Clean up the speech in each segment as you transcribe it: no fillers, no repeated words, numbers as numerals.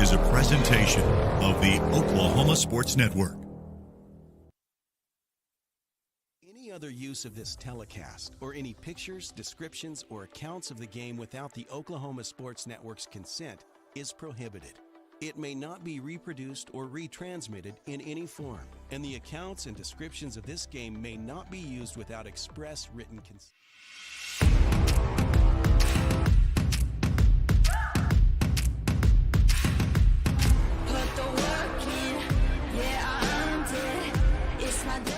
is a presentation of the Oklahoma Sports Network. Any other use of this telecast or any pictures, descriptions, or accounts of the game without the Oklahoma Sports Network's consent is prohibited. It may not be reproduced or retransmitted in any form, and the accounts and descriptions of this game may not be used without express written consent. Put the work in, yeah, I earned it. It's my day.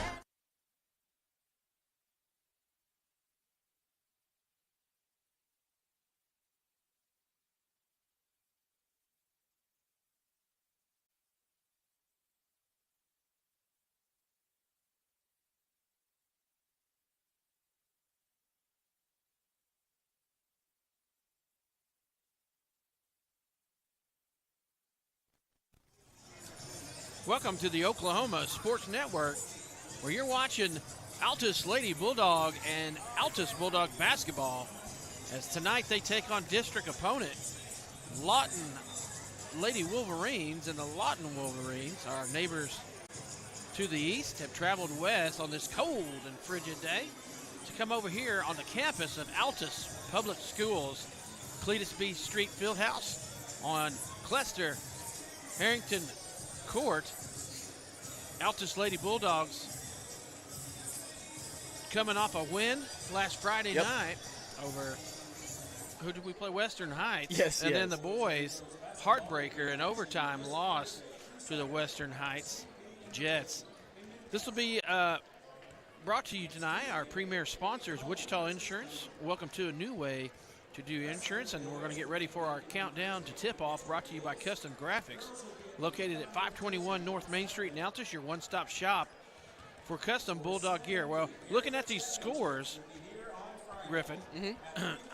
Welcome to the Oklahoma Sports Network, where you're watching Altus Lady Bulldog and Altus Bulldog basketball, as tonight they take on district opponent Lawton Lady Wolverines. And the Lawton Wolverines, our neighbors to the east, have traveled west on this cold and frigid day to come over here on the campus of Altus Public Schools, Cletus B. Street Fieldhouse on Clester Harrington Court. Altus Lady Bulldogs coming off a win last Friday night over, who did we play? Western Heights. Yes, and then the boys, heartbreaker in overtime loss to the Western Heights Jets. This will be brought to you tonight. Our premier sponsor is Wichita Insurance. Welcome to a new way to do insurance, and we're going to get ready for our countdown to tip-off, brought to you by Custom Graphics, located at 521 North Main Street in Altus, your one-stop shop for custom Bulldog gear. Well, looking at these scores, Griffin,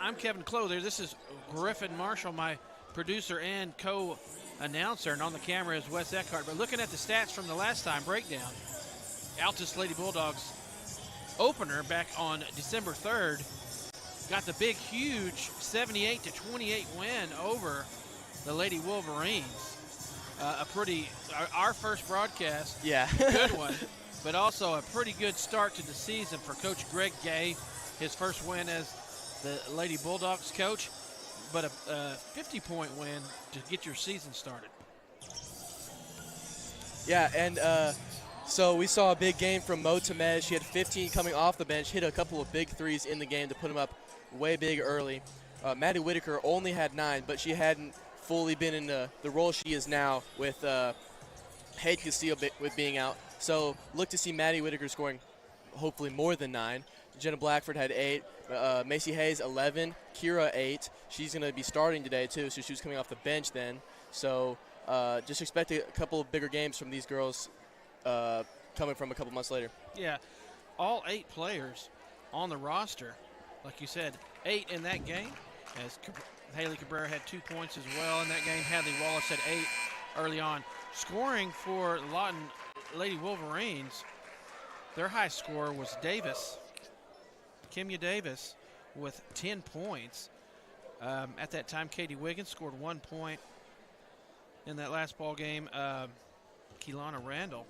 I'm Kevin Clothier. This is Griffin Marshall, my producer and co-announcer, and on the camera is Wes Eckhart. But looking at the stats from the last time breakdown, Altus Lady Bulldogs opener back on December 3rd got the big, huge 78-28 win over the Lady Wolverines. Our first broadcast, good one, but also a pretty good start to the season for Coach Greg Gay, his first win as the Lady Bulldogs coach, but a 50-point win to get your season started. Yeah, and so we saw a big game from Mo Tamez. She had 15 coming off the bench, hit a couple of big threes in the game to put him up way big early. Maddie Whitaker only had 9, but she hadn't fully been in the role she is now with Hayden Castillo with being out. So look to see Maddie Whitaker scoring hopefully more than 9. Jenna Blackford had 8. Macy Hayes 11. Kira 8. She's going to be starting today too, so she was coming off the bench then. So just expect a couple of bigger games from these girls coming from a couple months later. Yeah, all 8 players on the roster, like you said, 8 in that game, as Haley Cabrera had 2 points as well in that game. Hadley Wallace had 8 early on. Scoring for Lawton Lady Wolverines, their high scorer was Davis, Kimya Davis, with 10 points. At that time, Katie Wiggins scored 1 point in that last ball game. Keelana Randall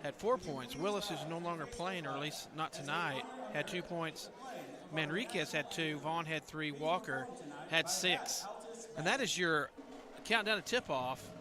had 4 points. Willis, who's no longer playing, or at least not tonight, had 2 points. Manriquez had 2. Vaughn had 3. Walker had 6. And that is your countdown to tip-off,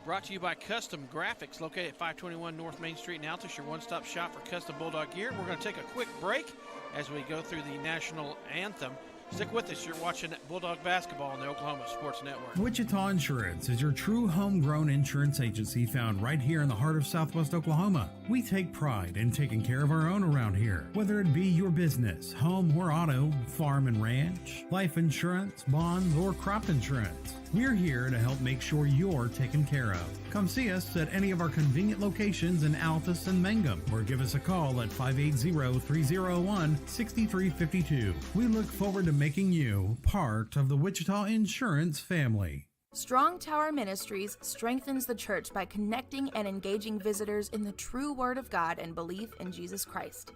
brought to you by Custom Graphics, located at 521 North Main Street in Altus, your one-stop shop for custom Bulldog gear. We're going to take a quick break as we go through the national anthem. Stick with us. You're watching Bulldog basketball on the Oklahoma Sports Network. Wichita Insurance is your true homegrown insurance agency found right here in the heart of Southwest Oklahoma. We take pride in taking care of our own around here, whether it be your business, home or auto, farm and ranch, life insurance, bonds, or crop insurance. We're here to help make sure you're taken care of. Come see us at any of our convenient locations in Altus and Mangum, or give us a call at 580-301-6352. We look forward to making you part of the Wichita Insurance family. Strong Tower Ministries strengthens the church by connecting and engaging visitors in the true Word of God and belief in Jesus Christ.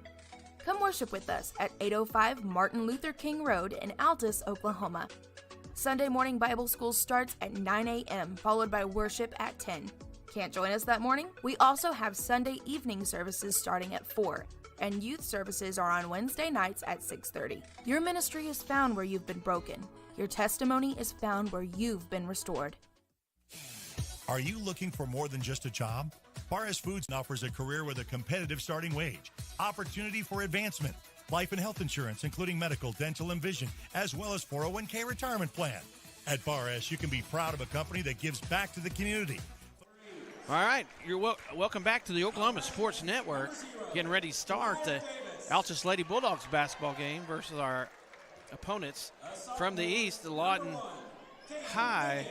Come worship with us at 805 Martin Luther King Road in Altus, Oklahoma. Sunday morning Bible school starts at 9 a.m., followed by worship at 10. Can't join us that morning? We also have Sunday evening services starting at 4, and youth services are on Wednesday nights at 6:30. Your ministry is found where you've been broken. Your testimony is found where you've been restored. Are you looking for more than just a job? Paris Foods offers a career with a competitive starting wage, opportunity for advancement, life and health insurance, including medical, dental, and vision, as well as 401k retirement plan. At Paris, you can be proud of a company that gives back to the community. All right, you're welcome back to the Oklahoma Sports Network. Getting ready to start the Altus Lady Bulldogs basketball game versus our opponents from the east, the Lawton High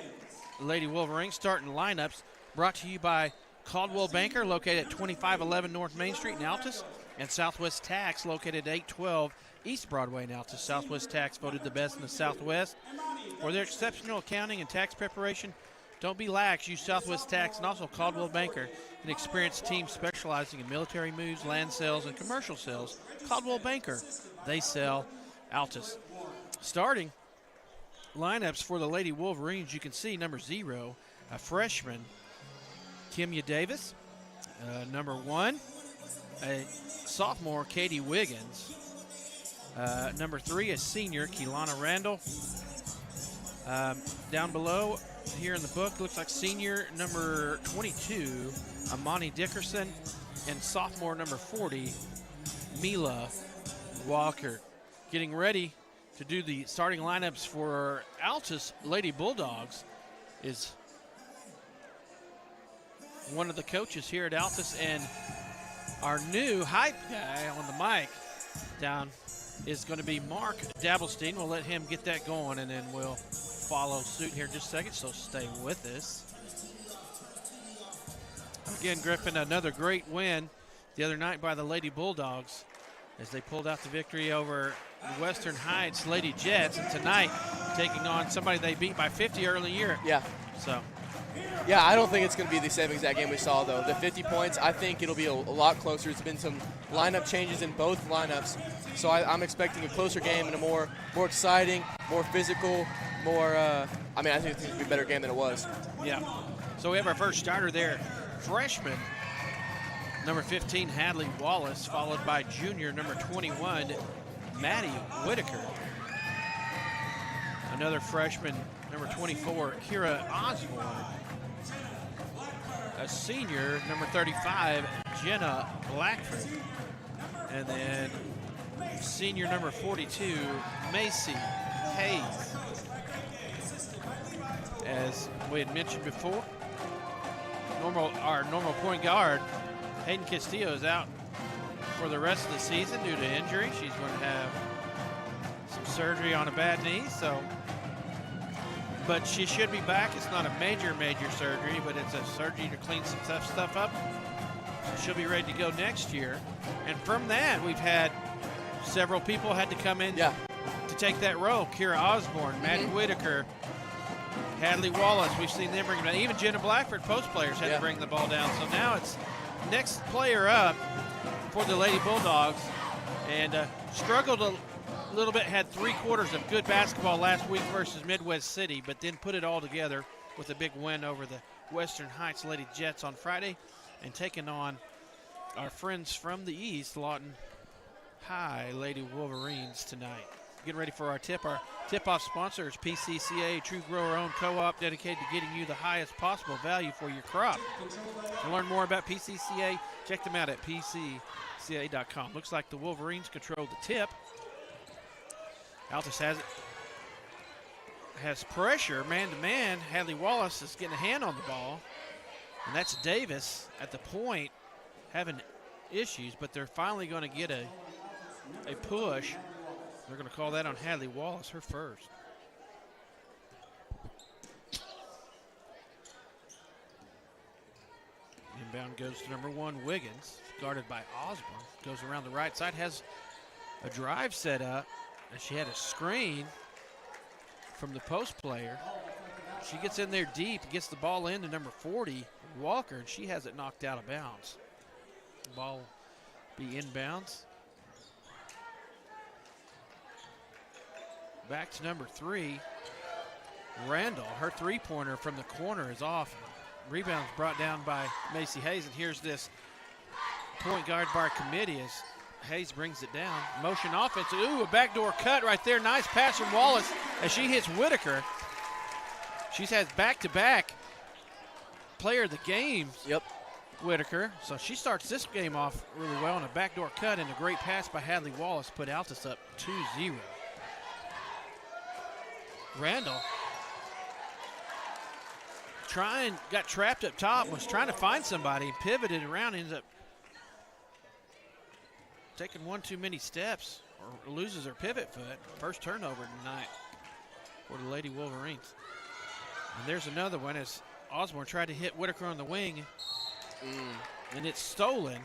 Lady Wolverines. Starting lineups brought to you by Caldwell Banker, located at 2511 North Main Street in Altus, and Southwest Tax, located at 812 East Broadway in Altus. Southwest Tax voted the best in the Southwest for their exceptional accounting and tax preparation. Don't be lax. Use Southwest Tax and also Caldwell Banker, an experienced team specializing in military moves, land sales, and commercial sales. Caldwell Banker, they sell Altus. Starting lineups for the Lady Wolverines, you can see number 0, a freshman, Kimya Davis. Number 1, a sophomore, Katie Wiggins. Number 3, a senior, Keelana Randall. Down below, here in the book, looks like senior number 22, Amani Dickerson, and sophomore number 40, Mila Walker. Getting ready to do the starting lineups for Altus Lady Bulldogs is one of the coaches here at Altus, and our new hype guy on the mic down is going to be Mark Dabblestein. We'll let him get that going, and then we'll follow suit here in just a second, so stay with us. Again, Griffin, another great win the other night by the Lady Bulldogs as they pulled out the victory over Western Heights Lady Jets, and tonight taking on somebody they beat by 50 early year. Yeah. So. Yeah, I don't think it's going to be the same exact game we saw, though. The 50 points, I think it'll be a lot closer. There's been some lineup changes in both lineups, so I'm expecting a closer game and a more exciting, more physical, more, I think it's going to be a better game than it was. Yeah. So we have our first starter there, freshman, number 15, Hadley Wallace, followed by junior, number 21, Maddie Whitaker. Another freshman, number 24, Kira Osborne. A senior, number 35, Jenna Blackford. And then senior number 42, Macy Hayes. As we had mentioned before, our normal point guard, Hayden Castillo, is out for the rest of the season due to injury. She's going to have some surgery on a bad knee, but she should be back. It's not a major surgery, but it's a surgery to clean some tough stuff up. So she'll be ready to go next year. And from that, we've had several people had to come in to take that role. Kira Osborne, Maddie Whitaker, Hadley Wallace. We've seen them bring it down. Even Jenna Blackford, post players, had to bring the ball down. So now it's next player up for the Lady Bulldogs. And struggled a little bit, had 3 quarters of good basketball last week versus Midwest City, but then put it all together with a big win over the Western Heights Lady Jets on Friday, and taking on our friends from the East, Lawton High Lady Wolverines tonight. Getting ready for our tip. Our tip-off sponsor is PCCA, true grower-owned co-op dedicated to getting you the highest possible value for your crop. To learn more about PCCA, check them out at pcca.com. Looks like the Wolverines control the tip. Altus has pressure, man-to-man. Hadley Wallace is getting a hand on the ball. And that's Davis at the point having issues, but they're finally going to get a push. They're going to call that on Hadley Wallace, her first. Inbound goes to number 1, Wiggins, guarded by Osborne. Goes around the right side, has a drive set up. And she had a screen from the post player. She gets in there deep, gets the ball in to number 40, Walker, and she has it knocked out of bounds. The ball will be inbounds. Back to number 3, Randall, her three-pointer from the corner is off. Rebound's brought down by Macy Hayes, and here's this point guard bar committee as Hayes brings it down. Motion offense. Ooh, a backdoor cut right there. Nice pass from Wallace as she hits Whitaker. She's had back-to-back player of the game. Yep. Whitaker. So she starts this game off really well on a backdoor cut, and a great pass by Hadley Wallace put Altus up 2-0. Randall got trapped up top, was trying to find somebody, pivoted around, ends up taking one too many steps or loses her pivot foot. First turnover tonight for the Lady Wolverines. And there's another one as Osborne tried to hit Whitaker on the wing, and it's stolen.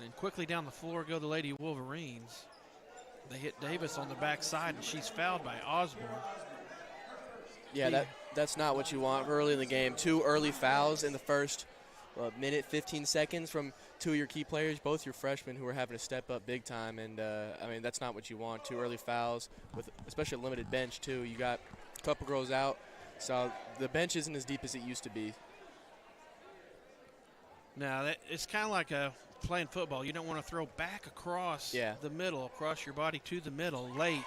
And quickly down the floor go the Lady Wolverines. They hit Davis on the backside, and she's fouled by Osborne. Yeah, that's not what you want early in the game. 2 early fouls in the first minute, 15 seconds from 2 of your key players, both your freshmen who are having to step up big time. And, I mean, that's not what you want. 2 early fouls, with especially a limited bench, too. You got a couple girls out, so the bench isn't as deep as it used to be. No, it's kind of like playing football. You don't want to throw back across the middle, across your body to the middle late.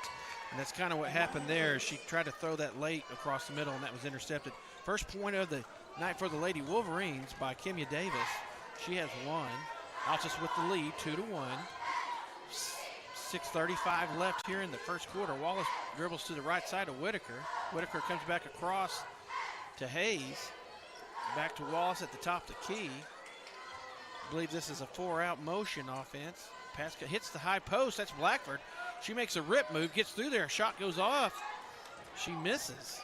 And that's kind of what happened there. She tried to throw that late across the middle, and that was intercepted. First point of the night for the Lady Wolverines by Kimya Davis. She has one. Altus with the lead, 2-1. 6:35 left here in the first quarter. Wallace dribbles to the right side of Whitaker. Whitaker comes back across to Hayes. Back to Wallace at the top of the key. I believe this is a 4-out motion offense. Pass hits the high post. That's Blackford. She makes a rip move, gets through there. Shot goes off. She misses.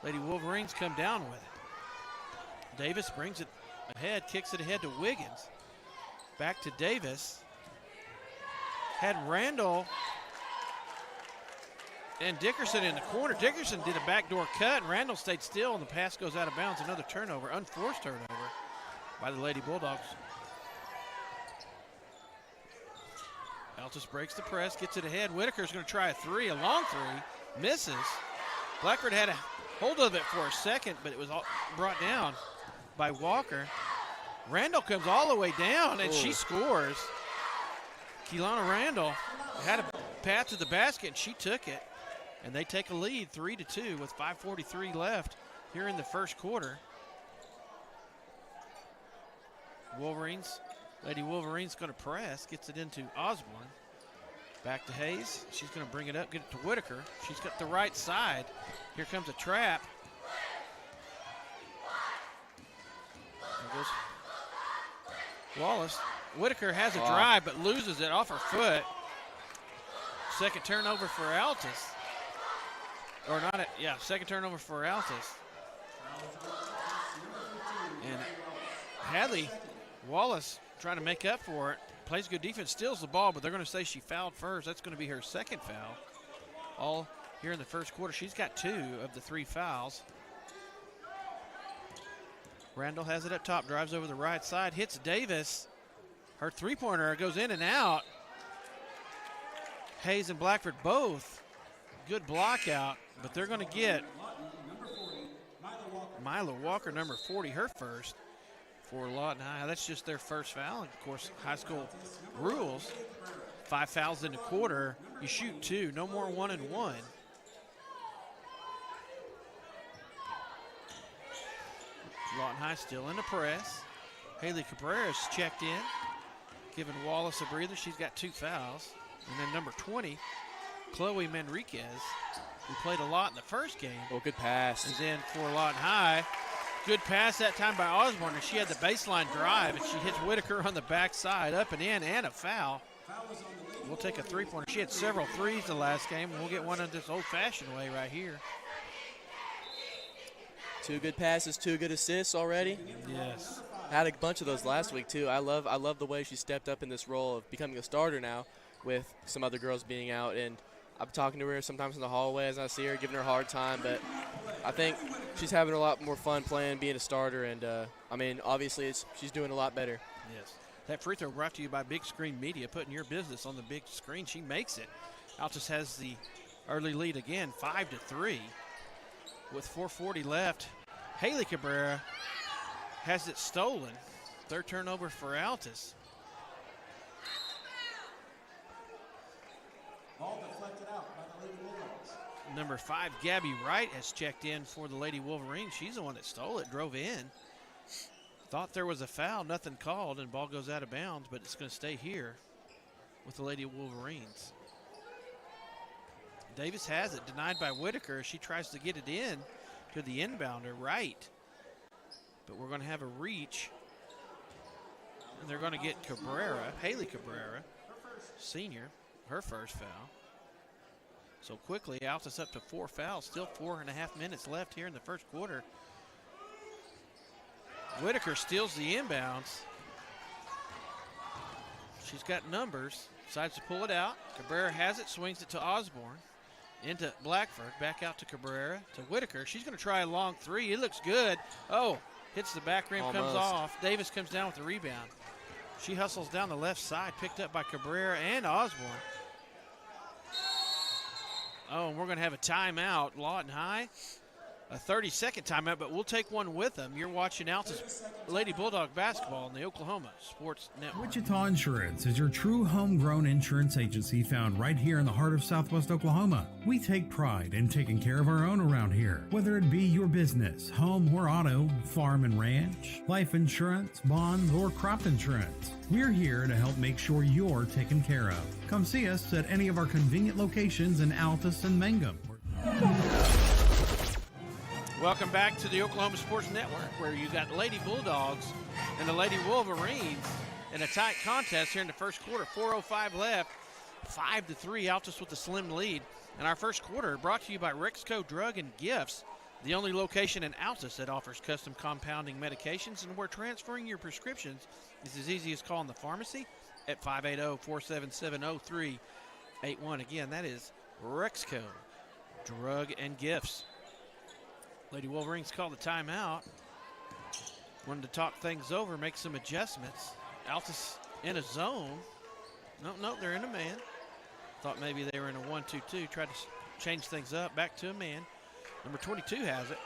Lady Wolverines come down with it. Davis brings it ahead, kicks it ahead to Wiggins. Back to Davis. Had Randall and Dickerson in the corner. Dickerson did a backdoor cut, and Randall stayed still, and the pass goes out of bounds. Another turnover, unforced turnover by the Lady Bulldogs. Altus breaks the press, gets it ahead. Whitaker's going to try a long three, misses. Blackford had a hold of it for a second, but it was brought down by Walker. Randall comes all the way down, and she scores. Keelana Randall had a path to the basket, and she took it. And they take a lead 3-2 with 5:43 left here in the first quarter. Lady Wolverine's going to press, gets it into Osborne. Back to Hayes. She's going to bring it up, get it to Whitaker. She's got the right side. Here comes a trap. There goes Wallace. Whitaker has a drive but loses it off her foot. Second turnover for Altus. Or not, second turnover for Altus. And Hadley Wallace trying to make up for it. Plays good defense, steals the ball, but they're going to say she fouled first. That's going to be her second foul. All here in the first quarter. She's got 2 of the 3 fouls. Randall has it up top, drives over the right side, hits Davis. Her three-pointer goes in and out. Hayes and Blackford both. Good block out, but they're going to get Mila Walker, number 40, her first for Lawton High. That's just their first foul. And of course, high school rules, 5 fouls in a quarter. You shoot 2, no more 1-and-1. Lawton High still in the press. Haley Cabrera's checked in, giving Wallace a breather. She's got 2 fouls. And then number 20, Chloe Manriquez, who played a lot in the first game. Oh, good pass. Is in for Lawton High. Good pass that time by Osborne, and she had the baseline drive, and she hits Whitaker on the backside, up and in, and a foul. We'll take a three-pointer. She had several threes the last game, and we'll get one in this old-fashioned way right here. 2 good passes, 2 good assists already. Yes. Had a bunch of those last week too. I love the way she stepped up in this role of becoming a starter now, with some other girls being out. And I'm talking to her sometimes in the hallway as I see her, giving her a hard time. But I think she's having a lot more fun playing, being a starter. And I mean, obviously, she's doing a lot better. Yes. That free throw brought to you by Big Screen Media, putting your business on the big screen. She makes it. Altus has the early lead again, 5-3. with 4:40 left. Haley Cabrera has it stolen. Third turnover for Altus. Number 5, Gabby Wright, has checked in for the Lady Wolverines. She's the one that stole it, drove in. Thought there was a foul, nothing called, and ball goes out of bounds, but it's going to stay here with the Lady Wolverines. Davis has it, denied by Whitaker as she tries to get it in to the inbounder, Wright. But we're going to have a reach, and they're going to get Cabrera, Haley Cabrera, senior, her first foul. So quickly, Altus up to 4 fouls. Still 4.5 minutes left here in the first quarter. Whitaker steals the inbounds. She's got numbers. Decides to pull it out. Cabrera has it, swings it to Osborne. Into Blackford. Back out to Cabrera. To Whitaker. She's going to try a long 3. It looks good. Oh, hits the back rim, Almost. comes off. Davis comes down with the rebound. She hustles down the left side. Picked up by Cabrera and Osborne. Oh, and we're going to have a timeout, Lawton High. A 30-second timeout, but we'll take one with them. You're watching Altus Lady Bulldog basketball on the Oklahoma Sports Network. Wichita Insurance is your true homegrown insurance agency found right here in the heart of Southwest Oklahoma. We take pride in taking care of our own around here, whether it be your business, home or auto, farm and ranch, life insurance, bonds, or crop insurance. We're here to help make sure you're taken care of. Come see us at any of our convenient locations in Altus and Mangum. Welcome back to the Oklahoma Sports Network, where you got the Lady Bulldogs and the Lady Wolverines in a tight contest here in the first quarter. 4:05 left, 5-3, Altus with a slim lead. And our first quarter brought to you by Rexco Drug and Gifts, the only location in Altus that offers custom compounding medications and where transferring your prescriptions is as easy as calling the pharmacy at 580-477-0381. Again, that is Rexco Drug and Gifts. Lady Wolverines called the timeout. Wanted to talk things over, make some adjustments. Altus in a zone. No, they're in a man. Thought maybe they were in a 1-2-2. Tried to change things up. Back to a man. Number 22 has it.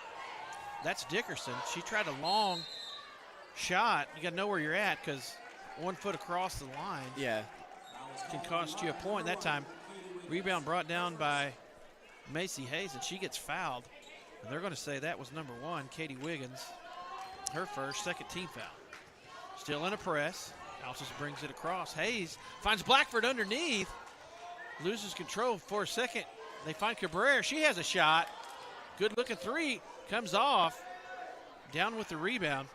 That's Dickerson. She tried a long shot. You got to know where you're at because 1 foot across the line can cost you a point. That time, rebound brought down by Macy Hayes, and she gets fouled. And they're going to say that was number 1, Katie Wiggins, her first, second team foul. Still in a press. Altus brings it across. Hayes finds Blackford underneath. Loses control for a second. They find Cabrera. She has a shot. Good looking 3. Comes off. Down with the rebound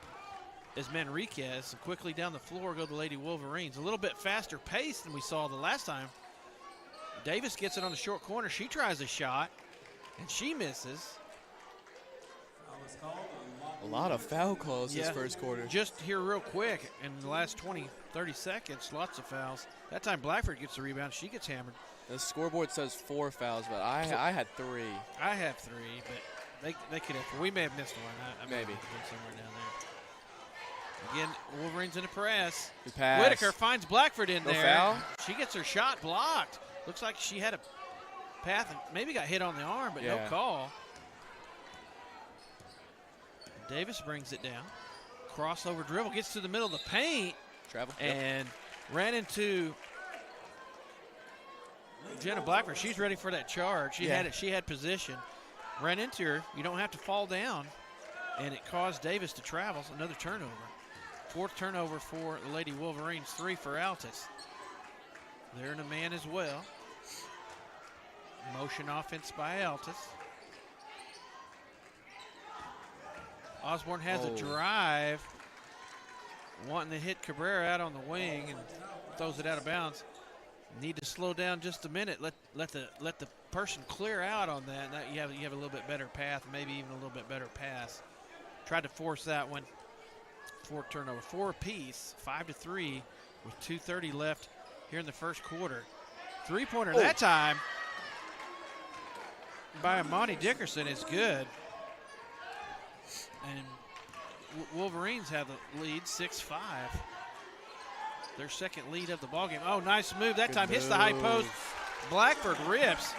is Manriquez. And quickly down the floor go the Lady Wolverines. A little bit faster pace than we saw the last time. Davis gets it on the short corner. She tries a shot. And she misses. A lot of foul calls this first quarter. Just here real quick, in the last 20, 30 seconds, lots of fouls. That time Blackford gets the rebound. She gets hammered. The scoreboard says 4 fouls, but I had 3. I have 3, but they could have. We may have missed one. I Maybe. Been somewhere down there. Again, Wolverines in a press. Good pass. Whitaker finds Blackford in No there. foul? She gets her shot blocked. Looks like she had a path and maybe got hit on the arm, but no call. Davis brings it down. Crossover dribble, gets to the middle of the paint. Travel. And ran into Jenna Blackford. She's ready for that charge. She had it. She had position. Ran into her. You don't have to fall down. And it caused Davis to travel. Another turnover. 4th turnover for the Lady Wolverines. 3 for Altus. They're in a man as well. Motion offense by Altus. Osborne has a drive, wanting to hit Cabrera out on the wing and throws it out of bounds. Need to slow down just a minute. Let the person clear out on that. Now you have a little bit better path, maybe even a little bit better pass. Tried to force that one. 4 turnover, 4 apiece, 5-3 with 2:30 left here in the first quarter. 3-pointer that time by Amani Dickerson is good. And Wolverines have the lead, 6-5. Their second lead of the ballgame. Oh, nice move. That time hits the high post. Blackford rips.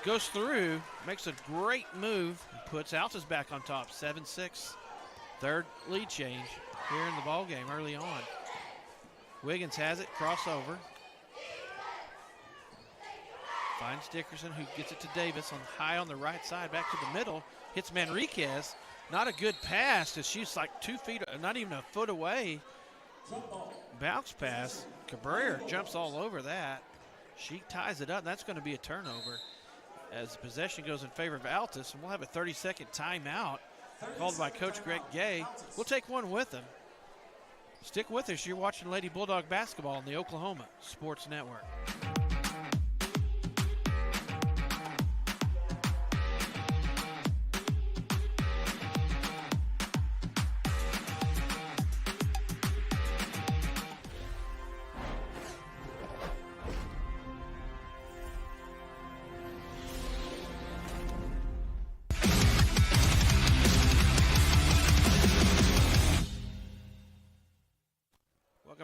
goes through, makes a great move, and puts Altus back on top, 7-6. Third lead change here in the ball game early on. Wiggins has it, crossover. Finds Dickerson, who gets it to Davis on high on the right side, back to the middle. Hits Manriquez. Not a good pass to shoot like 2 feet, not even a foot away. Bounce pass. Cabrera jumps all over that. She ties it up. That's going to be a turnover as possession goes in favor of Altus. And we'll have a 30-second timeout called by Coach Greg Gay. We'll take one with him. Stick with us. You're watching Lady Bulldog basketball on the Oklahoma Sports Network.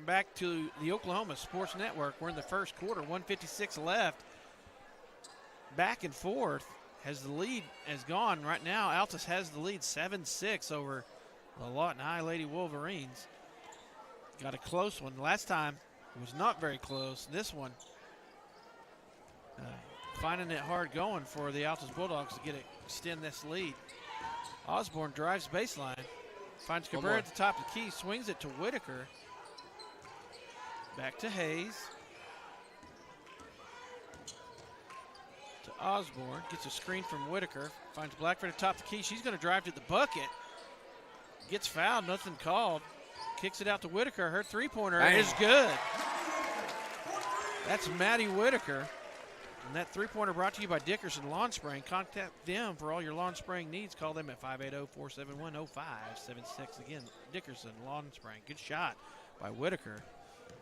Back to the Oklahoma Sports Network. We're in the first quarter, 1:56 left. Back and forth as the lead has gone. Right now, Altus has the lead 7-6 over the Lawton High Lady Wolverines. Got a close one. Last time it was not very close. This one, finding it hard going for the Altus Bulldogs to extend this lead. Osborne drives baseline. Finds Cabrera at the top of the key. Swings it to Whitaker. Back to Hayes. To Osborne. Gets a screen from Whitaker. Finds Blackford at the top of the key. She's going to drive to the bucket. Gets fouled. Nothing called. Kicks it out to Whitaker. Her three-pointer is good. That's Maddie Whitaker. And that three-pointer brought to you by Dickerson Lawn Spraying. Contact them for all your lawn spraying needs. Call them at 580-471-0576. Again, Dickerson Lawn Spraying. Good shot by Whitaker.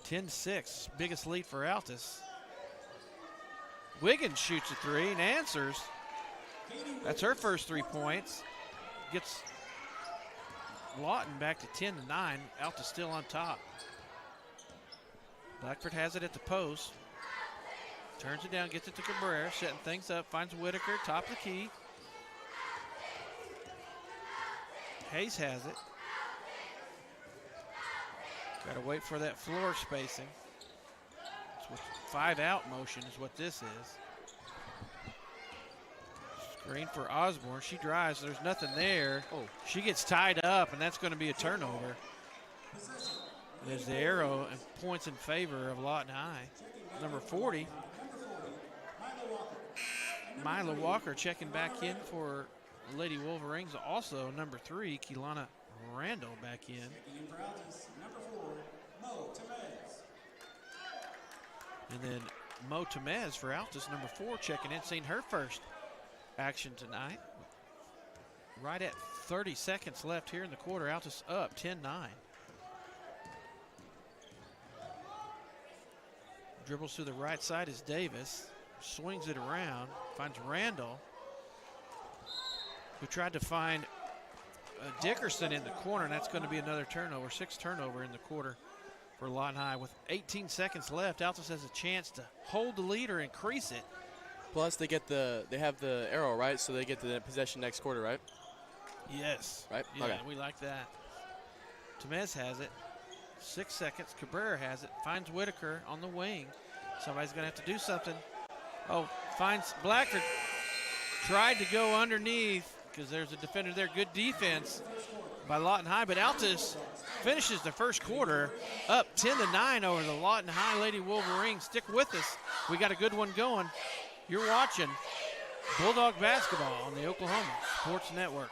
10-6, biggest lead for Altus. Wiggins shoots a three and answers. That's her first 3 points. Gets Lawton back to 10-9. Altus still on top. Blackford has it at the post. Turns it down, gets it to Cabrera, setting things up, finds Whitaker, top of the key. Hayes has it. Got to wait for that floor spacing. It's 5-out motion is what this is. Screen for Osborne. She drives. There's nothing there. She gets tied up, and that's going to be a turnover. There's the arrow and points in favor of Lawton High. Number 40, Mila Walker checking back in for Lady Wolverines. Also, number 3, Keelana Randall back in. And then Mo Temez for Altus, number 4, checking in, seeing her first action tonight. Right at 30 seconds left here in the quarter. Altus up 10-9. Dribbles to the right side is Davis. Swings it around. Finds Randall, who tried to find Dickerson in the corner, and that's going to be another turnover. 6th turnover in the quarter for Lawton High. With 18 seconds left, Altus has a chance to hold the lead or increase it. Plus, they have the arrow, right? So they get the possession next quarter, right? Yes. Right? Yeah, okay. We like that. Temez has it. 6 seconds. Cabrera has it. Finds Whitaker on the wing. Somebody's going to have to do something. Finds Blackford. Tried to go underneath because there's a defender there. Good defense by Lawton High, but Altus finishes the first quarter up 10-9 over the Lawton High Lady Wolverines. Stick with us. We got a good one going. You're watching Bulldog basketball on the Oklahoma Sports Network.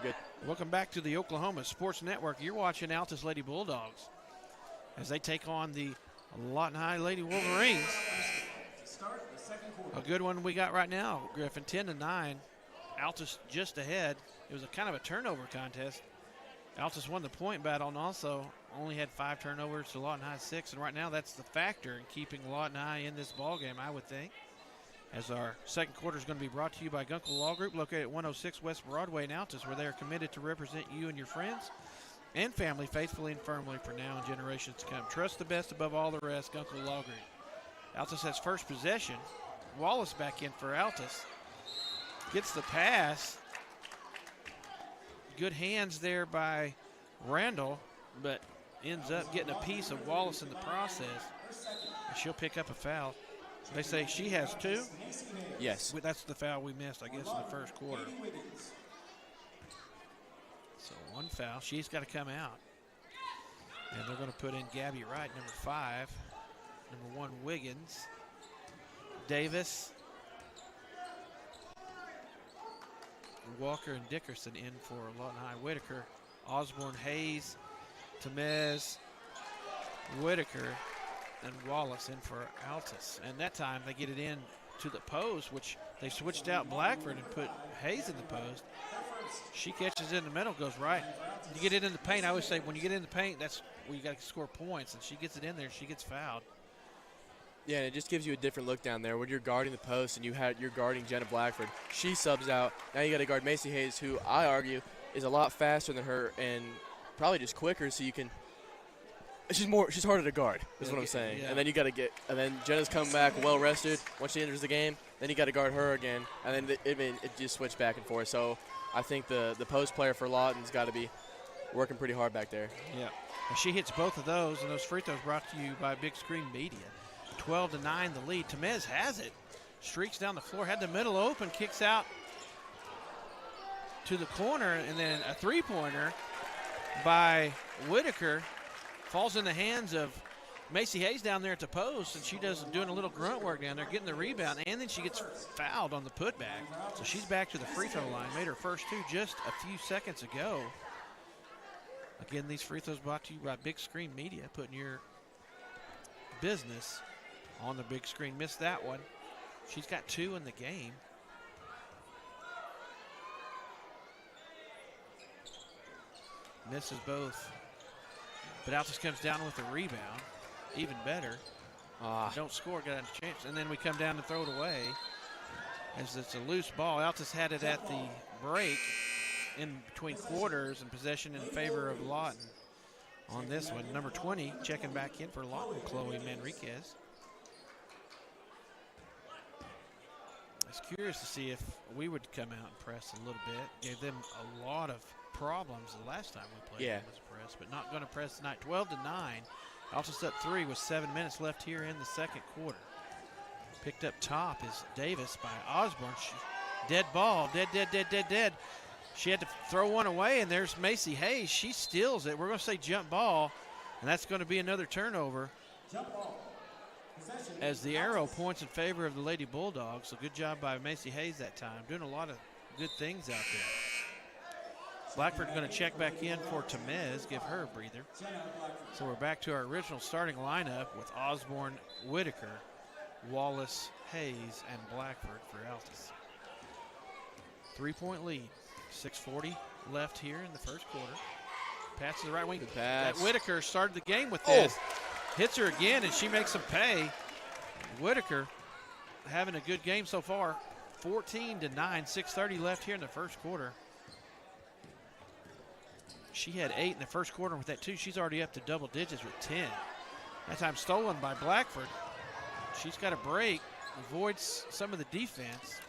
Good. Welcome back to the Oklahoma Sports Network. You're watching Altus Lady Bulldogs as they take on the Lawton High Lady Wolverines. A good one we got right now, Griffin, 10-9. Altus just ahead. It was a kind of a turnover contest. Altus won the point battle and also only had 5 turnovers to Lawton High 6, and right now that's the factor in keeping Lawton High in this ball game, I would think. As our second quarter is going to be brought to you by Gunkel Law Group, located at 106 West Broadway in Altus, where they are committed to represent you and your friends and family faithfully and firmly for now and generations to come. Trust the best above all the rest, Gunkel Law Group. Altus has first possession. Wallace back in for Altus. Gets the pass. Good hands there by Randall, but ends up getting a piece of Wallace in the process. And she'll pick up a foul. They say she has 2. Yes. That's the foul we missed, I guess, in the first quarter. So 1 foul. She's got to come out. And they're going to put in Gabby Wright, number 5. Number 1, Wiggins. Davis. Walker and Dickerson in for Lawton High. Whitaker, Osborne, Hayes, Temez, Whitaker, and Wallace in for Altus. And that time they get it in to the post, which they switched out Blackford and put Hayes in the post. She catches it in the middle, goes right. You get it in the paint. I always say when you get in the paint, that's where you got to score points. And she gets it in there, she gets fouled. Yeah, and it just gives you a different look down there when you're guarding the post and you're guarding Jenna Blackford. She subs out. Now you got to guard Macy Hayes, who I argue is a lot faster than her and probably just quicker. So you can. She's harder to guard. Is what I'm saying. Yeah. And then you got to get. And then Jenna's coming back well rested once she enters the game. Then you got to guard her again, and then it just switched back and forth. So I think the post player for Lawton's got to be working pretty hard back there. Yeah, and she hits both of those, and those free throws brought to you by Big Screen Media. 12-9 the lead. Temez has it. Streaks down the floor, had the middle open, kicks out to the corner, and then a three-pointer by Whitaker falls in the hands of Macy Hayes down there at the post, and she doing a little grunt work down there, getting the rebound, and then she gets fouled on the putback. So she's back to the free throw line. Made her first 2 just a few seconds ago. Again, these free throws brought to you by Big Screen Media, putting your business on the big screen. Missed that one. She's got 2 in the game. Misses both. But Altus comes down with a rebound. Even better. Don't score, got a chance. And then we come down to throw it away as it's a loose ball. Altus had it at the break in between quarters and possession in favor of Lawton on this one. Number 20 checking back in for Lawton, Chloe Manriquez. I was curious to see if we would come out and press a little bit. Gave them a lot of problems the last time we played on this press, but not going to press tonight. 12-9. Altus up 3 with 7 minutes left here in the second quarter. Picked up top is Davis by Osborne. Dead ball, dead. She had to throw one away, and there's Macy Hayes. She steals it. We're going to say jump ball, and that's going to be another turnover. As the arrow points in favor of the Lady Bulldogs. So good job by Macy Hayes that time. Doing a lot of good things out there. Blackford's going to check back in for Temez, give her a breather. So we're back to our original starting lineup with Osborne, Whitaker, Wallace, Hayes, and Blackford for Altus. 3-point lead. 6:40 left here in the first quarter. Pass to the right wing. Good pass. Whitaker started the game with this. Hits her again, and she makes them pay. Whitaker having a good game so far. 14-9, 6:30 left here in the first quarter. She had 8 in the first quarter. With that 2, she's already up to double digits with 10. That time stolen by Blackford. She's got a break, avoids some of the defense,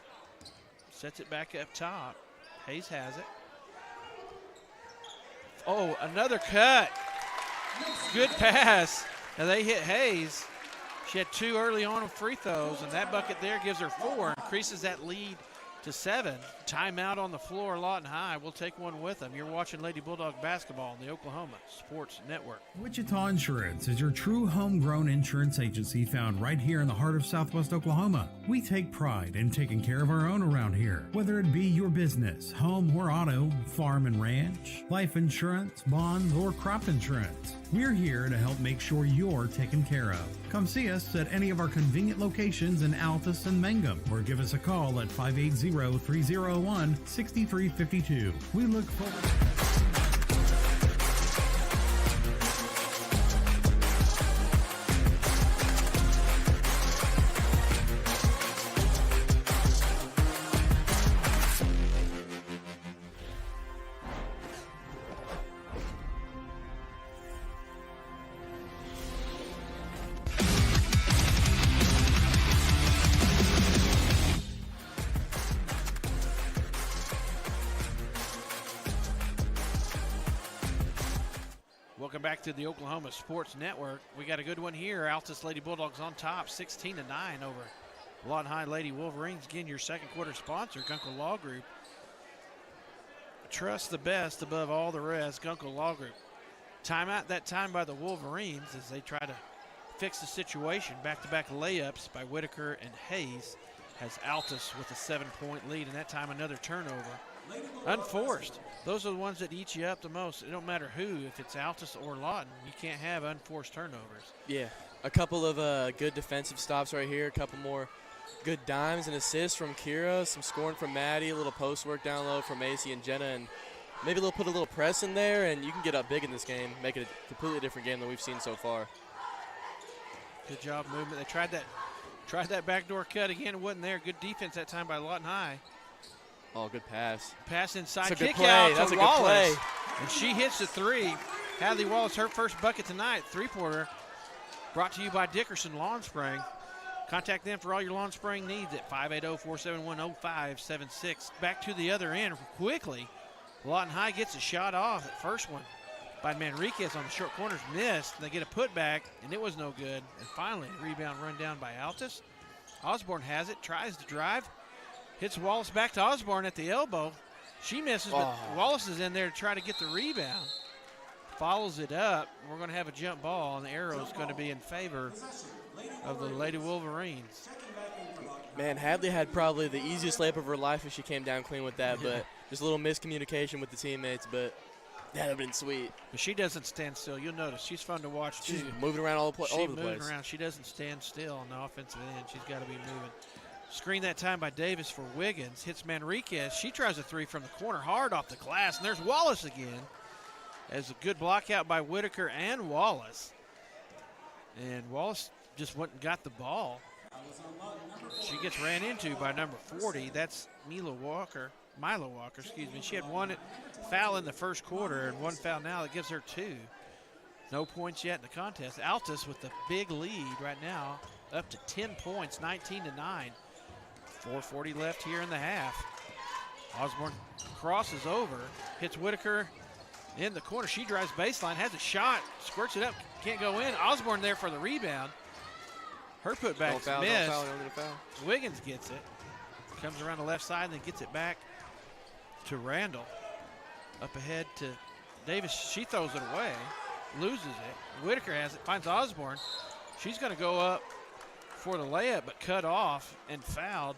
sets it back up top. Hayes has it. Oh, another cut. Good pass. Now they hit Hayes. She had 2 early on free throws, and that bucket there gives her 4, increases that lead Timeout on the floor, Lawton High. We'll take one with them. You're watching Lady Bulldog basketball on the Oklahoma Sports Network. Wichita Insurance is your true homegrown insurance agency found right here in the heart of Southwest Oklahoma. We take pride in taking care of our own around here, whether it be your business, home or auto, farm and ranch, life insurance, bonds, or crop insurance. We're here to help make sure you're taken care of. Come see us at any of our convenient locations in Altus and Mangum, or give us a call at 580-301-6352. We look forward. Welcome back to the Oklahoma Sports Network. We got a good one here. Altus Lady Bulldogs on top, 16-9 over Lawton High Lady Wolverines. Again, your second quarter sponsor, Gunkel Law Group. Trust the best above all the rest, Gunkel Law Group. Timeout that time by the Wolverines as they try to fix the situation. Back-to-back layups by Whitaker and Hayes has Altus with a 7-point lead, and that time another turnover. Unforced. Those are the ones that eat you up the most. It don't matter who, if it's Altus or Lawton, you can't have unforced turnovers. Yeah, a couple of good defensive stops right here, a couple more good dimes and assists from Kira, some scoring from Maddie, a little post work down low from Macy and Jenna, and maybe put a little press in there, and you can get up big in this game, make it a completely different game than we've seen so far. Good job movement. They tried that backdoor cut again. It wasn't there. Good defense that time by Lawton High. Oh, good pass. Pass inside, That's a good kick play. out That's to a good Wallace. play. And she hits the three. Hadley Wallace, her first bucket tonight, three-pointer. Brought to you by Dickerson Lawn Spraying. Contact them for all your lawn spraying needs at 580-471-0576. Back to the other end quickly. Lawton High gets a shot off. That first one by Manriquez on the short corners missed. They get a putback, and it was no good. And finally, rebound run down by Altus. Osborne has it, tries to drive. Hits Wallace back to Osborne at the elbow. She misses, but Wallace is in there to try to get the rebound. Follows it up. We're going to have a jump ball, and the arrow is going to be in favor of the Lady Wolverines. Man, Hadley had probably the easiest layup of her life if she came down clean with that, but just a little miscommunication with the teammates, but that would have been sweet. But she doesn't stand still. You'll notice she's fun to watch, too. She's moving around all over the place. She's moving around. She doesn't stand still on the offensive end. She's got to be moving. Screen that time by Davis for Wiggins. Hits Manriquez. She tries a three from the corner, hard off the glass. And there's Wallace again. As a good block out by Whitaker and Wallace. And Wallace just went and got the ball. She gets ran into by number 40. That's Milo Walker, excuse me. She had one foul in the first quarter and one foul now. That gives her two. No points yet in the contest. Altus with the big lead right now, up to 10 points, 19-9. 4:40 left here in the half. Osborne crosses over, hits Whitaker in the corner. She drives baseline, has a shot, squirts it up, can't go in. Osborne there for the rebound. Her putback's missed. Wiggins gets it. Comes around the left side and then gets it back to Randall. Up ahead to Davis. She throws it away, loses it. Whitaker has it, finds Osborne. She's going to go up for the layup, but cut off and fouled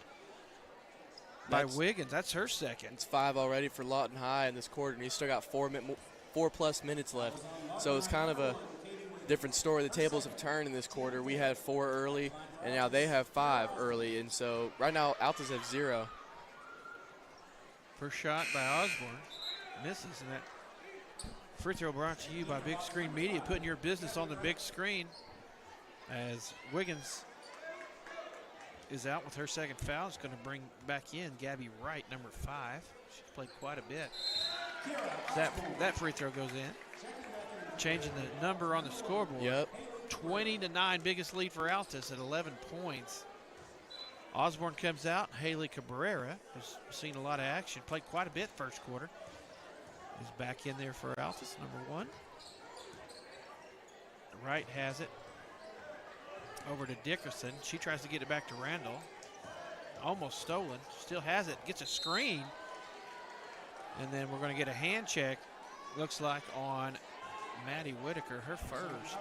by Wiggins. That's her second. It's 5 already for Lawton High in this quarter, and he's still got 4+ minutes left. So it's kind of a different story. The tables have turned in this quarter. We had 4 early, and now they have 5 early. And so right now, Altus have 0. First shot by Osborne. Misses, and that free throw brought to you by Big Screen Media, putting your business on the big screen as Wiggins is out with her second foul. It's going to bring back in Gabby Wright, number 5. She's played quite a bit. That free throw goes in. Changing the number on the scoreboard. Yep. 20-9, biggest lead for Altus at 11 points. Osborne comes out. Haley Cabrera has seen a lot of action. Played quite a bit first quarter. Is back in there for Altus, number 1. Wright has it. Over to Dickerson. She tries to get it back to Randall. almost stolen. Still has it, gets a screen. And then we're going to get a hand check, looks like, on Maddie Whitaker, her first.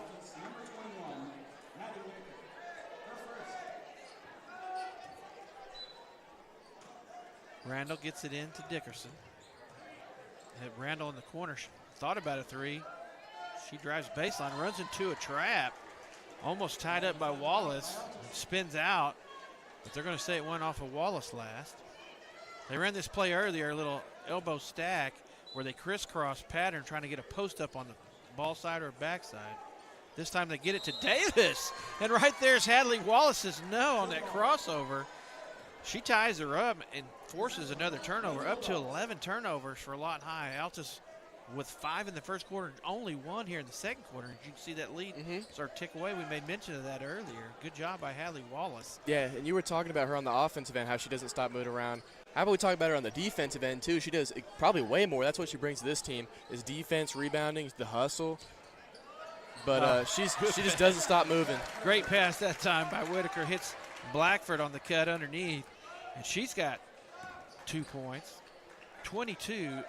Randall gets it in to Dickerson. And Randall in the corner thought about a three. She drives baseline, runs into a trap. Almost tied up by Wallace. Spins out. But they're going to say it went off of Wallace last. They ran this play earlier, a little elbow stack, where they crisscross pattern trying to get a post up on the ball side or backside. This time they get it to Davis. And right there's Hadley Wallace's no on that crossover. She ties her up and forces another turnover, up to 11 turnovers for Lawton High. Altus with 5 in the first quarter, only 1 here in the second quarter. You can see that lead start to tick away. We made mention of that earlier. Good job by Hadley Wallace. Yeah, and you were talking about her on the offensive end, how she doesn't stop moving around. How about we talk about her on the defensive end, too? She does probably way more. That's what she brings to this team, is defense, rebounding, the hustle. But she just doesn't stop moving. Great pass that time by Whitaker. Hits Blackford on the cut underneath. And she's got 2 points. 22-9.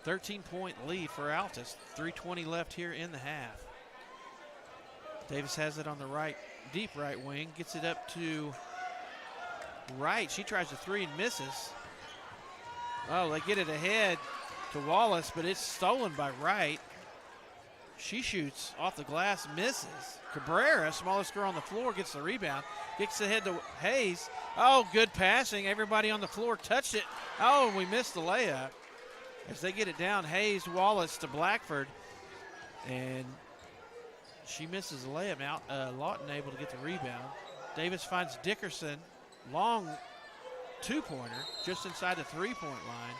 13-point lead for Altus. 3:20 left here in the half. Davis has it on the right, deep right wing. Gets it up to right. She tries a three and misses. Oh, they get it ahead to Wallace, but it's stolen by Wright. She shoots off the glass, misses. Cabrera, smallest girl on the floor, gets the rebound. Gets ahead to Hayes. Oh, good passing. Everybody on the floor touched it. Oh, and we missed the layup. As they get it down, Hayes, Wallace to Blackford. And she misses the layup. Now Lawton able to get the rebound. Davis finds Dickerson. Long two-pointer just inside the three-point line.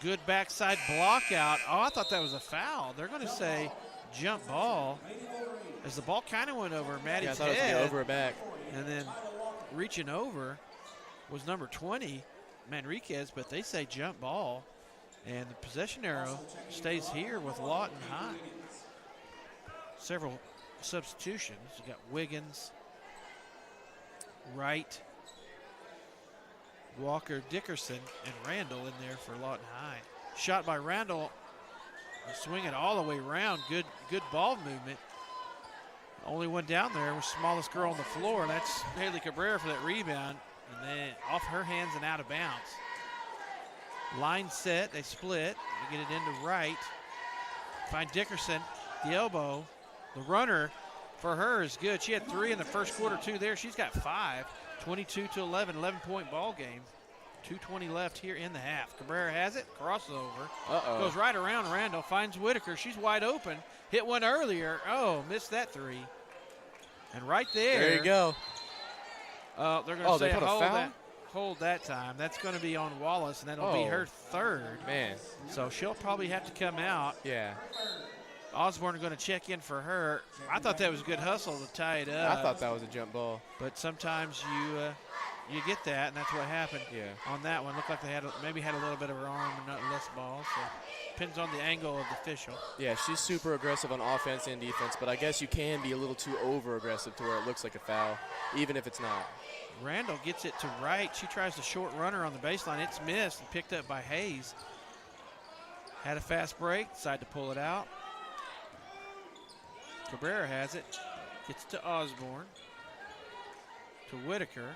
Good backside block out. Oh, I thought that was a foul. They're going to say jump ball as the ball kind of went over Maddie's head. I thought it was going to over or back. And then reaching over was number 20, Manriquez, but they say jump ball. And the possession arrow stays here with Lawton High. Several substitutions. You got Wiggins, Wright, Walker, Dickerson, and Randall in there for Lawton High. Shot by Randall, swing it all the way around. Good ball movement. Only one down there was smallest girl on the floor. That's Haley Cabrera for that rebound. And then off her hands and out of bounds. Line set, they split. They get it into Wright. Find Dickerson, the elbow. The runner for her is good. She had 3 in the first quarter, 2 there. She's got 5. 22-11, 11-point ball game. 2:20 left here in the half. Cabrera has it, crosses over. Goes right around Randall, finds Whitaker. She's wide open. Hit one earlier. Oh, missed that 3. And right there. There you go. They're going to say hold that time. That's going to be on Wallace, and that'll be her 3rd. Man. So she'll probably have to come out. Yeah. Osborne are going to check in for her. I thought that was a good hustle to tie it up. I thought that was a jump ball. But sometimes you get that, and that's what happened on that one. Looked like they maybe had a little bit of her arm and not less ball. So depends on the angle of the official. Yeah, she's super aggressive on offense and defense, but I guess you can be a little too over-aggressive to where it looks like a foul, even if it's not. Randall gets it to Wright. She tries the short runner on the baseline. It's missed and picked up by Hayes. Had a fast break, decided to pull it out. Cabrera has it. Gets to Osborne. To Whitaker.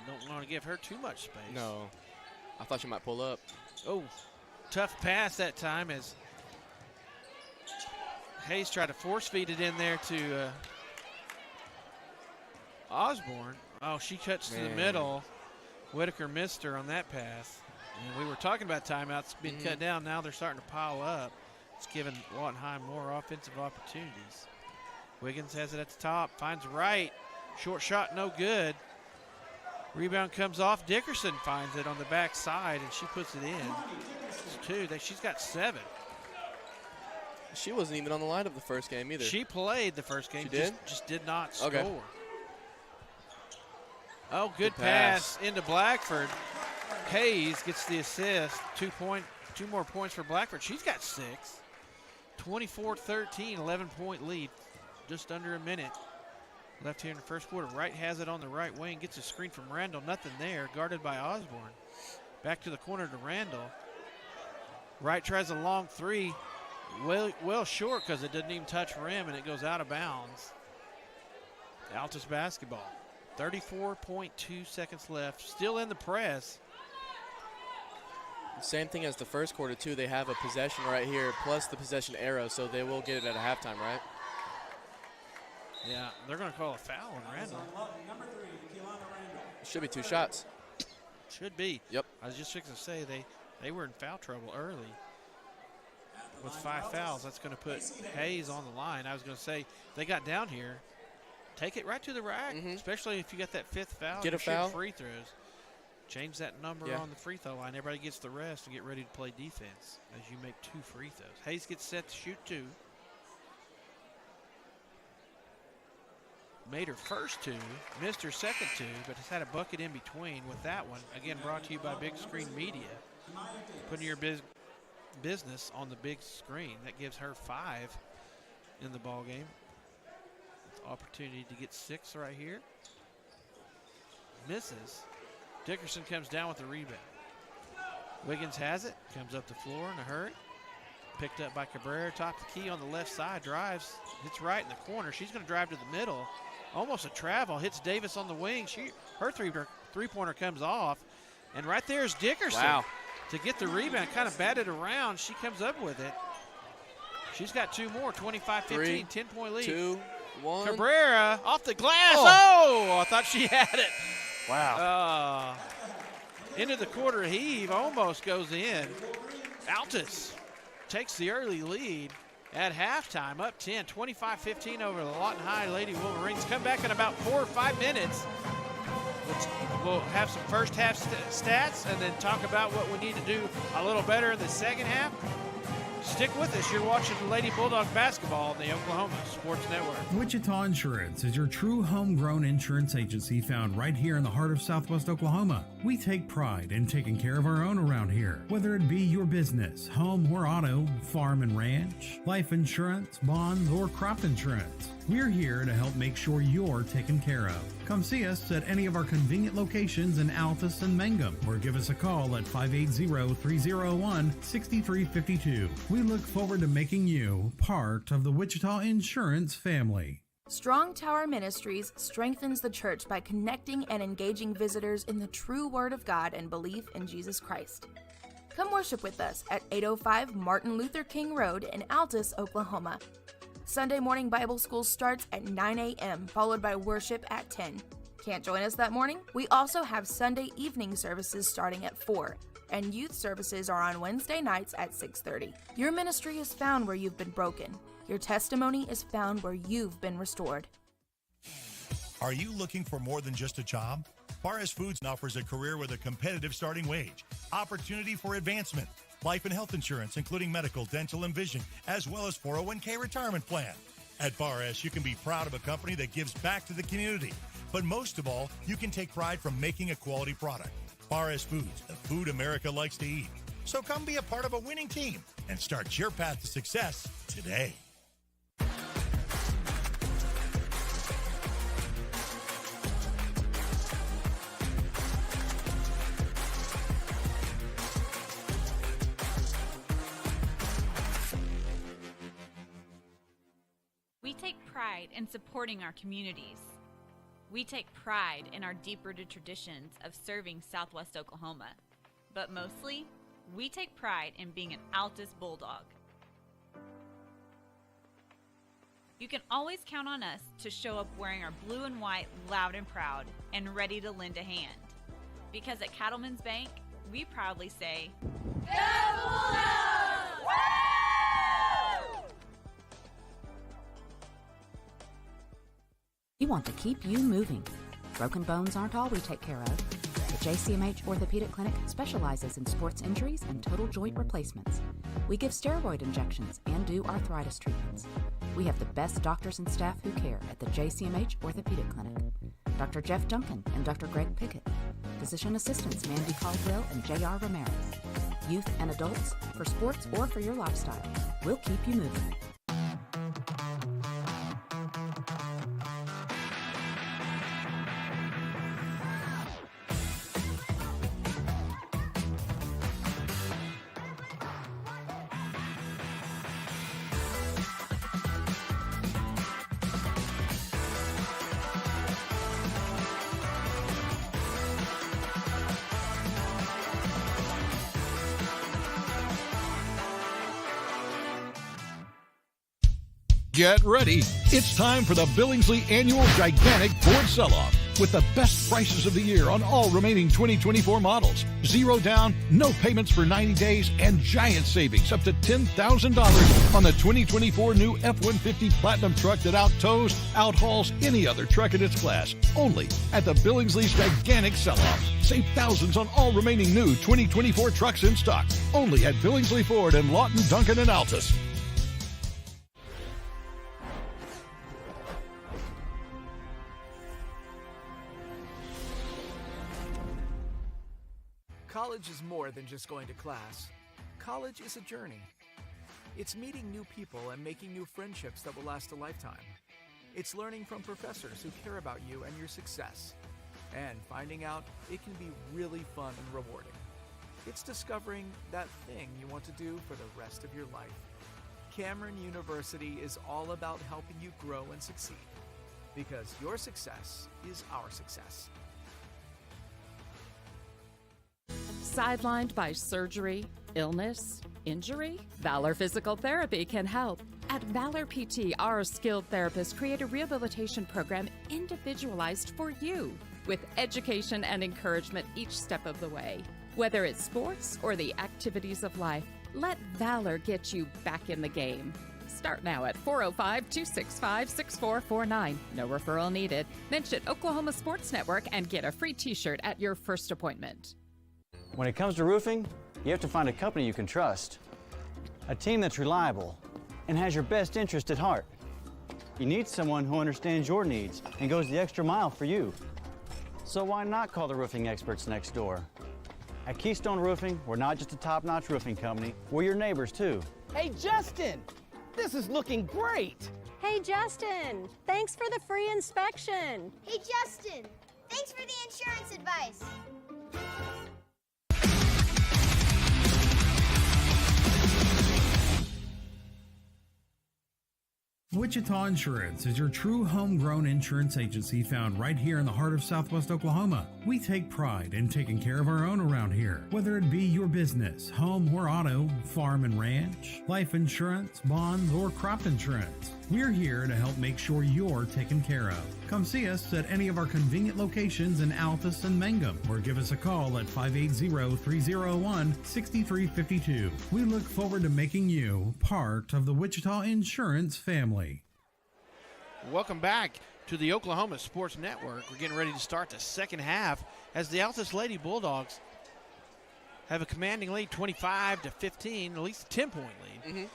Don't want to give her too much space. No. I thought she might pull up. Oh, tough pass that time as Hayes tried to force feed it in there to Osborne. Oh, she cuts to the middle. Whitaker missed her on that pass. And we were talking about timeouts being cut down. Now they're starting to pile up. It's giving Lawton High more offensive opportunities. Wiggins has it at the top. Finds Wright. Short shot, no good. Rebound comes off. Dickerson finds it on the backside, and she puts it in. It's 2. She's got 7. She wasn't even on the lineup the first game either. She played the first game. She did? Just did not score. Okay. Oh, good pass into Blackford. Hayes gets the assist. 2 more points for Blackford. She's got 6. 24-13, 11-point lead. Just under a minute. left here in the first quarter. Wright has it on the right wing, gets a screen from Randall. Nothing there, guarded by Osborne. Back to the corner to Randall. Wright tries a long three, well short because it didn't even touch rim, and it goes out of bounds. Altus basketball. 34.2 seconds left. Still in the press. Same thing as the first quarter, too. They have a possession right here, plus the possession arrow, so they will get it at a halftime, right? Yeah, they're going to call a foul on Randall. It should be 2 shots. Should be. Yep. I was just fixing to say they were in foul trouble early. With 5 fouls, that's going to put Hayes on the line. I was going to say, they got down here. Take it right to the rack, especially if you got that 5th foul. Get a foul. Free throws. Change that number on the free throw line. Everybody gets the rest and get ready to play defense as you make 2 free throws. Hayes gets set to shoot 2. Made her first 2, missed her second 2, but has had a bucket in between with that one. Again, brought to you by Big Screen Media. Putting your business on the big screen. That gives her 5 in the ball game. Opportunity to get 6 right here. Misses. Dickerson comes down with the rebound. Wiggins has it. Comes up the floor in a hurry. Picked up by Cabrera. Top of the key on the left side. Drives. Hits right in the corner. She's going to drive to the middle. Almost a travel. Hits Davis on the wing. Her three-pointer comes off. And right there is Dickerson. Wow. To get the rebound. Kind of batted around. She comes up with it. She's got 2 more. 25-15. 10-point lead. 2, 1. Cabrera off the glass. Oh, I thought she had it. Wow. Into the quarter heave. Almost goes in. Altus takes the early lead at halftime. Up 10. 25-15 over the Lawton High Lady Wolverines. Come back in about 4 or 5 minutes. We'll have some first half stats and then talk about what we need to do a little better in the second half. Stick with us. You're watching the Lady Bulldog basketball on the Oklahoma Sports Network. Wichita Insurance is your true homegrown insurance agency found right here in the heart of Southwest Oklahoma. We take pride in taking care of our own around here, whether it be your business, home or auto, farm and ranch, life insurance, bonds, or crop insurance. We're here to help make sure you're taken care of. Come see us at any of our convenient locations in Altus and Mangum, or give us a call at 580-301-6352. We look forward to making you part of the Wichita Insurance family. Strong Tower Ministries strengthens the church by connecting and engaging visitors in the true Word of God and belief in Jesus Christ. Come worship with us at 805 Martin Luther King Road in Altus, Oklahoma. Sunday morning Bible school starts at 9 a.m., followed by worship at 10. Can't join us that morning? We also have Sunday evening services starting at 4, and youth services are on Wednesday nights at 6:30. Your ministry is found where you've been broken. Your testimony is found where you've been restored. Are you looking for more than just a job? Paris Foods offers a career with a competitive starting wage, opportunity for advancement, life and health insurance, including medical, dental, and vision, as well as 401k retirement plan. At Bar S, you can be proud of a company that gives back to the community. But most of all, you can take pride from making a quality product. Bar S Foods, the food America likes to eat. So come be a part of a winning team and start your path to success today. We take pride in supporting our communities. We take pride in our deep-rooted traditions of serving Southwest Oklahoma. But mostly, we take pride in being an Altus Bulldog. You can always count on us to show up wearing our blue and white loud and proud and ready to lend a hand. Because at Cattleman's Bank, we proudly say, Go Bulldogs! Woo! We want to keep you moving. Broken bones aren't all we take care of. The JCMH Orthopedic Clinic specializes in sports injuries and total joint replacements. We give steroid injections and do arthritis treatments. We have the best doctors and staff who care at the JCMH Orthopedic Clinic. Dr. Jeff Duncan and Dr. Greg Pickett. Physician assistants Mandy Caldwell and J.R. Ramirez. Youth and adults, for sports or for your lifestyle. We'll keep you moving. Get ready. It's time for the Billingsley Annual Gigantic Ford Sell-Off with the best prices of the year on all remaining 2024 models. Zero down, no payments for 90 days, and giant savings up to $10,000 on the 2024 new F-150 Platinum truck that out-tows, out-hauls any other truck in its class. Only at the Billingsley's Gigantic Sell-Off. Save thousands on all remaining new 2024 trucks in stock. Only at Billingsley Ford and Lawton, Duncan, and Altus. College is more than just going to class. College is a journey. It's meeting new people and making new friendships that will last a lifetime. It's learning from professors who care about you and your success. And finding out it can be really fun and rewarding. It's discovering that thing you want to do for the rest of your life. Cameron University is all about helping you grow and succeed. Because your success is our success. Sidelined by surgery, illness, injury? Valor Physical Therapy can help. At Valor PT, our skilled therapists create a rehabilitation program individualized for you, with education and encouragement each step of the way. Whether it's sports or the activities of life, let Valor get you back in the game. Start now at 405-265-6449. No referral needed. Mention Oklahoma Sports Network and get a free t-shirt at your first appointment. When it comes to roofing, you have to find a company you can trust, a team that's reliable and has your best interest at heart. You need someone who understands your needs and goes the extra mile for you. So why not call the roofing experts next door? At Keystone Roofing, we're not just a top-notch roofing company, we're your neighbors too. Hey Justin, this is looking great. Hey Justin, thanks for the free inspection. Hey Justin, thanks for the insurance advice. Wichita Insurance is your true homegrown insurance agency found right here in the heart of Southwest Oklahoma. We take pride in taking care of our own around here, whether it be your business, home or auto, farm and ranch, life insurance, bonds, or crop insurance. We're here to help make sure you're taken care of. Come see us at any of our convenient locations in Altus and Mangum, or give us a call at 580-301-6352. We look forward to making you part of the Wichita Insurance family. Welcome back to the Oklahoma Sports Network. We're getting ready to start the second half as the Altus Lady Bulldogs have a commanding lead, 25-15, at least a 10-point lead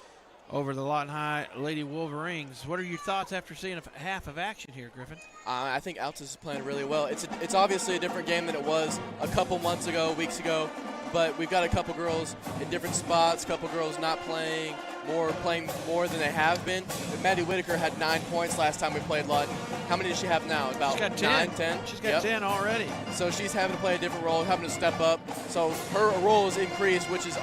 over the Lawton High Lady Wolverines. What are your thoughts after seeing a half of action here, Griffin? I think Altus is playing really well. It's obviously a different game than it was a couple months ago, weeks ago, but we've got a couple girls in different spots, a couple girls not playing more than they have been. Maddie Whitaker had 9 points last time we played Lawton. How many does she have now? About she's got 9, 10? She's got 10 already. So she's having to play a different role, having to step up. So her role has increased, which has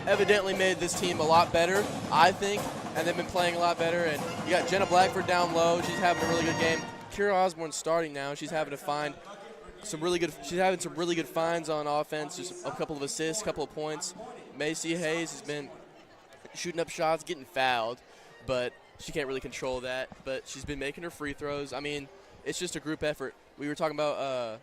evidently made this team a lot better, I think, and they've been playing a lot better. And you got Jenna Blackford down low. She's having a really good game. Kira Osborne's starting now. She's having to find some really good. She's having some really good finds on offense. Just a couple of assists, a couple of points. Macy Hayes has been shooting up shots, getting fouled, but she can't really control that. But she's been making her free throws. I mean, it's just a group effort. We were talking about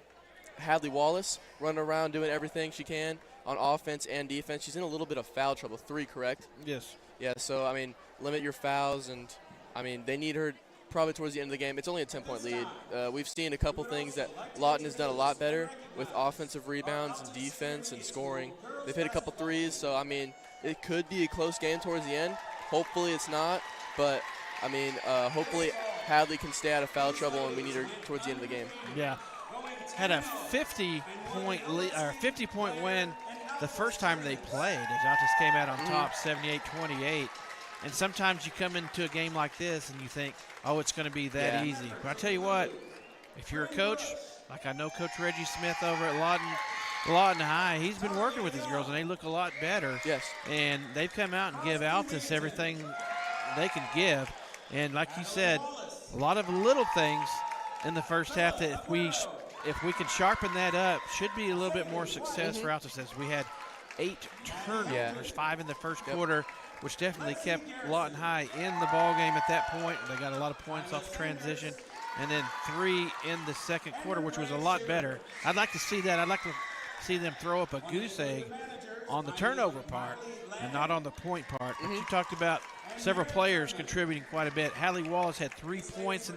Hadley Wallace running around doing everything she can on offense and defense. She's in a little bit of foul trouble. 3, correct? Yes. Yeah, so, I mean, limit your fouls, and, I mean, they need her probably towards the end of the game. It's only a 10-point lead. We've seen a couple things that Lawton has done a lot better with offensive rebounds and defense and scoring. They've hit a couple threes, so, I mean, it could be a close game towards the end. Hopefully it's not, but, I mean, hopefully Hadley can stay out of foul trouble, and we need her towards the end of the game. Yeah. Had a 50-point win the first time they played, as Altus came out on top 78-28. And sometimes you come into a game like this and you think, oh, it's going to be that easy. But I tell you what, if you're a coach, like I know Coach Reggie Smith over at Lawton High, he's been working with these girls, and they look a lot better. Yes. And they've come out and give Altus everything they can give. And like you said, a lot of little things in the first half that if we can sharpen that up, should be a little bit more success for Altus. As we had 8 turnovers, 5 in the first quarter, which definitely kept Lawton High in the ball game at that point. They got a lot of points off transition, and then 3 in the second quarter, which was a lot better. I'd like to see that. I'd like to see them throw up a goose egg on the turnover part and not on the point part. But you talked about several players contributing quite a bit. Hallie Wallace had 3 points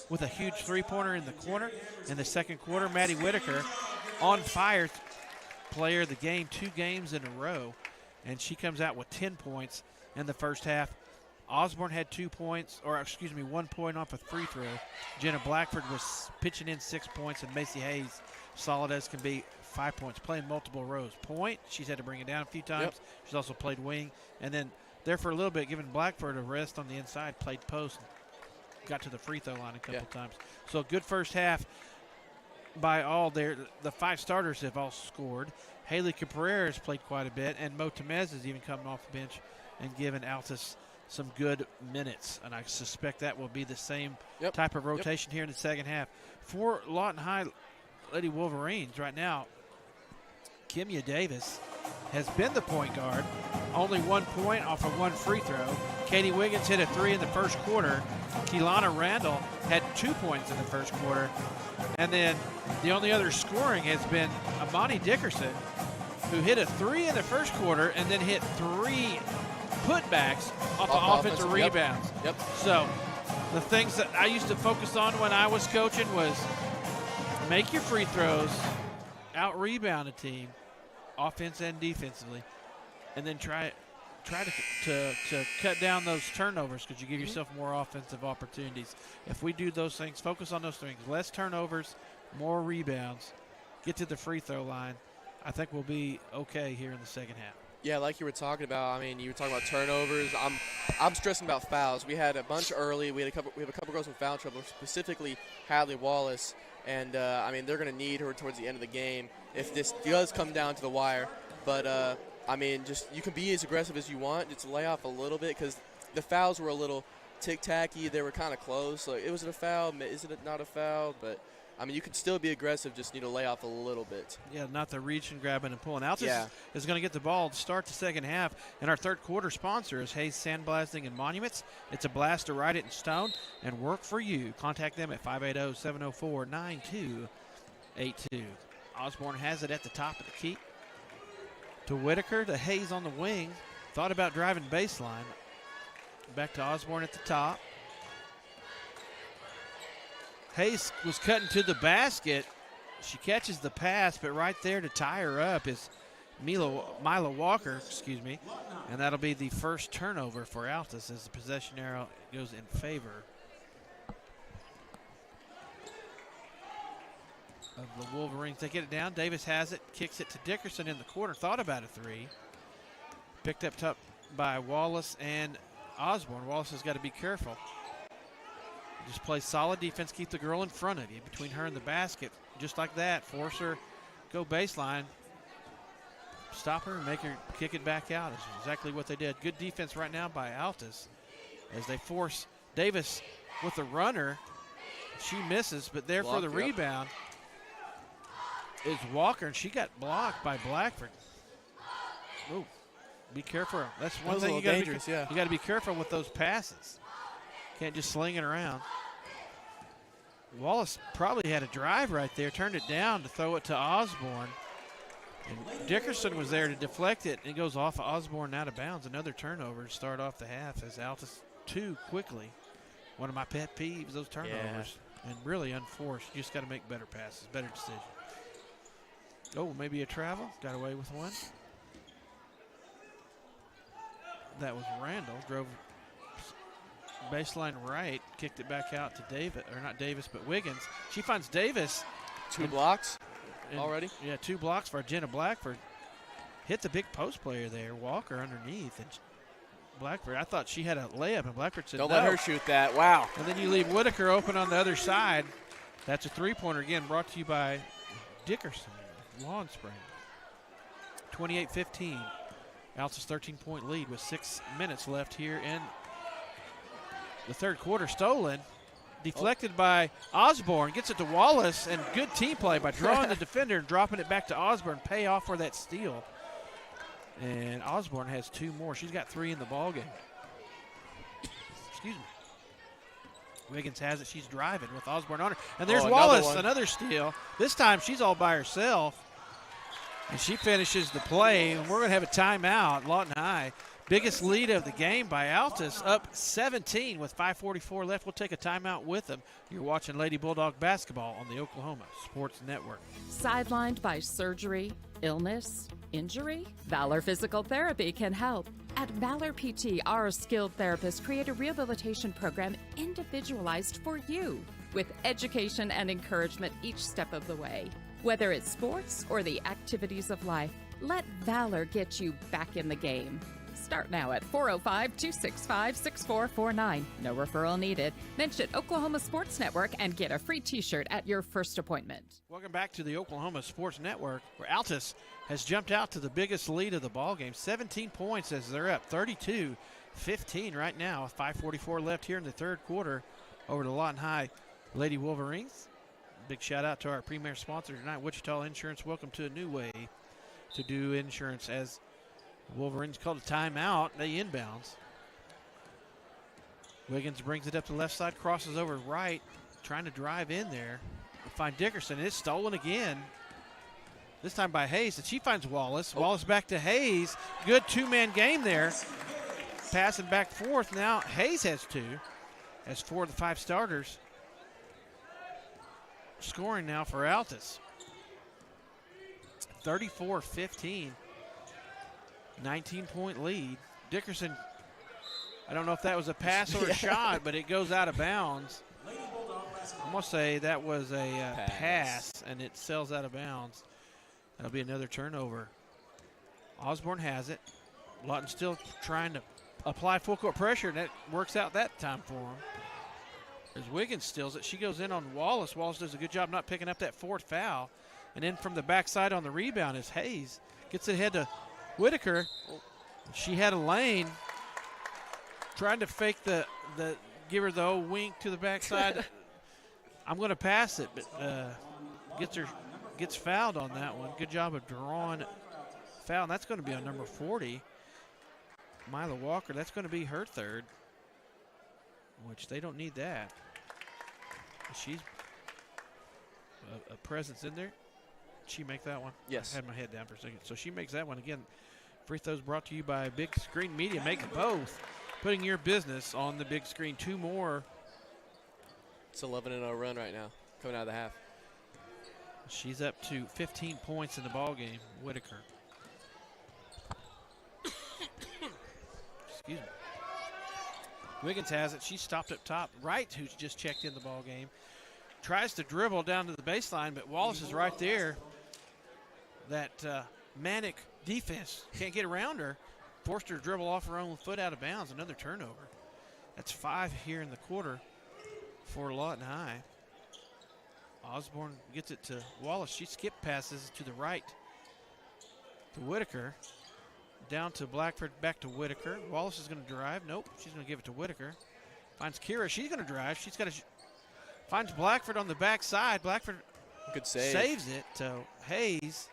with a huge three-pointer in the corner in the second quarter. Maddie Whitaker on fire, player of the game 2 games in a row, and she comes out with 10 points in the first half. Osborne had 2 points, or excuse me, 1 point off a free throw. Jenna Blackford was pitching in 6 points, and Macy Hayes, solid as can be, 5 points, playing multiple rows. Point, she's had to bring it down a few times. She's also played wing, and then there for a little bit, giving Blackford a rest on the inside, played post, and got to the free throw line a couple times. So good first half by all there. The 5 starters have all scored. Haley Cabrera has played quite a bit, and Mo Temez is even coming off the bench and giving Altus some good minutes. And I suspect that will be the same type of rotation here in the second half. For Lawton High Lady Wolverines right now, Kimya Davis has been the point guard. Only 1 point off of 1 free throw. Katie Wiggins hit a 3 in the first quarter. Keelana Randall had 2 points in the first quarter. And then the only other scoring has been Amani Dickerson, who hit a 3 in the first quarter and then hit 3 putbacks off of offensive rebounds. So the things that I used to focus on when I was coaching was make your free throws, out-rebound a team, offense and defensively, and then try to cut down those turnovers, because you give yourself more offensive opportunities. If we do those things, focus on those things, less turnovers, more rebounds, get to the free throw line, I think we'll be okay here in the second half. Yeah, like you were talking about. I mean, you were talking about turnovers. I'm stressing about fouls. We had a bunch early. We have a couple girls in foul trouble, specifically Hadley Wallace, and I mean, they're going to need her towards the end of the game if this does come down to the wire. But I mean, just you can be as aggressive as you want. Just lay off a little bit, because the fouls were a little tick-tacky. They were kind of close. So was it a foul? Is it not a foul? But I mean, you can still be aggressive, just need to lay off a little bit. Yeah, not the reaching, grabbing, and pulling. Altus is going to get the ball to start the second half, and our third quarter sponsor is Hayes Sandblasting and Monuments. It's a blast to write it in stone and work for you. Contact them at 580-704-9282. Osborne has it at the top of the key. To Whitaker, to Hayes on the wing. Thought about driving baseline. Back to Osborne at the top. Hayes was cutting to the basket. She catches the pass, but right there to tie her up is Mila Walker, and that'll be the first turnover for Altus as the possession arrow goes in favor of the Wolverines. They get it down. Davis has it, kicks it to Dickerson in the corner. Thought about a 3. Picked up top by Wallace and Osborne. Wallace has got to be careful. Just play solid defense, keep the girl in front of you, between her and the basket, just like that. Force her, go baseline, stop her, and make her kick it back out. Is exactly what they did. Good defense right now by Altus as they force Davis with the runner. She misses, but there for the rebound is Walker, and she got blocked by Blackford. Ooh, be careful. That's one thing you got to be careful with those passes. Can't just sling it around. Wallace probably had a drive right there, turned it down to throw it to Osborne. And Dickerson was there to deflect it, and it goes off of Osborne out of bounds. Another turnover to start off the half as Altus 2 quickly. One of my pet peeves, those turnovers. And really unforced. You just got to make better passes, better decisions. Oh, maybe a travel. Got away with one. That was Randall. Drove baseline right, kicked it back out to Davis, or not Davis, but Wiggins. She finds Davis. 2 blocks already? Yeah, 2 blocks for Jenna Blackford. Hit the big post player there, Walker underneath. And Blackford, I thought she had a layup, and Blackford said, Don't let her shoot that. Wow. And then you leave Whitaker open on the other side. That's a 3-pointer, again, brought to you by Dickerson, Lawn Spring. 28-15. Altus 13-point lead with 6 minutes left here in the third quarter. Stolen, deflected by Osborne, gets it to Wallace, and good team play by drawing the defender and dropping it back to Osborne. Pay off for that steal. And Osborne has 2 more. She's got 3 in the ballgame. Excuse me. Wiggins has it. She's driving with Osborne on her. And there's Wallace, another steal. This time she's all by herself. And she finishes the play. And we're going to have a timeout. Lawton High, biggest lead of the game by Altus, up 17 with 5:44 left. We'll take a timeout with them. You're watching Lady Bulldog basketball on the Oklahoma Sports Network. Sidelined by surgery, illness, injury? Valor Physical Therapy can help. At Valor PT, our skilled therapists create a rehabilitation program individualized for you, with education and encouragement each step of the way. Whether it's sports or the activities of life, let Valor get you back in the game. Start now at 405-265-6449. No referral needed. Mention Oklahoma Sports Network and get a free t-shirt at your first appointment. Welcome back to the Oklahoma Sports Network, where Altus has jumped out to the biggest lead of the ball game. 17 points as they're up 32-15 right now with 5:44 left here in the third quarter over the Lawton High Lady Wolverines. Big shout out to our premier sponsor tonight, Wichita Insurance. Welcome to a new way to do insurance as Wolverines called a timeout. They inbounds. Wiggins brings it up the left side, crosses over right, trying to drive in there. Find Dickerson. It's stolen again. This time by Hayes, and she finds Wallace. Wallace back to Hayes. Good two-man game there. Passing back forth. Now Hayes has 2. As 4 of the 5 starters. Scoring now for Altus. 34-15. 19-point lead. Dickerson, I don't know if that was a pass or a shot, but it goes out of bounds. I'm going to say that was a pass, and it sails out of bounds. That'll be another turnover. Osborne has it. Lawton still trying to apply full court pressure, and that works out that time for him. As Wiggins steals it, she goes in on Wallace. Wallace does a good job not picking up that 4th foul. And then from the backside on the rebound is Hayes. Gets it ahead to Whitaker. She had a lane. Trying to fake give her the old wink to the backside. I'm going to pass it, but gets fouled on that one. Good job of drawing foul. And that's going to be on number 40, Mila Walker. That's going to be her 3rd, which they don't need that. She's a presence in there. She make that one? Yes. I had my head down for a second. So she makes that one. Again, free throws brought to you by Big Screen Media. Make it both. Putting your business on the big screen. 2 more. It's 11-0 run right now, coming out of the half. She's up to 15 points in the ball game, Whitaker. Excuse me. Wiggins has it. She stopped up top. Wright, who's just checked in the ball game, tries to dribble down to the baseline, but Wallace is right there. That manic defense can't get around her. Forced her to dribble off her own foot out of bounds. Another turnover. That's 5 here in the quarter for Lawton High. Osborne gets it to Wallace. She skip passes to the right to Whitaker. Down to Blackford, back to Whitaker. Wallace is going to drive. Nope, she's going to give it to Whitaker. Finds Kira. She's going to drive. She's got to finds Blackford on the backside. Blackford good save. Saves it to Hayes.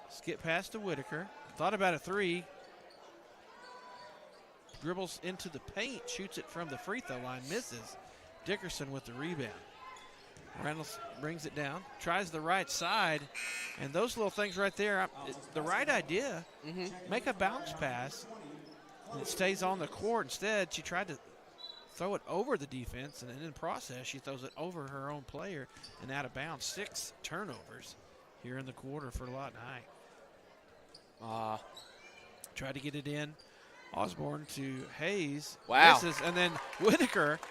Skip pass to Whitaker. Thought about a 3. Dribbles into the paint. Shoots it from the free throw line. Misses. Dickerson with the rebound. Reynolds brings it down, tries the right side, and those little things right there, the right idea, make a bounce pass, and it stays on the court. Instead, she tried to throw it over the defense, and in the process, she throws it over her own player and out of bounds. 6 turnovers here in the quarter for Lawton High. Tried to get it in. Osborne to Hayes. Wow. Misses, and then Whitaker.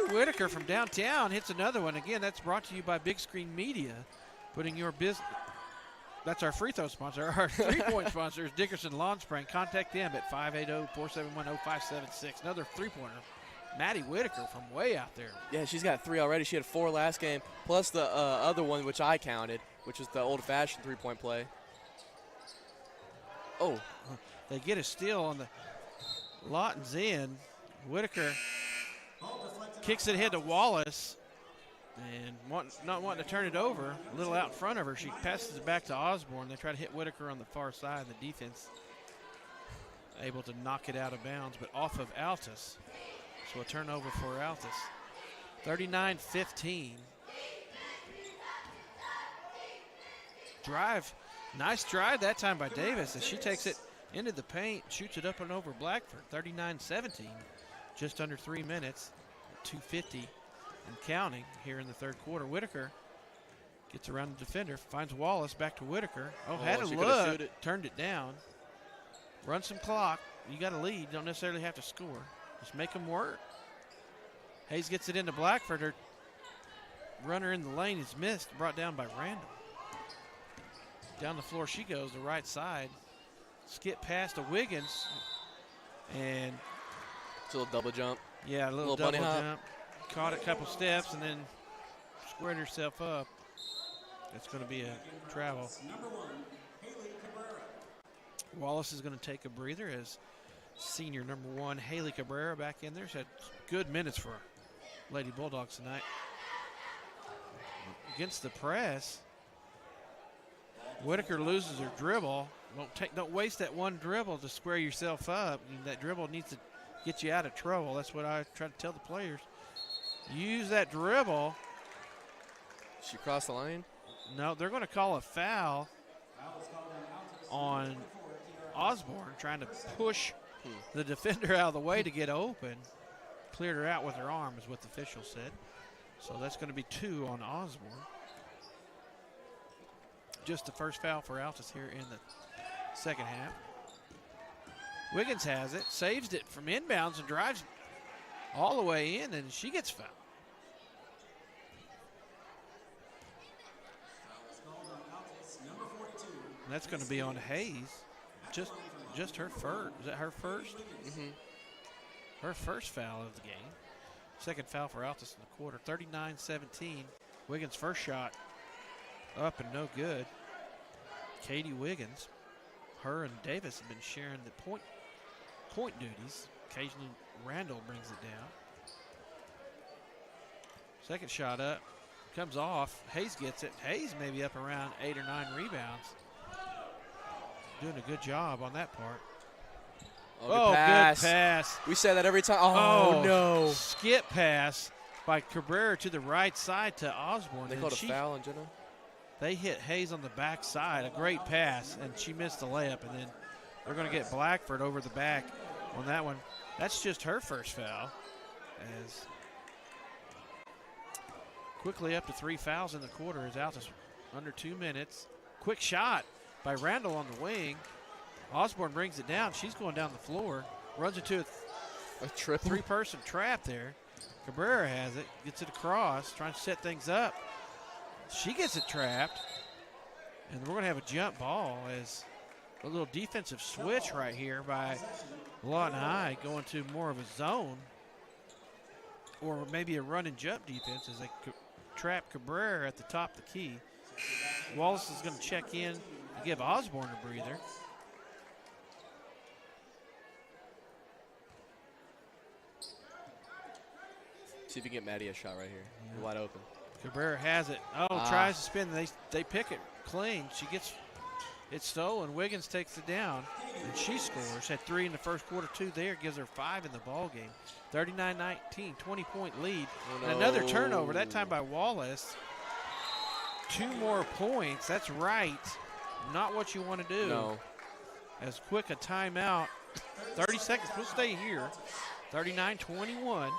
Whitaker from downtown hits another one. Again, that's brought to you by Big Screen Media, putting your business. That's our free throw sponsor. Our 3-point sponsor is Dickerson Lawn Spraying. Contact them at 580-471-0576. Another 3-pointer. Maddie Whitaker from way out there. Yeah, she's got 3 already. She had 4 last game, plus the other one, which I counted, which is the old-fashioned 3-point play. Oh. They get a steal on the Lawton's end. Whitaker kicks it ahead to Wallace. And not wanting to turn it over, a little out in front of her, she passes it back to Osborne. They try to hit Whitaker on the far side. The defense able to knock it out of bounds, but off of Altus. So a turnover for Altus. 39-15. Drive. Nice drive that time by Davis as she takes it into the paint, shoots it up and over Blackford. 39-17. Just under 3 minutes. 2:50 and counting here in the third quarter. Whitaker gets around the defender, finds Wallace, back to Whitaker. Had a look, turned it down. Run some clock. You got a lead. You don't necessarily have to score. Just make them work. Hayes gets it into Blackford. Her runner in the lane is missed, brought down by Randall. Down the floor she goes, the right side. Skip past to Wiggins. And it's a little double jump. Yeah, a little double jump. Caught a couple steps and then squared herself up. It's going to be a travel. Wallace is going to take a breather as senior number 1, Haley Cabrera, back in there. She's had good minutes for Lady Bulldogs tonight. Against the press, Whitaker loses her dribble. Don't waste that one dribble to square yourself up. That dribble needs to get you out of trouble. That's what I try to tell the players. Use that dribble. She crossed the line? No, they're going to call a foul on Osborne, trying to push the defender out of the way to get open. Cleared her out with her arm is what the official said. So that's going to be 2 on Osborne. Just the first foul for Altus here in the second half. Wiggins has it, saves it from inbounds and drives all the way in, and she gets fouled. And that's going to be on Hayes. Just her first. Is that her first? Mm-hmm. Her first foul of the game. Second foul for Altus in the quarter. 39-17. Wiggins' first shot up and no good. Katie Wiggins, her and Davis have been sharing the point duties. Occasionally Randall brings it down. Second shot up, comes off. Hayes gets it. Hayes maybe up around 8 or 9 rebounds. Doing a good job on that part. Good pass. Good pass. We say that every time. Oh, no. Skip pass by Cabrera to the right side to Osborne. They called a foul on Jenna? They hit Hayes on the back side. A great pass, and she missed the layup. And then they're going to get Blackford over the back on that one. That's just her first foul. As quickly up to 3 fouls in the quarter as Altus under 2 minutes. Quick shot by Randall on the wing. Osborne brings it down. She's going down the floor. Runs into a triple 3-person trap there. Cabrera has it. Gets it across. Trying to set things up. She gets it trapped. And we're going to have a jump ball as a little defensive switch right here by Lawton High going to more of a zone. Or maybe a run and jump defense as they trap Cabrera at the top of the key. Wallace is going to check in to give Osborne a breather. See if you can get Maddie a shot right here. Yeah. Wide open. Cabrera has it. Tries to spin. They pick it clean. She gets it stolen. Wiggins takes it down, and she scores. Had 3 in the first quarter, 2 there. Gives her 5 in the ball game. 39-19, 20-point lead. Oh, no. And another turnover, that time by Wallace. 2 more points. That's right. Not what you want to do. No. As quick a timeout. 30 seconds. We'll stay here. 39-21.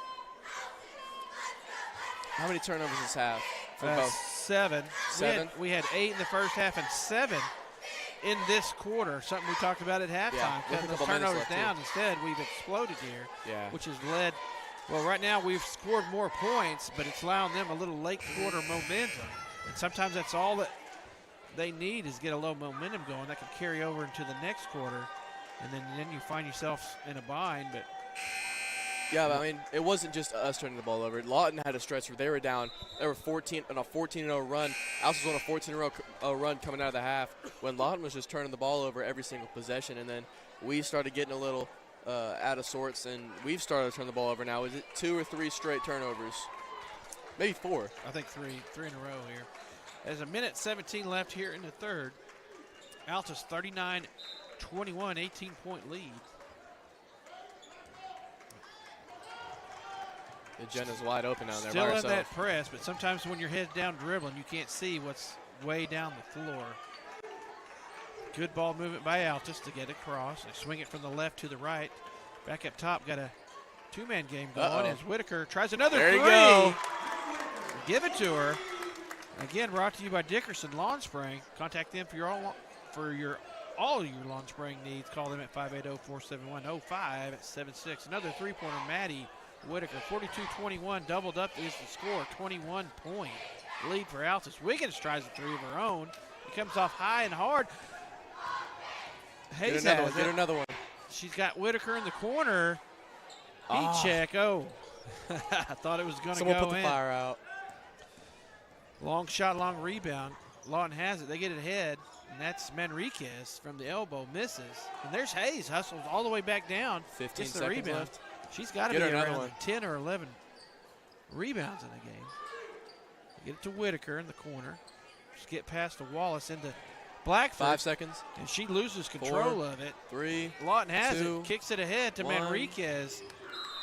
How many turnovers this half? 7. 7? We had 8 in the first half and 7 in this quarter. Something we talked about at halftime. Cutting those turnovers down. Instead, we've exploded here, which has led. Well, right now we've scored more points, but it's allowing them a little late quarter momentum. And sometimes that's all that they need is get a little momentum going. That can carry over into the next quarter, and then you find yourself in a bind. But yeah, but I mean, it wasn't just us turning the ball over. Lawton had a stretch where they were down. They were 14-0 run. Altus was on a 14-0 run coming out of the half when Lawton was just turning the ball over every single possession. And then we started getting a little out of sorts, and we've started to turn the ball over now. Is it 2 or 3 straight turnovers? Maybe 4. I think three in a row here. There's a minute 17 left here in the third. Altus 39-21, 18-point lead. Jenna's wide open down there Still by in herself. that press, but sometimes when you're head down dribbling, you can't see what's way down the floor. Good ball movement by Altus to get across. They swing it from the left to the right. Back up top, got a two-man game going as Whitaker tries another there three. You go. Give it to her. Again, brought to you by Dickerson Lawn Spraying. Contact them for all your lawn spraying needs. Call them at 580-471-0576. Another three-pointer, Maddie Whitaker. 42-21, doubled up is the score. 21-point lead for Altus. Wiggins tries a three of her own. It comes off high and hard. Hayes Get has it. another one. She's got Whitaker in the corner. Heat check. Oh, I thought it was going to go in. Someone put the fire out. Long shot, long rebound. Lawton has it. They get it ahead, and that's Manriquez from the elbow. Misses. And there's Hayes. Hustles all the way back down. 15 gets the seconds rebound. left. She's got to be around 10 or 11 rebounds in the game. Get it to Whitaker in the corner. Just get past the Wallace into Blackford. 5 seconds. And she loses control of it. 3. Lawton has 2, it. Kicks it ahead to 1. Manriquez.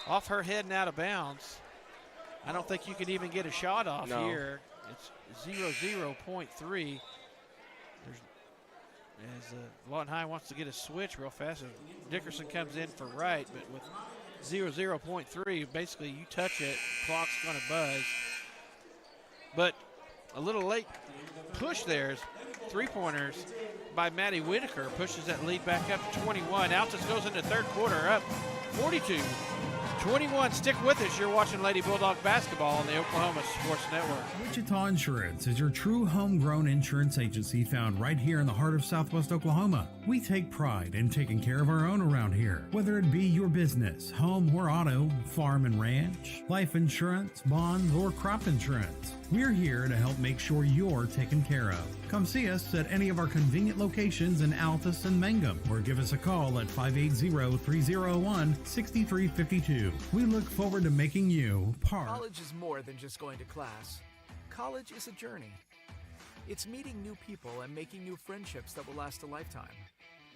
Off her head and out of bounds. I don't think you can even get a shot off here. It's 0-0.3. As Lawton High wants to get a switch real fast. Dickerson comes in for right, but with 0-0.3, basically you touch it, clock's going to buzz. But a little late push there. Three-pointers by Maddie Whitaker pushes that lead back up to 21. Altus goes into third quarter up 42-21. Stick with us. You're watching Lady Bulldog basketball on the Oklahoma Sports Network. Wichita Insurance is your true homegrown insurance agency found right here in the heart of Southwest Oklahoma. We take pride in taking care of our own around here, whether it be your business, home or auto, farm and ranch, life insurance, bonds, or crop insurance. We're here to help make sure you're taken care of. Come see us at any of our convenient locations in Altus and Mangum, or give us a call at 580-301-6352. We look forward to making you part. College is more than just going to class. College is a journey. It's meeting new people and making new friendships that will last a lifetime.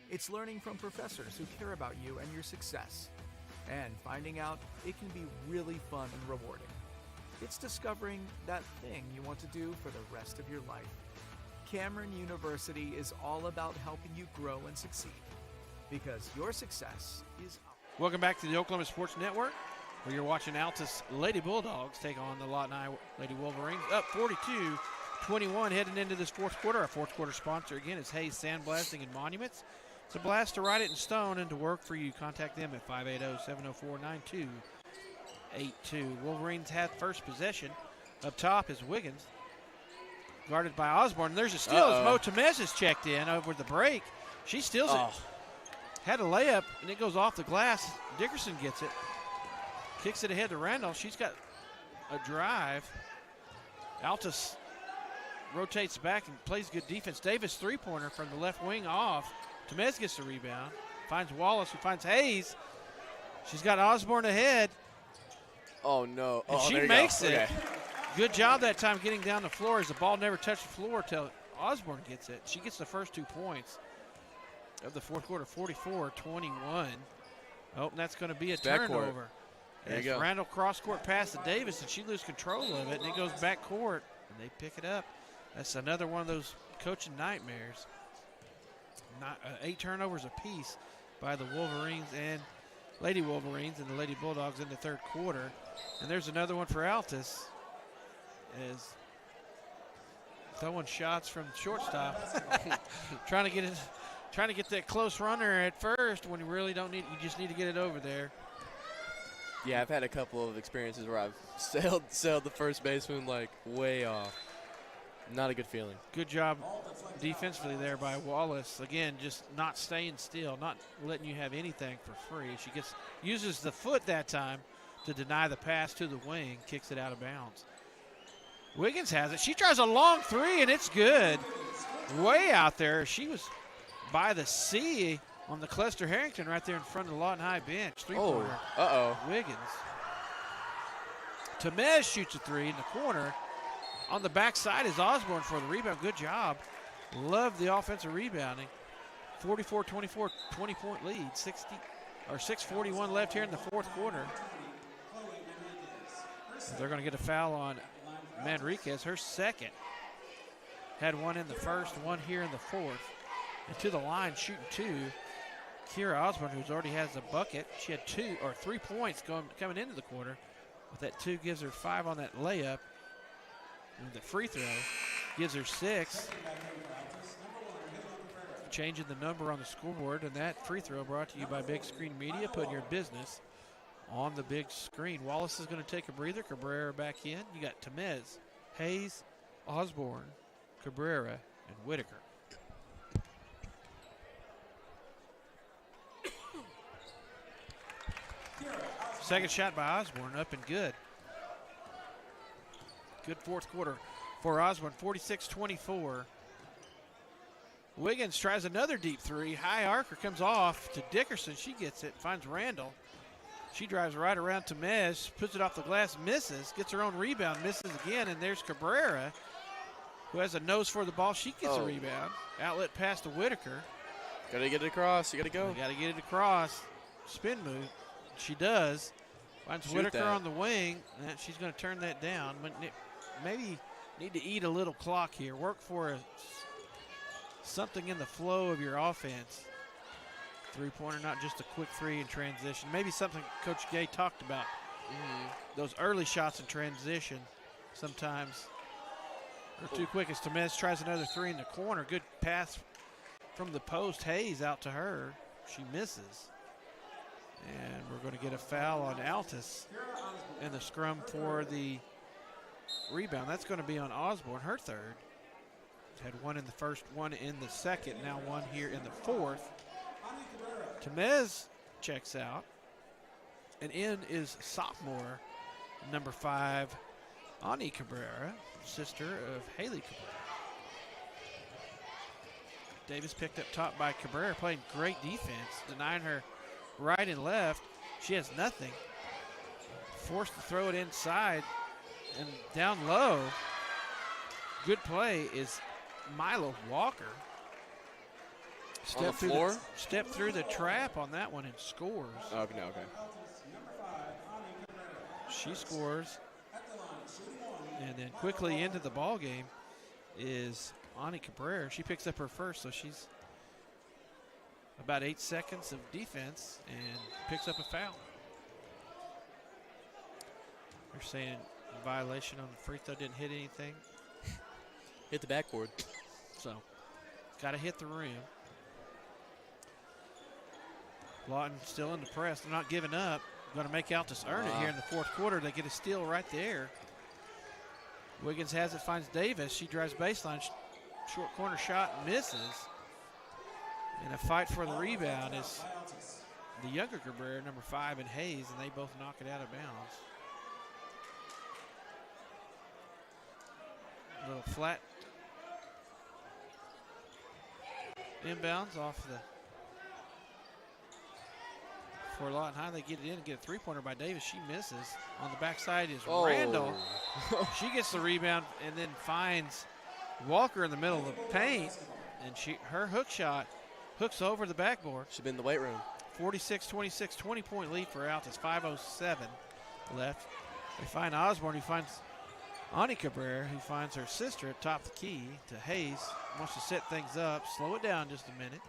It's learning from professors who care about you and your success. And finding out it can be really fun and rewarding. It's discovering that thing you want to do for the rest of your life. Cameron University is all about helping you grow and succeed. Because your success is up. Welcome back to the Oklahoma Sports Network, where you're watching Altus Lady Bulldogs take on the Lawton High Lady Wolverines. Up 42-21 heading into this fourth quarter. Our fourth quarter sponsor again is Hayes Sandblasting and Monuments. It's a blast to write it in stone and to work for you. Contact them at 580-704-9282. Wolverines have first possession. Up top is Wiggins, guarded by Osborne. There's a steal as Mo Temez is checked in over the break. She steals it. Had a layup, and it goes off the glass. Dickerson gets it. Kicks it ahead to Randolph. She's got a drive. Altus rotates back and plays good defense. Davis three-pointer from the left wing off. Temez gets the rebound. Finds Wallace, who finds Hayes. She's got Osborne ahead. Oh, no. And she makes it. Okay. Good job that time getting down the floor as the ball never touched the floor until Osborne gets it. She gets the first 2 points of the fourth quarter, 44-21. Oh, and that's going to be a turnover. There you go. Randall cross-court pass to Davis, and she loses control of it, and it goes back court, and they pick it up. That's another one of those coaching nightmares. 8 turnovers apiece by the Wolverines and Lady Wolverines and the Lady Bulldogs in the third quarter. And there's another one for Altus, as throwing shots from shortstop, trying to get that close runner at first when you really don't need. You just need to get it over there. Yeah, I've had a couple of experiences where I've sailed the first baseman like way off. Not a good feeling. Good job defensively there by Wallace. Again, just not staying still, not letting you have anything for free. She uses the foot that time to deny the pass to the wing, kicks it out of bounds. Wiggins has it. She tries a long three, and it's good. Way out there. She was by the C on the Clester Harrington right there in front of the Lawton High bench. Three-pointer. Oh, Wiggins. Temez shoots a three in the corner. On the backside is Osborne for the rebound. Good job. Love the offensive rebounding. 44-24, 20-point lead. 6:41 left here in the fourth quarter. They're going to get a foul on Manriquez, her second. Had one in the first, one here in the fourth. And to the line, shooting two. Kira Osborne, who's already has a bucket. She had 3 points coming into the quarter. But that two gives her 5 on that layup. And the free throw gives her 6. Changing the number on the scoreboard. And that free throw brought to you by Big Screen Media. Putting your business on the big screen. Wallace is going to take a breather. Cabrera back in. You got Temez, Hayes, Osborne, Cabrera, and Whitaker. Second shot by Osborne, up and good. Good fourth quarter for Osborne, 46-24. Wiggins tries another deep three. High arcer comes off to Dickerson. She gets it, finds Randall. She drives right around Temez, puts it off the glass, misses, gets her own rebound, misses again, and there's Cabrera, who has a nose for the ball. She gets a rebound. Outlet pass to Whitaker. Got to get it across. You got to go. Got to get it across. Spin move. She does. Finds Whitaker on the wing. And she's going to turn that down. Maybe need to eat a little clock here. Work for something in the flow of your offense. Three-pointer, not just a quick three in transition. Maybe something Coach Gay talked about. Those early shots in transition sometimes are too quick as Temez tries another three in the corner. Good pass from the post. Hayes out to her. She misses. And we're going to get a foul on Altus in the scrum for the rebound. That's going to be on Osborne, her third. Had one in the first, one in the second, now one here in the fourth. Temez checks out. And in is sophomore, number 5, Ani Cabrera, sister of Haley Cabrera. Davis picked up top by Cabrera, playing great defense, denying her right and left. She has nothing. Forced to throw it inside and down low. Good play is Milo Walker. On the floor? Step through the trap on that one and scores. Oh, okay. She scores. And then quickly into the ball game is Ani Cabrera. She picks up her first, so she's about 8 seconds of defense and picks up a foul. They're saying violation on the free throw, didn't hit anything. Hit the backboard. So, got to hit the rim. Lawton still in the press. They're not giving up. Going to make Altus earn it here in the fourth quarter. They get a steal right there. Wiggins has it, finds Davis. She drives baseline. Short corner shot, misses. And a fight for the rebound is the younger Cabrera, number 5, and Hayes, and they both knock it out of bounds. A little flat inbounds off the for Lawton High. They get it in and get a three-pointer by Davis. She misses. On the backside is Randall. She gets the rebound and then finds Walker in the middle of the paint, and her hook shot hooks over the backboard. She's been in the weight room. 46-26, 20-point lead for Altus. 5:07 left. They find Osborne, who finds Ani Cabrera, who finds her sister at top of the key to Hayes. Wants to set things up, slow it down just a minute.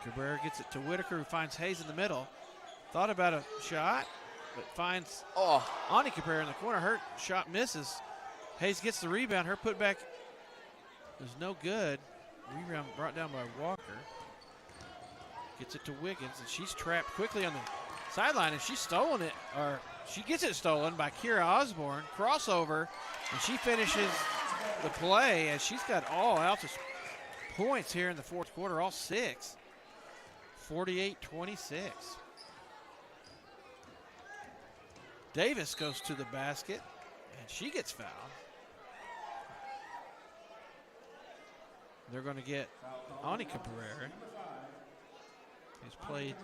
Cabrera gets it to Whitaker, who finds Hayes in the middle. Thought about a shot, but finds Ani Cabrera in the corner. Her shot misses. Hayes gets the rebound. Her putback is no good. Rebound brought down by Walker. Gets it to Wiggins, and she's trapped quickly on the sideline, and she's stolen it, or she gets it stolen by Kira Osborne. Crossover, and she finishes the play, and she's got all Altus points here in the fourth quarter, all 6. 48-26. Davis goes to the basket, and she gets fouled. They're going to get Ani Cabrera. He's played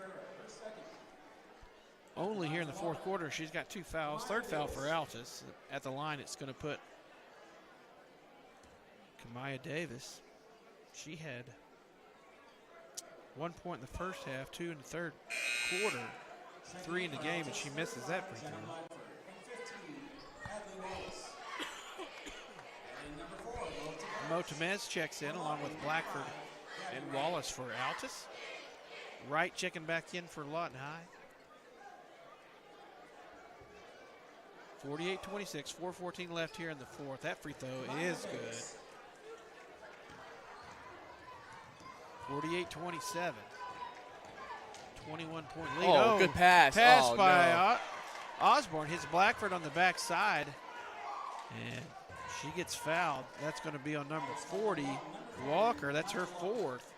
only here in the fourth quarter. She's got 2 fouls. Third foul for Altus. At the line, it's going to put Kamaya Davis. She had 1 point in the first half, 2 in the third quarter, 3 in the game, and she misses that free throw. Mo Temez checks in along with Blackford and Wallace for Altus. Wright checking back in for Lawton High. 48-26, 4:14 left here in the fourth. That free throw is good. 48-27. 21-point lead. Oh, good pass. Pass oh, by no. Osborne. Hits Blackford on the backside. And she gets fouled. That's going to be on number 40, Walker. That's her fourth.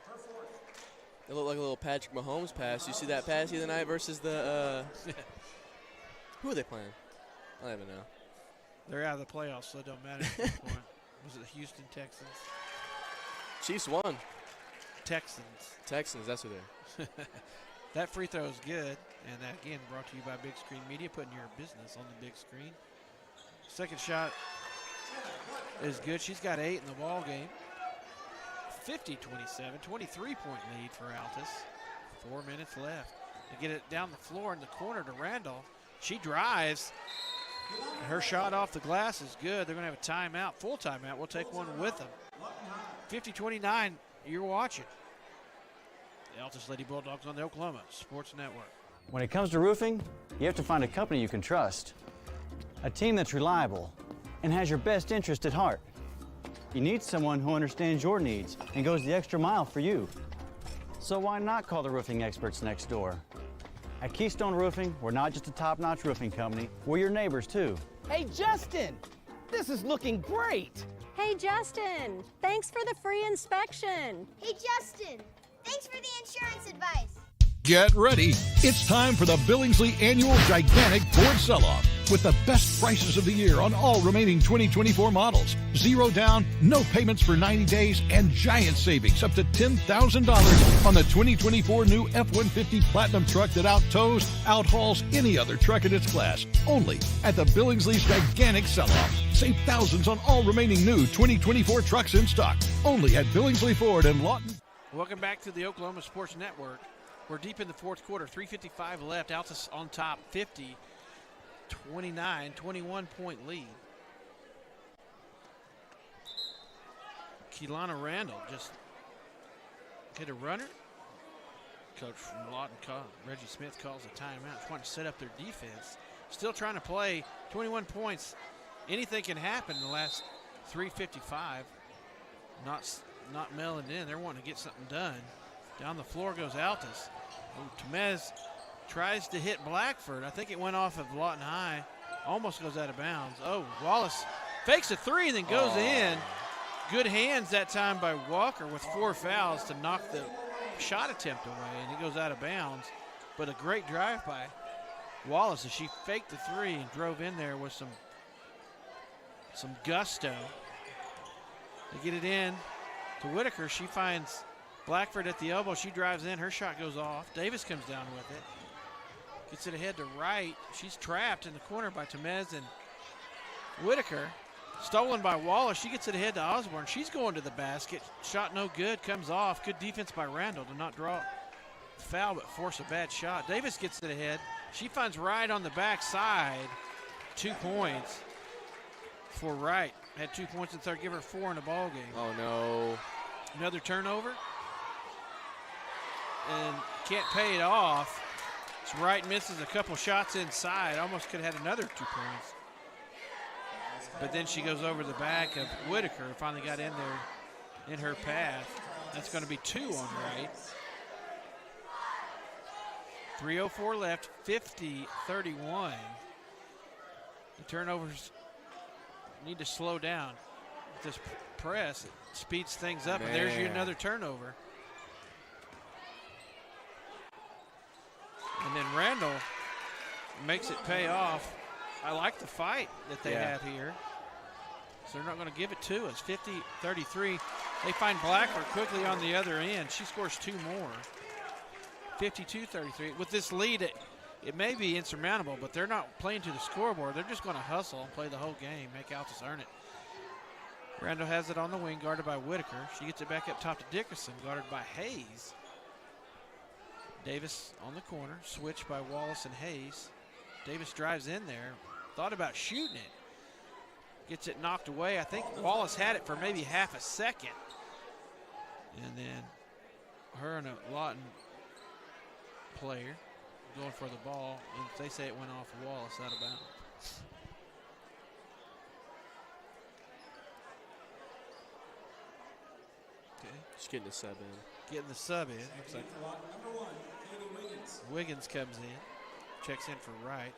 It looked like a little Patrick Mahomes pass. You see that pass the other night versus the who are they playing? I don't even know. They're out of the playoffs, so it don't matter at this point. Was it the Houston Texans? Chiefs won. Texans, that's who they are. That free throw is good. And that, again, brought to you by Big Screen Media, putting your business on the big screen. Second shot is good. She's got 8 in the ball game. 50-27, 23-point lead for Altus. 4 minutes left. To get it down the floor in the corner to Randall. She drives. Her shot off the glass is good. They're going to have a timeout, full timeout. We'll take one with them. 50-29, you're watching. The Altus Lady Bulldogs on the Oklahoma Sports Network. When it comes to roofing, you have to find a company you can trust. A team that's reliable and has your best interest at heart. You need someone who understands your needs and goes the extra mile for you. So why not call the roofing experts next door? At Keystone Roofing, we're not just a top-notch roofing company, we're your neighbors too. Hey, Justin, this is looking great. Hey, Justin, thanks for the free inspection. Hey, Justin, thanks for the insurance advice. Get ready. It's time for the Billingsley Annual Gigantic Ford Sell-Off with the best prices of the year on all remaining 2024 models. 0 down, no payments for 90 days, and giant savings up to $10,000 on the 2024 new F-150 Platinum truck that out-tows, out-hauls any other truck in its class. Only at the Billingsley's Gigantic Sell-Off. Save thousands on all remaining new 2024 trucks in stock. Only at Billingsley Ford and Lawton. Welcome back to the Oklahoma Sports Network. We're deep in the fourth quarter, 3:55 left. Altus on top, 50-29, 21-point lead. Keelana Randall just hit a runner. Coach from Lawton, Reggie Smith, calls a timeout. Trying to set up their defense. Still trying to play. 21 points. Anything can happen in the last 3:55. Not mailing in. They're wanting to get something done. Down the floor goes Altus. Temez tries to hit Blackford. I think it went off of Lawton High. Almost goes out of bounds. Oh, Wallace fakes a three and then goes in. Good hands that time by Walker with 4 fouls to knock the shot attempt away, and he goes out of bounds. But a great drive by Wallace as she faked the three and drove in there with some gusto. They get it in to Whitaker. She finds Blackford at the elbow. She drives in. Her shot goes off. Davis comes down with it. Gets it ahead to Wright. She's trapped in the corner by Temez and Whitaker. Stolen by Wallace. She gets it ahead to Osborne. She's going to the basket. Shot no good. Comes off. Good defense by Randall to not draw foul but force a bad shot. Davis gets it ahead. She finds Wright on the backside. 2 points for Wright. Had 2 points in the third. Give her 4 in the ball game. Oh, no. Another turnover. And can't pay it off. So Wright misses a couple shots inside. Almost could have had another 2 points. But then she goes over the back of Whitaker. Finally got in there in her path. That's going to be 2 on Wright. 3:04 left, 50-31. The turnovers need to slow down. This press, it speeds things up, and there's you another turnover. And then Randall makes it pay off. I like the fight that they have here. So they're not going to give it to us. 50-33. They find Blackford quickly on the other end. She scores 2 more. 52-33. With this lead, it may be insurmountable, but they're not playing to the scoreboard. They're just going to hustle and play the whole game, make Altus earn it. Randall has it on the wing, guarded by Whitaker. She gets it back up top to Dickerson, guarded by Hayes. Davis on the corner, switched by Wallace and Hayes. Davis drives in there, thought about shooting it. Gets it knocked away. I think Wallace had it for maybe half a second. And then her and a Lawton player going for the ball. And they say it went off Wallace out of bounds. Okay. Just getting the sub in. Getting the sub in. Looks like Wiggins comes in. Checks in for Wright.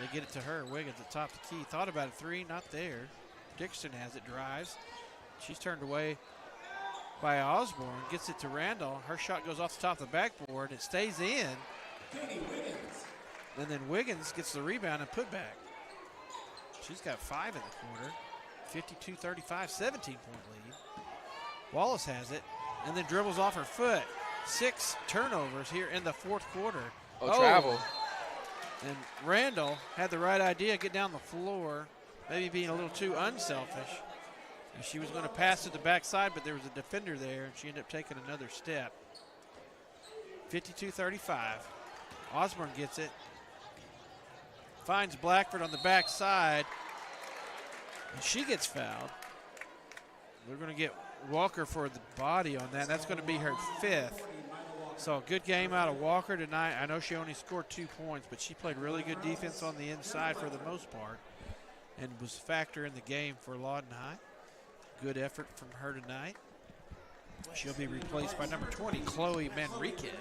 They get it to her. Wiggins at top of the key. Thought about a three, not there. Dickerson has it, drives. She's turned away by Osborne. Gets it to Randall. Her shot goes off the top of the backboard. It stays in. And then Wiggins gets the rebound and put back. She's got 5 in the quarter. 52-35, 17-point lead. Wallace has it and then dribbles off her foot. 6 turnovers here in the fourth quarter. Oh, travel. And Randall had the right idea, get down the floor, maybe being a little too unselfish. And she was going to pass to the backside, but there was a defender there, and she ended up taking another step. 52-35. Osborne gets it. Finds Blackford on the backside, and she gets fouled. They're going to get Walker for the body on that. That's going to be her 5th. So a good game out of Walker tonight. I know she only scored 2 points, but she played really good defense on the inside for the most part and was a factor in the game for Lawton High. Good effort from her tonight. She'll be replaced by number 20, Chloe Manriquez.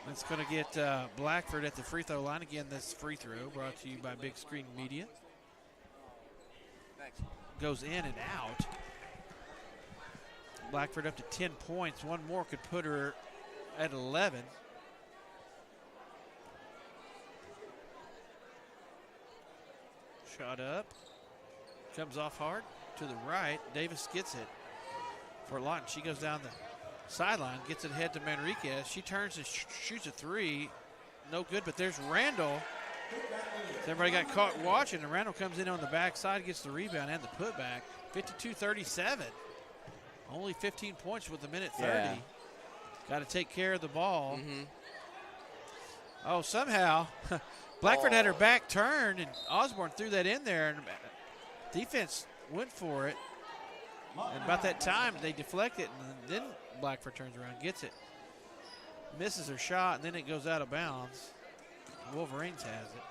That's going to get Blackford at the free throw line. Again, this free throw brought to you by Big Screen Media. Goes in and out. Blackford up to 10 points. One more could put her at 11. Shot up. Comes off hard to the right. Davis gets it for Lawton. She goes down the sideline, gets it ahead to Manriquez. She turns and shoots a 3. No good, but there's Randall. Everybody got caught watching, and Randall comes in on the backside, gets the rebound and the putback. 52-37. Only 15 points with a minute 30. Yeah. Got to take care of the ball. Oh, somehow Blackford had her back turned, and Osborne threw that in there, and defense went for it. And about that time, they deflect it, and then Blackford turns around, gets it. Misses her shot, and then it goes out of bounds. Wolverines has it.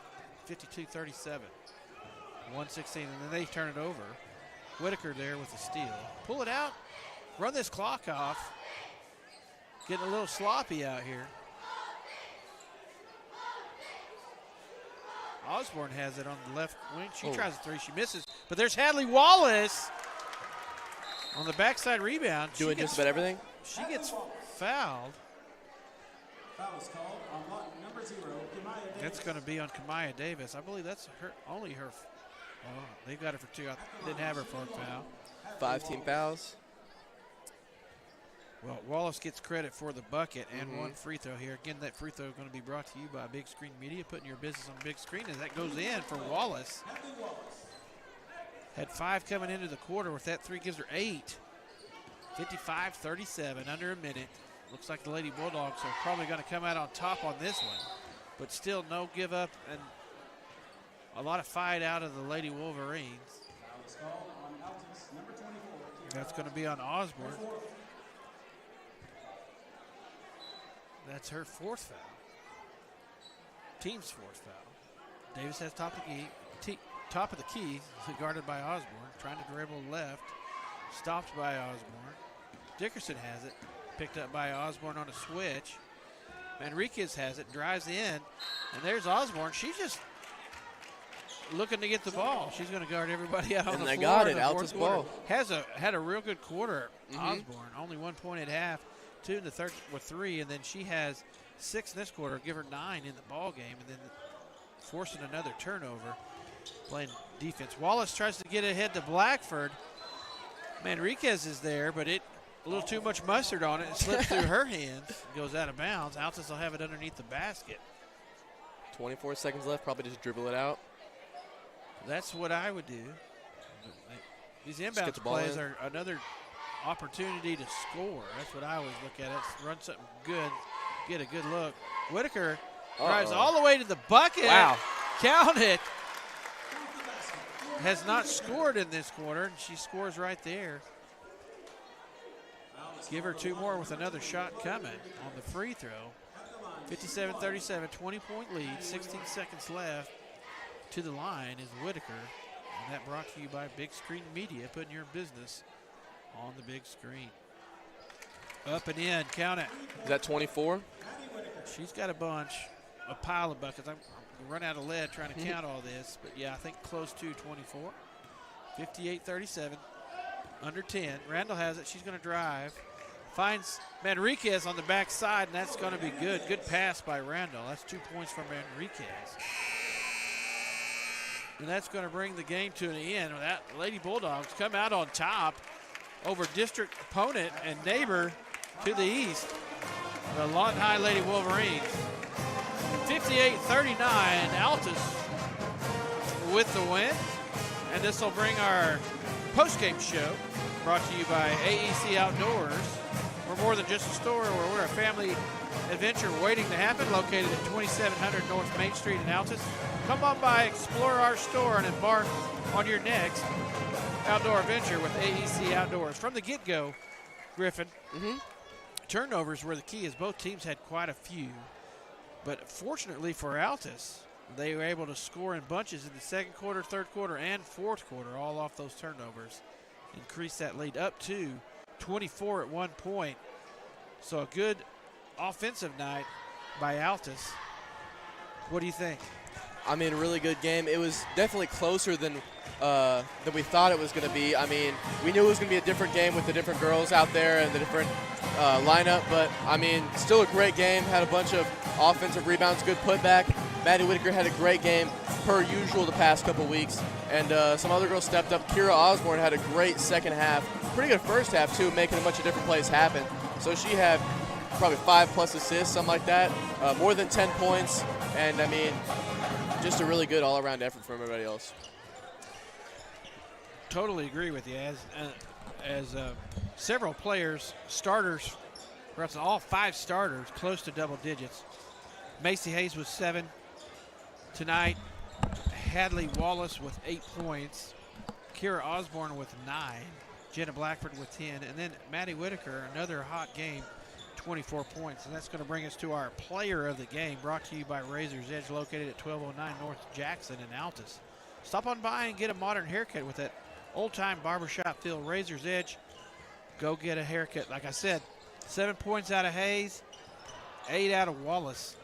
52-37. 116, and then they turn it over. Whitaker there with the steal. Pull it out. Run this clock off. Getting a little sloppy out here. Osborne has it on the left wing. She tries a 3. She misses. But there's Hadley Wallace on the backside rebound. Doing just about everything? She gets fouled. Foul is called on number 0, Kamaya Davis. That's going to be on Kamaya Davis. I believe that's only her. Oh, they got her for 2. I didn't have her for a foul. 5 team fouls. Well, Wallace gets credit for the bucket and 1 free throw here. Again, that free throw is going to be brought to you by Big Screen Media, putting your business on big screen as that goes in for Wallace. Had 5 coming into the quarter. With that 3 gives her 8. 55-37, under a minute. Looks like the Lady Bulldogs are probably going to come out on top on this one, but still no give up and a lot of fight out of the Lady Wolverines. That's going to be on Osborne. That's her 4th foul. Team's 4th foul. Davis has top of the key, guarded by Osborne, trying to dribble left, stopped by Osborne. Dickerson has it, picked up by Osborne on a switch. Manriquez has it, drives in, and there's Osborne. She's just looking to get the ball. She's going to guard everybody out on the floor. And they got it, Altus ball. Had a real good quarter, Osborne. Only 1 point at half, 2 in the third with 3, and then she has 6 in this quarter, give her 9 in the ball game, and then forcing another turnover, playing defense. Wallace tries to get ahead to Blackford. Manriquez is there, but a little too much mustard on it. It slips through her hands, goes out of bounds. Altus will have it underneath the basket. 24 seconds left, probably just dribble it out. That's what I would do. These inbound plays are another opportunity to score. That's what I always look at. It's run something good, get a good look. Whitaker drives all the way to the bucket. Wow. Count it. Has not scored in this quarter, and she scores right there. Give her 2 more with another shot coming on the free throw. 57-37, 20-point lead, 16 seconds left. To the line is Whitaker, and that brought to you by Big Screen Media, putting your business on the big screen. Up and in, count it. Is that 24? She's got a pile of buckets. I'm run out of lead trying to count all this, but yeah, I think close to 24. 58-37, under 10. Randall has it. She's going to drive. Finds Manriquez on the backside, and that's going to be good. Good pass by Randall. That's 2 points for Manriquez. And that's going to bring the game to an end. That Lady Bulldogs come out on top over district opponent and neighbor to the east, the Lawton High Lady Wolverines. 58-39, Altus with the win. And this will bring our post-game show, brought to you by AEC Outdoors. We're more than just a store, we're a family adventure waiting to happen, located at 2700 North Main Street in Altus. Come on by, explore our store, and embark on your next outdoor adventure with AEC Outdoors. From the get-go, Griffin, turnovers were the key, as both teams had quite a few. But fortunately for Altus, they were able to score in bunches in the second quarter, third quarter, and fourth quarter, all off those turnovers. Increase that lead up to 24 at one point. So a good offensive night by Altus. What do you think? I mean, a really good game. It was definitely closer than we thought it was going to be. I mean, we knew it was going to be a different game with the different girls out there and the different lineup, but I mean, still a great game. Had a bunch of offensive rebounds, good putback. Maddie Whitaker had a great game, per usual, the past couple weeks, and some other girls stepped up. Kira Osborne had a great second half, pretty good first half too, making a bunch of different plays happen. So she had probably 5+ assists, something like that, more than 10 points, and I mean, just a really good all-around effort from everybody else. Totally agree with you. As several players, starters, perhaps all 5 starters, close to double digits. Macy Hayes with 7 tonight. Hadley Wallace with 8 points. Kira Osborne with 9. Jenna Blackford with 10. And then Maddie Whitaker, another hot game, 24 points. And that's going to bring us to our player of the game, brought to you by Razor's Edge, located at 1209 North Jackson in Altus. Stop on by and get a modern haircut with that old-time barbershop feel. Razor's Edge, go get a haircut. Like I said, 7 points out of Hayes, 8 out of Wallace,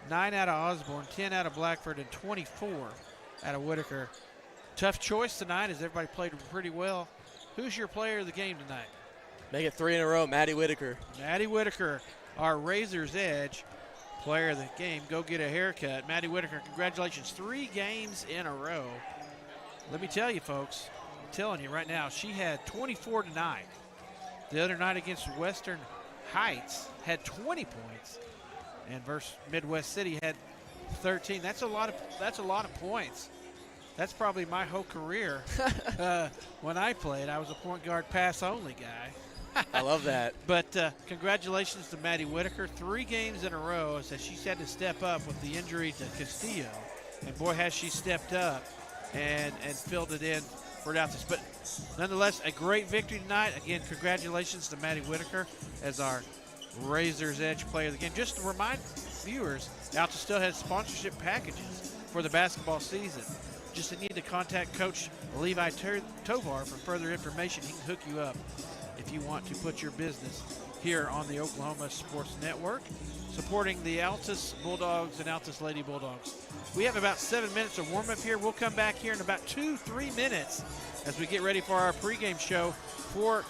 9 out of Osborne, 10 out of Blackford, and 24 out of Whitaker. Tough choice tonight, as everybody played pretty well. Who's your player of the game tonight? Make it 3 in a row, Maddie Whitaker. Maddie Whitaker, our Razor's Edge player of the game. Go get a haircut. Maddie Whitaker, congratulations. 3 games in a row. Let me tell you, folks, I'm telling you right now, she had 24 tonight. The other night against Western Heights had 20 points, and versus Midwest City had 13. That's a lot of points. That's probably my whole career. When I played, I was a point guard pass only guy. I love that. But congratulations to Maddie Whitaker. 3 games in a row, as she's had to step up with the injury to Castillo. And boy, has she stepped up and filled it in for Altus. But nonetheless, a great victory tonight. Again, congratulations to Maddie Whitaker as our Razor's Edge player of the game. Just to remind viewers, Altus still has sponsorship packages for the basketball season. Just need to contact Coach Levi Tovar for further information. He can hook you up if you want to put your business here on the Oklahoma Sports Network, supporting the Altus Bulldogs and Altus Lady Bulldogs. We have about 7 minutes of warm-up here. We'll come back here in about 2-3 minutes as we get ready for our pregame show for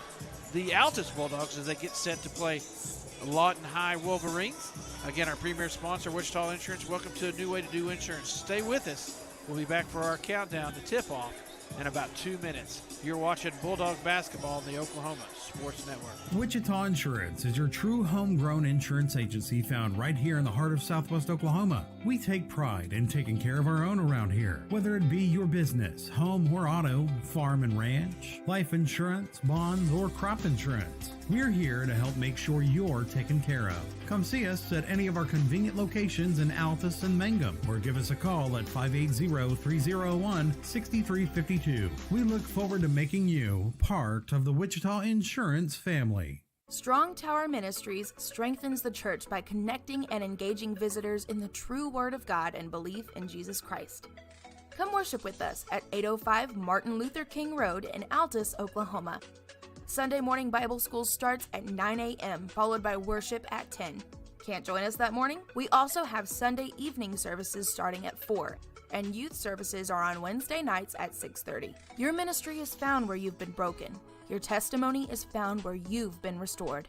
the Altus Bulldogs as they get set to play Lawton High Wolverines. Again, our premier sponsor, Wichita Insurance. Welcome to a new way to do insurance. Stay with us. We'll be back for our countdown to tip-off in about 2 minutes. You're watching Bulldog basketball on the Oklahoma Sports Network. Wichita Insurance is your true homegrown insurance agency found right here in the heart of Southwest Oklahoma. We take pride in taking care of our own around here, whether it be your business, home or auto, farm and ranch, life insurance, bonds, or crop insurance. We're here to help make sure you're taken care of. Come see us at any of our convenient locations in Altus and Mangum, or give us a call at 580-301-6352. We look forward to making you part of the Wichita Insurance family. Strong Tower Ministries strengthens the church by connecting and engaging visitors in the true Word of God and belief in Jesus Christ. Come worship with us at 805 Martin Luther King Road in Altus, Oklahoma. Sunday morning Bible school starts at 9 a.m., followed by worship at 10. Can't join us that morning? We also have Sunday evening services starting at 4, and youth services are on Wednesday nights at 6:30. Your ministry is found where you've been broken. Your testimony is found where you've been restored.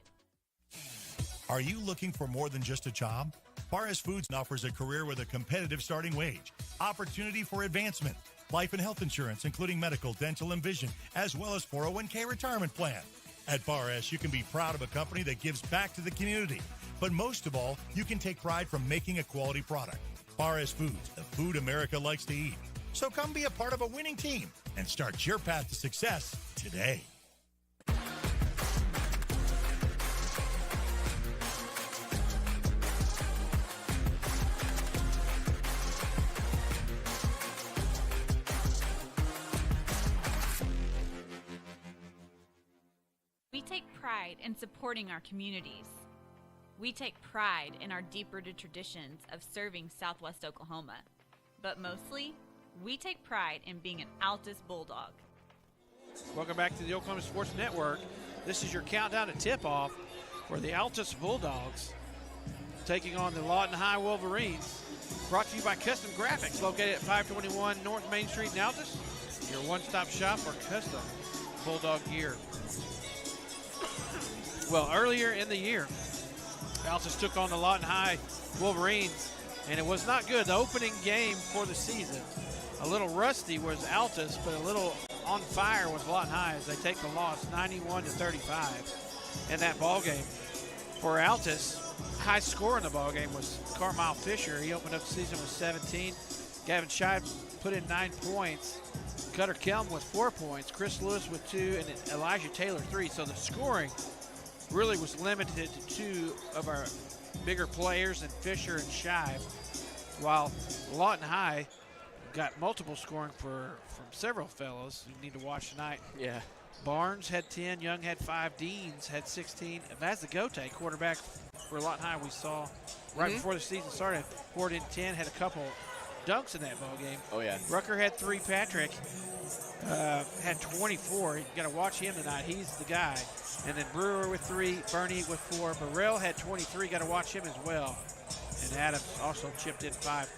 Are you looking for more than just a job? Paris Foods offers a career with a competitive starting wage, opportunity for advancement, life and health insurance, including medical, dental, and vision, as well as 401k retirement plan. At Bar S, you can be proud of a company that gives back to the community. But most of all, you can take pride from making a quality product. Bar S Foods, the food America likes to eat. So come be a part of a winning team and start your path to success today. We take pride in supporting our communities. We take pride in our deep-rooted traditions of serving Southwest Oklahoma. But mostly, we take pride in being an Altus Bulldog. Welcome back to the Oklahoma Sports Network. This is your countdown to tip-off for the Altus Bulldogs taking on the Lawton High Wolverines. Brought to you by Custom Graphics, located at 521 North Main Street in Altus. Your one-stop shop for custom Bulldog gear. Well, earlier in the year, Altus took on the Lawton High Wolverines, and it was not good. The opening game for the season, a little rusty was Altus, but a little on fire was Lawton High as they take the loss 91-35 in that ball game. For Altus, high score in the ball game was Carmile Fisher. He opened up the season with 17. Gavin Scheid put in 9 points. Cutter Kelm with 4 points. Chris Lewis with 2, and Elijah Taylor 3. So the scoring really was limited to 2 of our bigger players in Fisher and Shive, while Lawton High got multiple scoring from several fellows you need to watch tonight. Yeah. Barnes had 10, Young had 5, Deans had 16. Vazagote, quarterback for Lawton High, we saw right before the season started, poured in 10, had a couple dunks in that ball game. Oh, yeah. Rucker had 3, Patrick had 24. You got to watch him tonight. He's the guy. And then Brewer with 3, Bernie with 4. Burrell had 23. Got to watch him as well. And Adams also chipped in 5.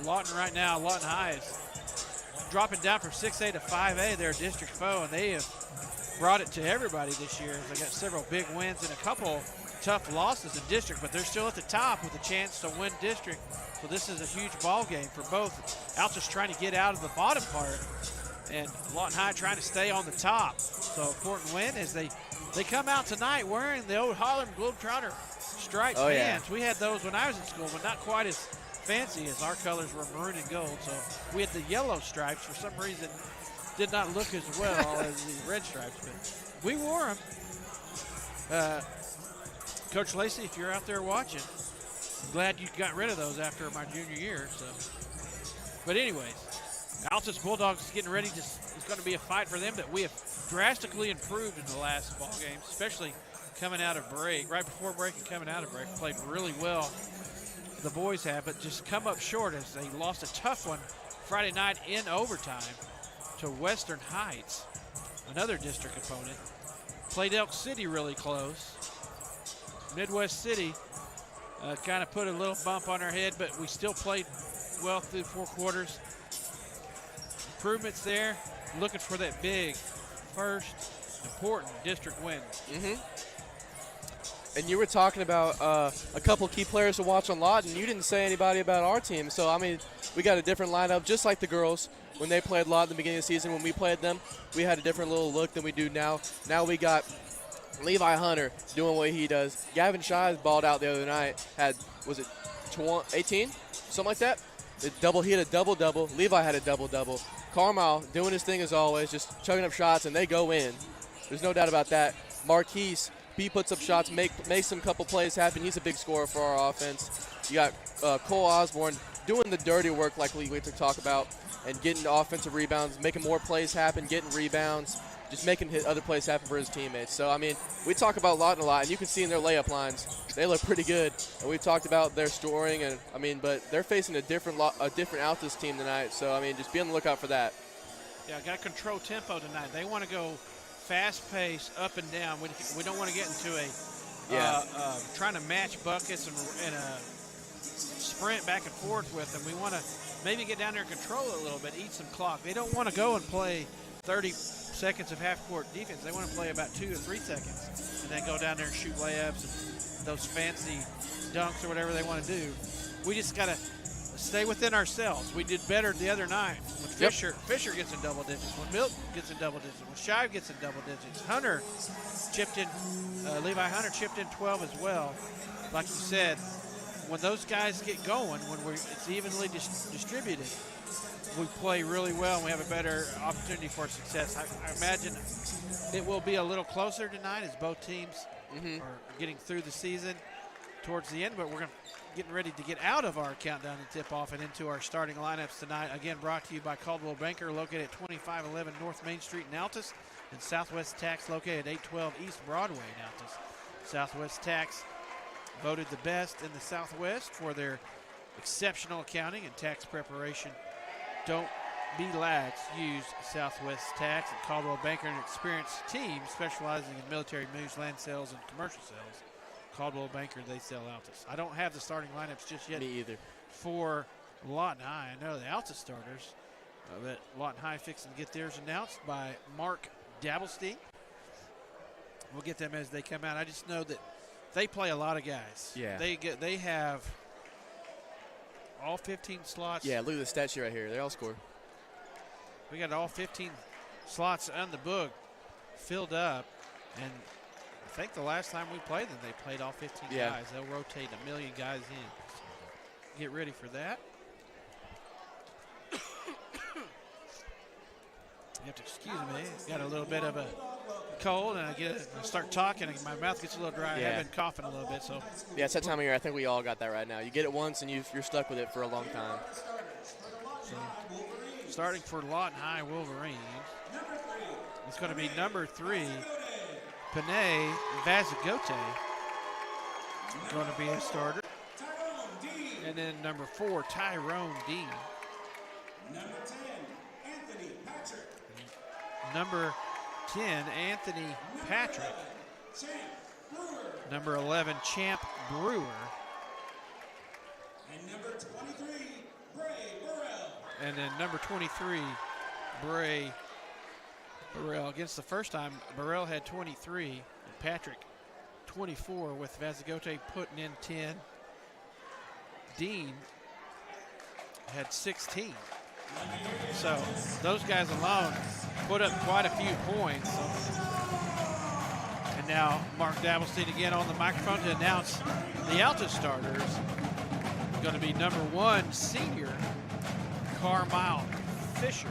Lawton right now, Lawton High is dropping down from 6A to 5A, their district foe, and they have brought it to everybody this year. They got several big wins and a couple tough losses in district, but they're still at the top with a chance to win district. So this is a huge ball game for both. Altus trying to get out of the bottom part, and Lawton High trying to stay on the top. So important win as they come out tonight wearing the old Harlem Globetrotter striped pants. We had those when I was in school, but not quite as fancy as our colors were maroon and gold. So we had the yellow stripes. For some reason, did not look as well as the red stripes, but we wore them. Coach Lacey, if you're out there watching, I'm glad you got rid of those after my junior year. So, but anyways, Altus Bulldogs getting ready to. It's going to be a fight for them that we have drastically improved in the last ball games, especially coming out of break, right before break and coming out of break. Played really well, the boys have, but just come up short as they lost a tough one Friday night in overtime to Western Heights, another district opponent. Played Elk City really close. Midwest City kind of put a little bump on our head, but we still played well through 4 quarters. Improvements there, looking for that big first important district win. And you were talking about a couple key players to watch on Lawton. You didn't say anybody about our team. So, I mean, we got a different lineup, just like the girls. when they played Lawton at the beginning of the season. When we played them, we had a different little look than we do now. Now we got Levi Hunter doing what he does. Gavin Shives balled out the other night. Was it 18? Something like that? He had a double-double. Levi had a double-double. Carmile doing his thing as always, just chugging up shots, and they go in. There's no doubt about that. Marquise, he puts up shots, makes some couple plays happen. He's a big scorer for our offense. You got Cole Osborne doing the dirty work like we talk about, and getting offensive rebounds, making more plays happen, getting rebounds, just making other plays happen for his teammates. So, I mean, we talk about Lawton a lot, and you can see in their layup lines, they look pretty good. And we've talked about their scoring, and I mean, but they're facing a different Altus team tonight. So, I mean, just be on the lookout for that. Yeah, got to control tempo tonight. They want to go fast-paced, up and down. We don't want to get into trying to match buckets and a sprint back and forth with them. We want to maybe get down there and control it a little bit, eat some clock. They don't want to go and play 30 seconds of half-court defense. They want to play about 2 or 3 seconds and then go down there and shoot layups and those fancy dunks or whatever they want to do. We just got to stay within ourselves. We did better the other night when Fisher gets in double digits, when Milton gets in double digits, when Shive gets in double digits. Hunter chipped in, Levi Hunter chipped in 12 as well. Like you said, when those guys get going, when it's evenly distributed, we play really well and we have a better opportunity for success. I imagine it will be a little closer tonight as both teams are getting through the season towards the end, but we're getting ready to get out of our countdown and tip-off and into our starting lineups tonight. Again, brought to you by Caldwell Banker, located at 2511 North Main Street in Altus, and Southwest Tax, located at 812 East Broadway in Altus. Southwest Tax voted the best in the Southwest for their exceptional accounting and tax preparation. Don't be lax. Use Southwest Tax at Caldwell Banker, an experienced team specializing in military moves, land sales, and commercial sales. Caldwell Banker, they sell Altus. I don't have the starting lineups just yet. Me either. For Lawton High. I know the Altus starters, but Lawton High fixing to get theirs announced by Mark Dabblestein. We'll get them as they come out. I just know that they play a lot of guys. Yeah. They have all 15 slots. Yeah, look at the stat sheet right here. They all score. We got all 15 slots on the book filled up, and I think the last time we played them, they played all 15 guys. They'll rotate a million guys in. So get ready for that. You have to excuse me. Got a little bit of a cold, and I start talking, and my mouth gets a little dry. Yeah. I've been coughing a little bit. So yeah, it's that time of year. I think we all got that right now. You get it once, and you're stuck with it for a long time. So, starting for Lawton High Wolverines, it's going to be number 3, Panay Vazigote, going to be a starter. And then number 4, Tyrone Dean. Number 10, Anthony Patrick. Number 10, Anthony Patrick. Number 11, Champ Brewer. And number 23, Bray Burrell. And then number 23, Bray Burrell. Against the first time, Burrell had 23, and Patrick 24, with Vazigote putting in 10. Dean had 16. So those guys alone put up quite a few points. And now Mark Dabblestein again on the microphone to announce the Altus starters. Going to be number 1, senior Carmile Fisher.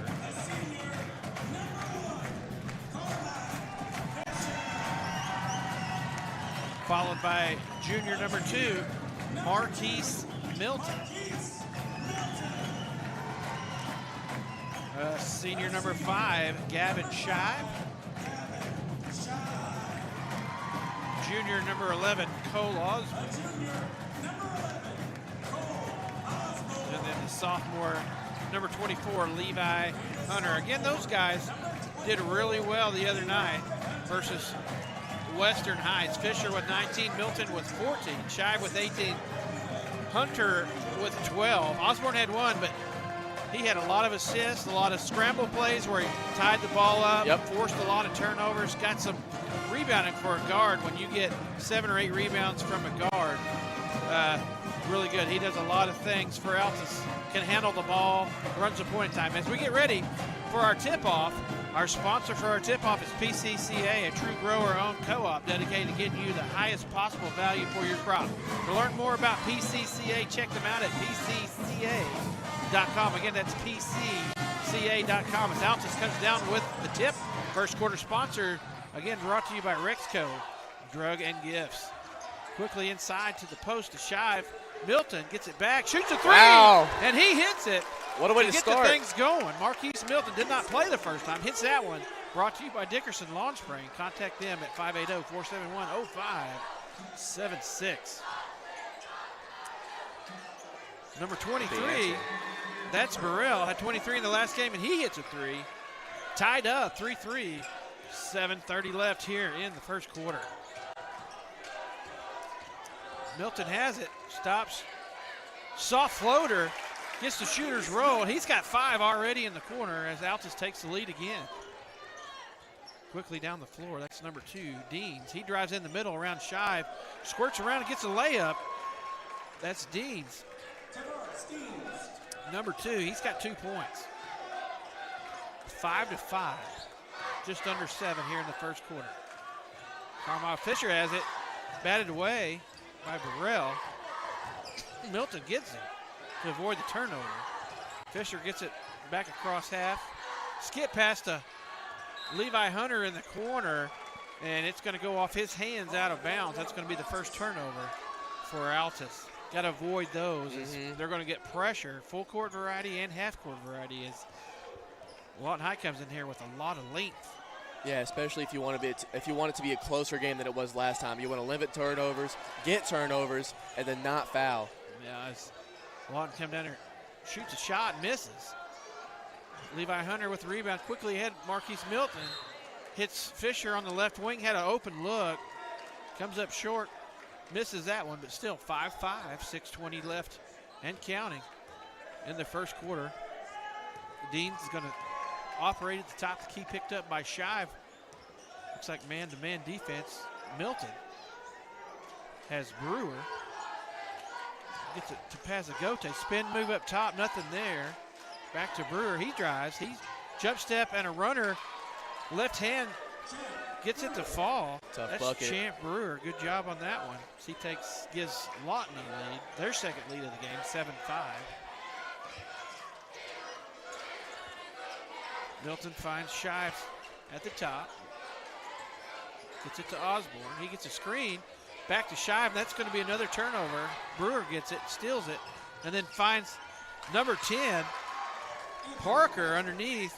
Followed by junior number 2, Marquise Milton. Senior number 5, Gavin Shive. Junior number 11, Cole Osborne. And then the sophomore, number 24, Levi Hunter. Again, those guys did really well the other night versus Western Heights. Fisher with 19, Milton with 14, Shive with 18, Hunter with 12. Osborne had 1, but he had a lot of assists, a lot of scramble plays where he tied the ball up, forced a lot of turnovers, got some rebounding for a guard. When you get 7 or 8 rebounds from a guard, really good. He does a lot of things for Altus. Can handle the ball, runs the point time. As we get ready for our tip-off, our sponsor for our tip-off is PCCA, a true grower-owned co-op dedicated to getting you the highest possible value for your crop. To learn more about PCCA, check them out at PCCA.com. Again, that's PCCA.com. As Altus comes down with the tip, first quarter sponsor, again, brought to you by Rexco, Drug and Gifts. Quickly inside to the post to Shive. Milton gets it back, shoots a three, wow. And he hits it. What a way to get start. the things going. Marquise Milton did not play the first time. Hits that one. Brought to you by Dickerson Lawn Spraying. Contact them at 580-471-0576. Number 23, that's Burrell. Had 23 in the last game, and he hits a three. Tied up, 3-3. 7:30 left here in the first quarter. Milton has it, stops, soft floater, gets the shooter's roll. He's got 5 already in the corner as Altus takes the lead again. Quickly down the floor, that's number 2, Deans. He drives in the middle around Shive, squirts around and gets a layup. That's Deans. Number 2, he's got 2 points. 5-5, just under 7 here in the first quarter. Carmine Fisher has it, batted away by Burrell. Milton gets it to avoid the turnover. Fisher gets it back across half. Skip past to Levi Hunter in the corner, and it's going to go off his hands out of bounds. That's going to be the first turnover for Altus. Got to avoid those as they're going to get pressure, full court variety and half court variety, as Lawton High comes in here with a lot of length. Yeah, especially if you want it to be a closer game than it was last time. You want to limit turnovers, get turnovers, and then not foul. Yeah, as Lawton comes down here, shoots a shot, misses. Levi Hunter with the rebound, quickly ahead. Marquise Milton hits Fisher on the left wing, had an open look, comes up short, misses that one, but still 5-5, 6:20 left and counting in the first quarter. Dean's is going to operate at the top. The key picked up by Shive. Looks like man-to-man defense. Milton has Brewer. Gets it to Pazagote. Spin move up top. Nothing there. Back to Brewer. He drives. He jump step and a runner. Left hand gets it to fall. Tough That's bucket. Champ Brewer. Good job on that one. He gives Lawton a lead. Their second lead of the game, 7-5. Milton finds Shive at the top. Gets it to Osborne. He gets a screen. Back to Shive. That's going to be another turnover. Brewer gets it, steals it, and then finds number 10, Parker, underneath.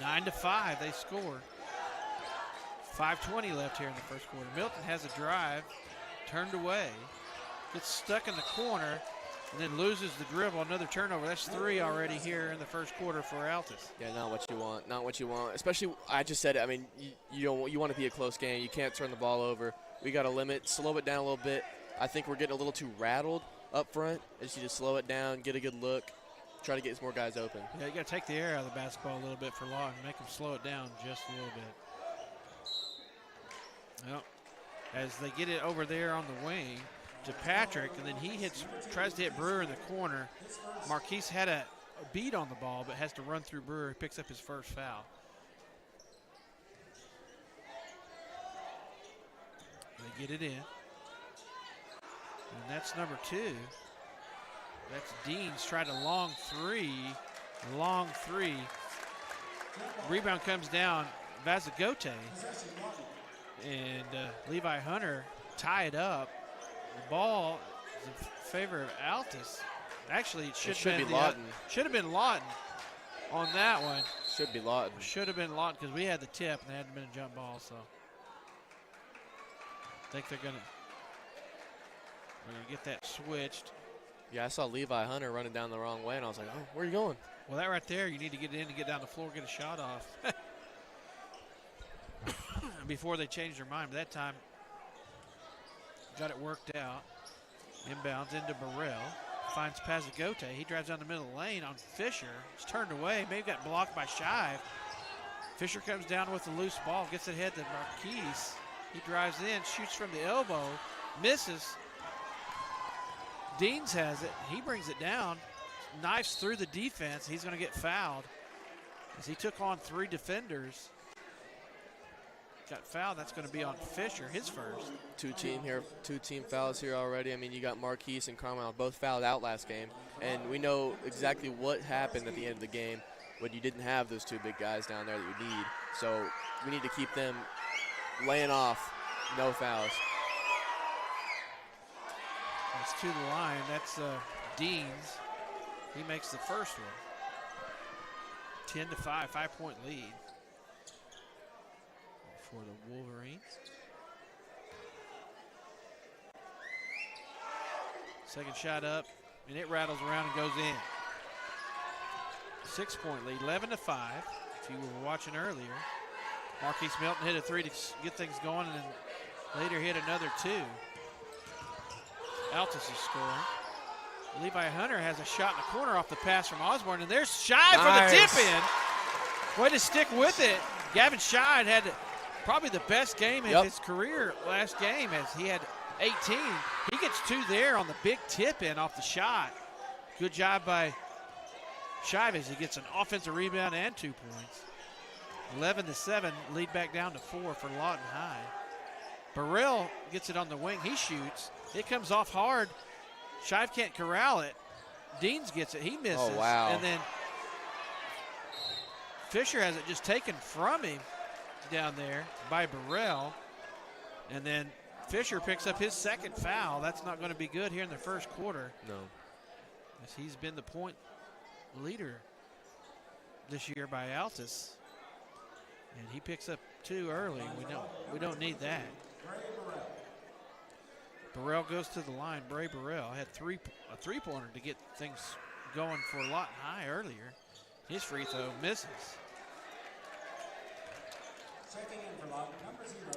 9-5, they score. 5:20 left here in the first quarter. Milton has a drive, turned away, gets stuck in the corner, and then loses the dribble. Another turnover. That's 3 already here in the first quarter for Altus. Yeah, not what you want. Not what you want. Especially, I just said it. I mean, you want to be a close game. You can't turn the ball over. We got to limit, slow it down a little bit. I think we're getting a little too rattled up front. You just slow it down, get a good look, try to get some more guys open. Yeah, you got to take the air out of the basketball a little bit for Lawton, make them slow it down just a little bit. Well, as they get it over there on the wing to Patrick, and then he tries to hit Brewer in the corner. Marquise had a beat on the ball, but has to run through Brewer. He picks up his first foul. They get it in. And that's number 2. That's Deans tried a long three. Rebound comes down, Vazagote. And Levi Hunter tie it up. The ball is in favor of Altus. Actually, it should be Lawton. Should have been Lawton on that one. Should be Lawton. Should have been Lawton because we had the tip and there hadn't been a jump ball. So I think they're gonna get that switched. Yeah, I saw Levi Hunter running down the wrong way, and I was like, oh, where are you going? Well, that right there, you need to get in to get down the floor, get a shot off. Before they changed their mind. But that time, got it worked out. Inbounds into Burrell. Finds Pazagote. He drives down the middle of the lane on Fisher. It's turned away. Maybe got blocked by Shive. Fisher comes down with the loose ball. Gets it ahead to Marquise. He drives in. Shoots from the elbow. Misses. Deans has it. He brings it down, knifes through the defense. He's going to get fouled as he took on 3 defenders. Got fouled. That's going to be on Fisher, his first. Two team fouls here already. I mean, you got Marquise and Carmel both fouled out last game, and we know exactly what happened at the end of the game when you didn't have those 2 big guys down there that you need. So we need to keep them laying off, no fouls. It's to the line. That's Deans. He makes the first one. 10-5, 5-point lead for the Wolverines. Second shot up, and it rattles around and goes in. 6-point lead, 11-5. If you were watching earlier, Marquise Milton hit a 3 to get things going, and then later hit another 2. Altus is scoring. Levi Hunter has a shot in the corner off the pass from Osborne, and there's Scheid for the tip-in. Way to stick with it. Gavin Scheid had probably the best game of his career last game, as he had 18. He gets 2 there on the big tip-in off the shot. Good job by Scheid as he gets an offensive rebound and 2 points. 11-7, lead back down to 4 for Lawton High. Burrell gets it on the wing. He shoots. It comes off hard. Scheid can't corral it. Deans gets it. He misses. Oh, wow. And then Fisher has it just taken from him down there by Burrell. And then Fisher picks up his second foul. That's not going to be good here in the first quarter. No. As he's been the point leader this year by Altus. And he picks up 2 early. We don't need that. Burrell goes to the line. Bray Burrell had a 3-pointer to get things going for Lawton High earlier. His free throw misses.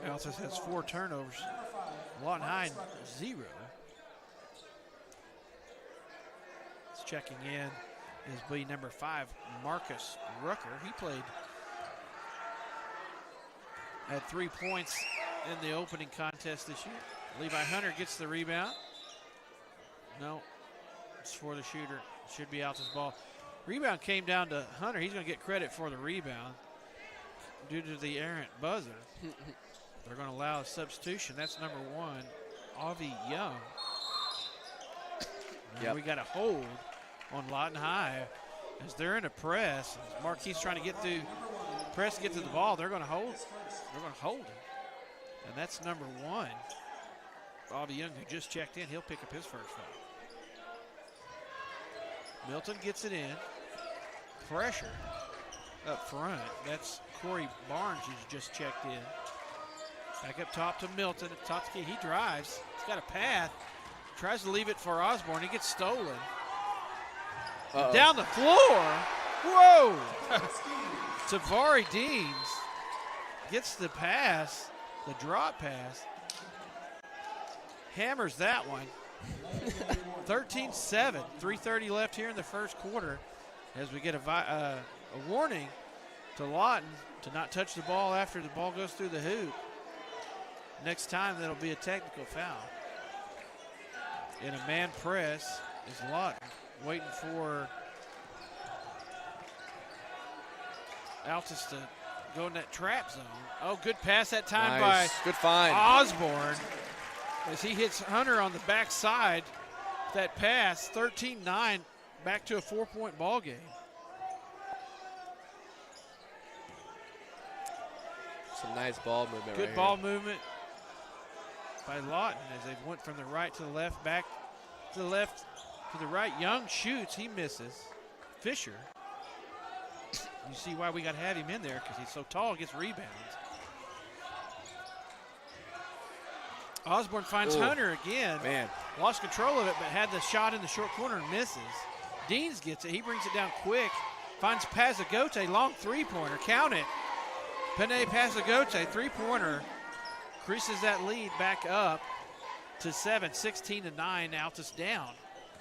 Altus has 4 turnovers. Lawton High 0. It's checking in is B number 5, Marcus Rucker. He had 3 points in the opening contest this year. Levi Hunter gets the rebound. No, it's for the shooter. Should be Altus' ball. Rebound came down to Hunter. He's going to get credit for the rebound due to the errant buzzer. They're going to allow a substitution. That's number 1, Avi Young. We got a hold on Lawton High as they're in a press. Marquise trying to get through press to get to the ball. They're going to hold. They're going to hold it. And that's number 1. Bobby Young, who just checked in, he'll pick up his first foul. Milton gets it in. Pressure up front. That's Corey Barnes, who's just checked in. Back up top to Milton. At top key, he drives. He's got a path. Tries to leave it for Osborne. He gets stolen. Down the floor. Whoa! Tavari Deans gets the pass, the drop pass. Hammers that one. 13-7, 3:30 left here in the first quarter as we get a warning to Lawton to not touch the ball after the ball goes through the hoop. Next time, that'll be a technical foul. In a man press is Lawton waiting for Altus to go in that trap zone. Oh, good pass that time by good find. Osborne as he hits Hunter on the backside. That pass, 13-9, back to a 4-point ball game. Some nice ball movement. Good ball movement by Lawton as they went from the right to the left, back to the left to the right. Young shoots, he misses. Fisher, you see why we got to have him in there, because he's so tall, gets rebounds. Osborne finds Hunter again. Man. Lost control of it, but had the shot in the short corner and misses. Deans gets it. He brings it down quick. Finds Pazagote, long three-pointer. Count it. Panay Pazagote, three-pointer. Increases that lead back up to 7, 16-9. Altus down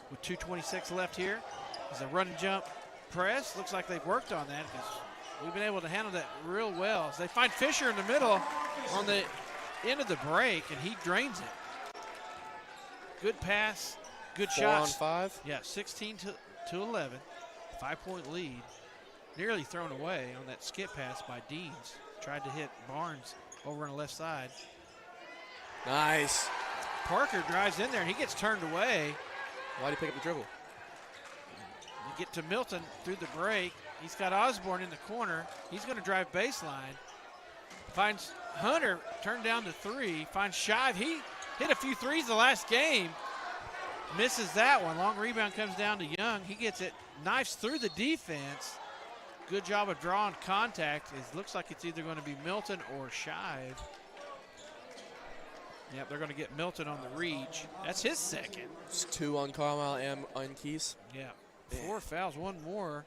with 2:26 left here. There's a run and jump press. Looks like they've worked on that because we've been able to handle that real well. So they find Fisher in the middle on the end of the break, and he drains it. Good pass Good 4 shots. on 5. Yeah, 16 to 11. 5-point lead. Nearly thrown away on that skip pass by Deans. Tried to hit Barnes over on the left side. Nice. Parker drives in there, and he gets turned away. Why'd he pick up the dribble? You get to Milton through the break. He's got Osborne in the corner. He's going to drive baseline. Finds Hunter, turned down to 3. Finds Shive. He hit a few threes the last game. Misses that one. Long rebound comes down to Young. He gets it. Knifes through the defense. Good job of drawing contact. It looks like it's either going to be Milton or Shive. Yep, they're going to get Milton on the reach. That's his second. It's 2 on Carlisle and on Keys. Yeah. 4 fouls, 1 more.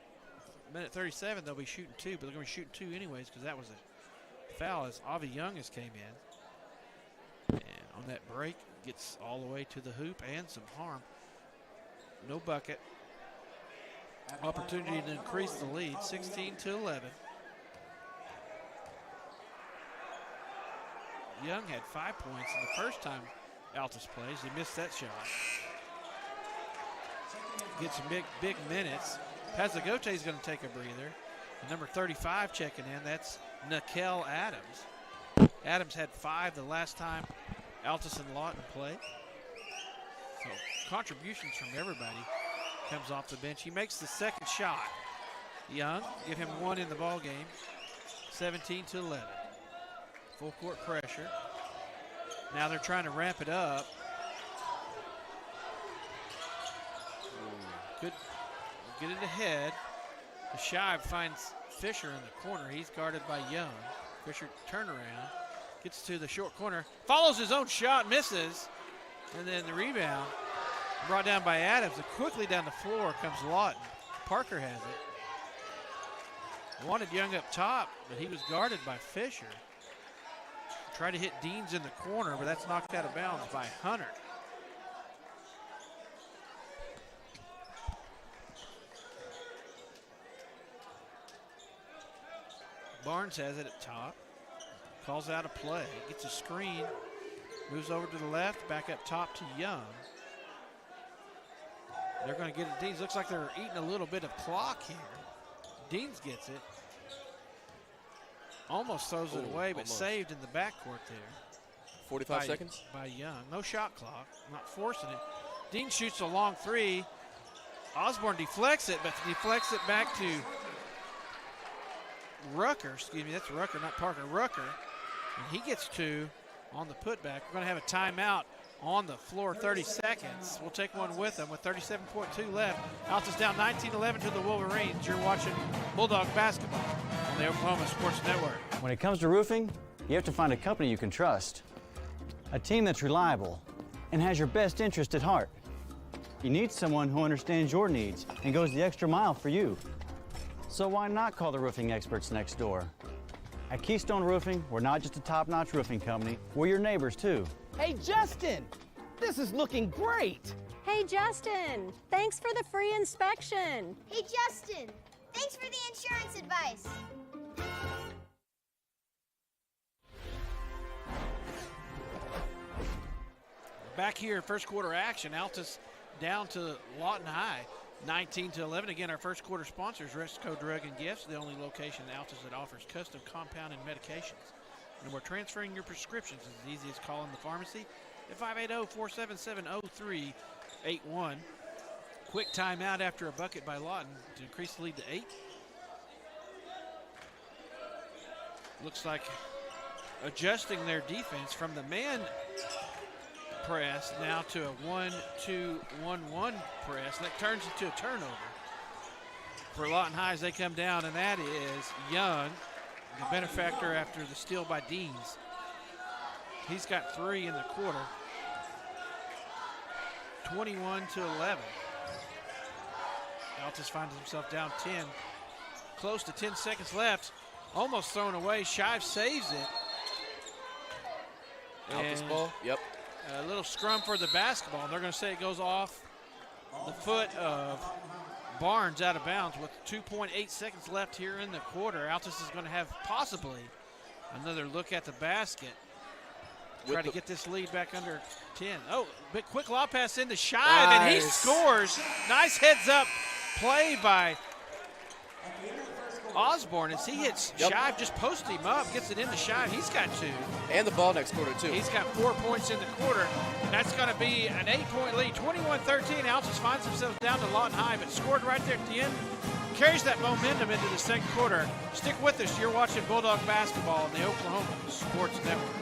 Minute 37, they'll be shooting 2, but they're going to be shooting 2 anyways because that was a foul as Avi Young has came in. And on that break, gets all the way to the hoop and some harm. No bucket. Opportunity to increase the lead, 16 to 11. Young had 5 points in the first time Altus plays. He missed that shot. Gets some big minutes. Pazagote is going to take a breather. And number 35 checking in, that's Nikel Adams. Adams had 5 the last time Altus and Lawton played. So contributions from everybody comes off the bench. He makes the second shot. Young, give him 1 in the ball game. 17 to 11. Full court pressure. Now they're trying to ramp it up. Good. Get it ahead. The Shive finds Fisher in the corner. He's guarded by Young. Fisher turnaround. Gets to the short corner. Follows his own shot. Misses. And then the rebound. Brought down by Adams. And quickly down the floor comes Lawton. Parker has it. Wanted Young up top, but he was guarded by Fisher. Tried to hit Deans in the corner, but that's knocked out of bounds by Hunter. Barnes has it at top. Calls out a play. Gets a screen. Moves over to the left. Back up top to Young. They're going to get it. Deans looks like they're eating a little bit of clock here. Deans gets it. Almost throws it away, but saved in the backcourt there. 45 seconds. By Young. No shot clock. Not forcing it. Dean shoots a long 3. Osborne deflects it, but deflects it back to Rucker. Excuse me, that's Rucker, not Parker. Rucker. And he gets 2 on the putback. We're going to have a timeout on the floor, 30 seconds. We'll take one with them with 37.2 left. Altus down 19-11 to the Wolverines. You're watching Bulldog basketball on the Oklahoma Sports Network. When it comes to roofing, you have to find a company you can trust. A team that's reliable and has your best interest at heart. You need someone who understands your needs and goes the extra mile for you. So why not call the roofing experts next door? At Keystone Roofing, we're not just a top-notch roofing company, we're your neighbors too. Hey, Justin, this is looking great. Hey, Justin, thanks for the free inspection. Hey, Justin, thanks for the insurance advice. Back here, first quarter action. Altus down to Lawton High, 19-11. Again, our first quarter sponsors, Resco Drug and Gifts, the only location in Altus that offers custom compounded medications. And we're transferring your prescriptions as easy as calling the pharmacy at 580-477-0381. Quick timeout after a bucket by Lawton to increase the lead to 8. Looks like adjusting their defense from the man press now to a 1-2-1-1 press. That turns into a turnover for Lawton High as they come down, and that is Young, the benefactor after the steal by Deans. He's got 3 in the quarter. 21-11. Altus finds himself down 10. Close to 10 seconds left. Almost thrown away. Shive saves it. Altus ball. Yep. A little scrum for the basketball. They're going to say it goes off the foot of Barnes out of bounds with 2.8 seconds left here in the quarter. Altus is going to have possibly another look at the basket. Try to get this lead back under 10. Oh, big quick lob pass into Shive, Nice. and he scores. Nice heads-up play by Osborne as he hits Shive, just posts him up, gets it into Shive. He's got 2. And the ball next quarter, too. He's got 4 points in the quarter. And that's going to be an 8-point lead. 21-13. Altus finds themselves down to Lawton High, but scored right there at the end. Carries that momentum into the second quarter. Stick with us. You're watching Bulldog basketball on the Oklahoma Sports Network.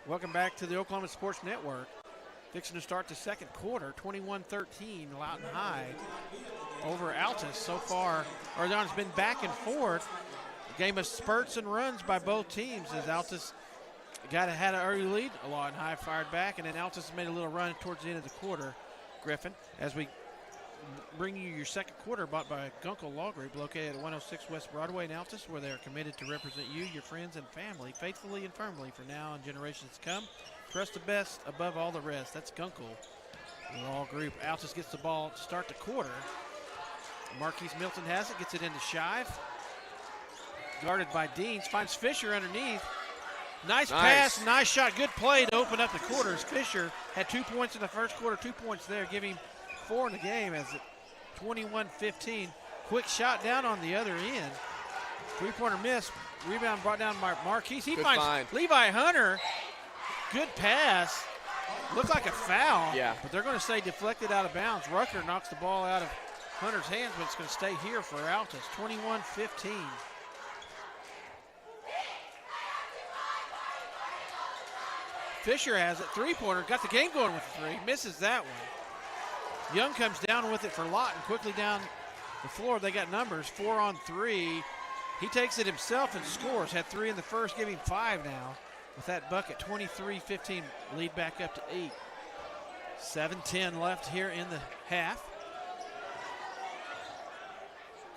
Welcome back to the Oklahoma Sports Network. Fixing to start the second quarter, 21-13, Lawton High over Altus so far. It's been back and forth. A game of spurts and runs by both teams as Altus had an early lead. Lawton High fired back, and then Altus made a little run towards the end of the quarter. Griffin, as we bring you your second quarter, bought by Gunkel Law Group, located at 106 West Broadway in Altus, where they are committed to represent you, your friends, and family faithfully and firmly for now and generations to come. Trust the best above all the rest. That's Gunkel Law Group. Altus gets the ball to start the quarter. Marquise Milton has it, gets it into Shive. Guarded by Deans, finds Fisher underneath. Nice pass, nice shot, good play to open up the quarters. Fisher had 2 points in the first quarter, 2 points there, giving 4 in the game as it 21-15. Quick shot down on the other end. Three-pointer miss. Rebound brought down by Marquise. He finds Levi Hunter. Good pass. Looked like a foul. Yeah. But they're going to say deflected out of bounds. Rucker knocks the ball out of Hunter's hands, but it's going to stay here for Altus. 21-15. Fisher has it. Three-pointer. Got the game going with the three. Misses that one. Young comes down with it for Lawton. Quickly down the floor. They got numbers. 4 on 3. He takes it himself and scores. Had 3 in the first, giving 5 now. With that bucket, 23-15. Lead back up to 8. 7:10 left here in the half.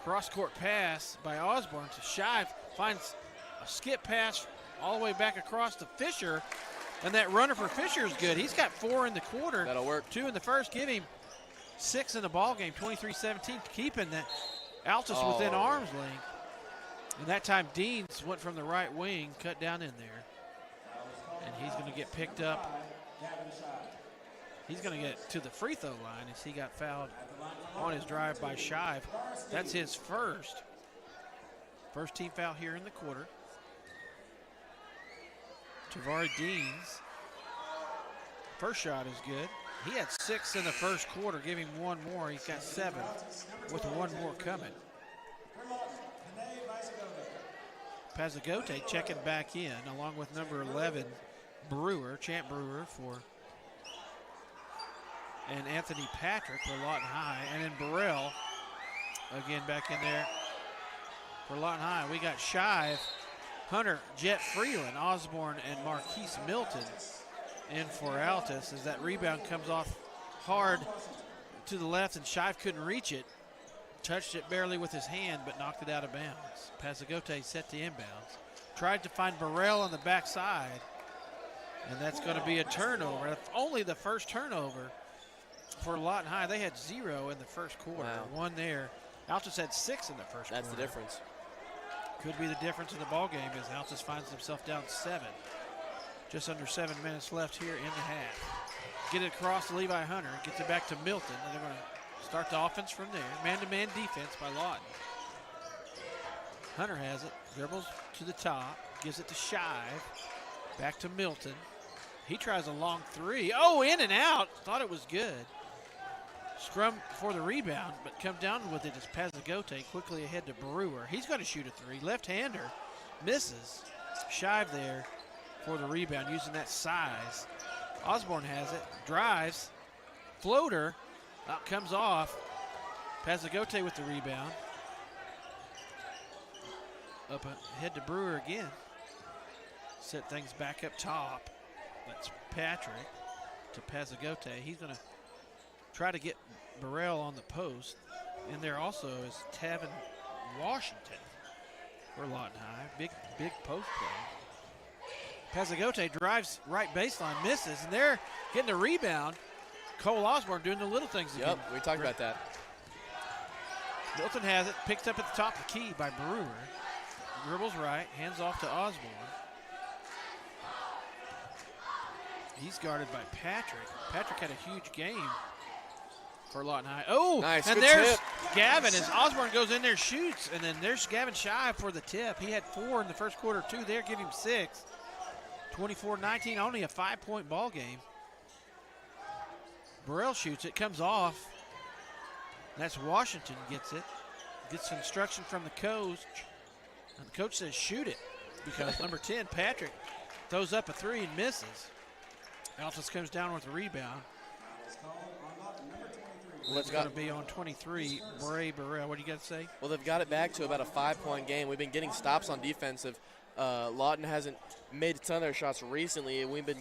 Cross-court pass by Osborne to Shive. Finds a skip pass all the way back across to Fisher. And that runner for Fisher is good. He's got 4 in the quarter. That'll work. 2 in the first. Give him 6 in the ball game. 23-17. Keeping that Altus within arm's length. And that time Deans went from the right wing, cut down in there. And he's going to get picked up. He's going to get to the free throw line as he got fouled on his drive by Shive. That's his first team foul here in the quarter. Tavari Deans, first shot is good. He had 6 in the first quarter. Give him 1 more. He's got 7 with 1 more coming. Pazagote checking back in along with number 11, Brewer, Champ Brewer and Anthony Patrick for Lawton High. And then Burrell again back in there for Lawton High. We got Shive, Hunter, Jet Freeland, Osborne, and Marquise Milton in for Altus as that rebound comes off hard to the left and Shive couldn't reach it. Touched it barely with his hand but knocked it out of bounds. Pazagote set the inbounds. Tried to find Burrell on the backside and that's going to be a turnover. That's only the first turnover for Lawton High. They had 0 in the first quarter. Wow. 1 there. Altus had 6 in the first quarter. That's the difference. Could be the difference in the ball game as Altus finds himself down 7. Just under 7 minutes left here in the half. Get it across to Levi Hunter. Gets it back to Milton. And they're going to start the offense from there. Man-to-man defense by Lawton. Hunter has it. Dribbles to the top. Gives it to Shive. Back to Milton. He tries a long 3. Oh, in and out. Thought it was good. Scrum for the rebound, but come down with it is Pazagote, quickly ahead to Brewer. He's going to shoot a three. Left-hander misses. Shive there for the rebound, using that size. Osborne has it, drives, floater, out comes off. Pazagote with the rebound. Up ahead to Brewer again. Set things back up top. That's Patrick to Pazagote. He's going to try to get Burrell on the post. And there also is Tavin Washington for Lawton High. Big post play. Pazagote drives right baseline, misses, and they're getting the rebound. Cole Osborne doing the little things again. Yep, we talked about that. Milton has it, picked up at the top of the key by Brewer. Dribbles right, hands off to Osborne. He's guarded by Patrick. Patrick had a huge game for Lawton High. Oh, nice, and good there's tip. Gavin as Osborne goes in there, shoots, and then there's Gavin Shive for the tip. He had 4 in the first quarter, 2 there, give him 6. 24-19, only a 5-point ball game. Burrell shoots it, comes off. That's Washington gets it. Gets instruction from the coach. And the coach says shoot it because number 10, Patrick, throws up a 3 and misses. Altus comes down with the rebound. Well, it's going to be on 23, Bray Burrell. What do you got to say? Well, they've got it back to about a 5-point game. We've been getting stops on defensive. Lawton hasn't made a ton of their shots recently, and we've been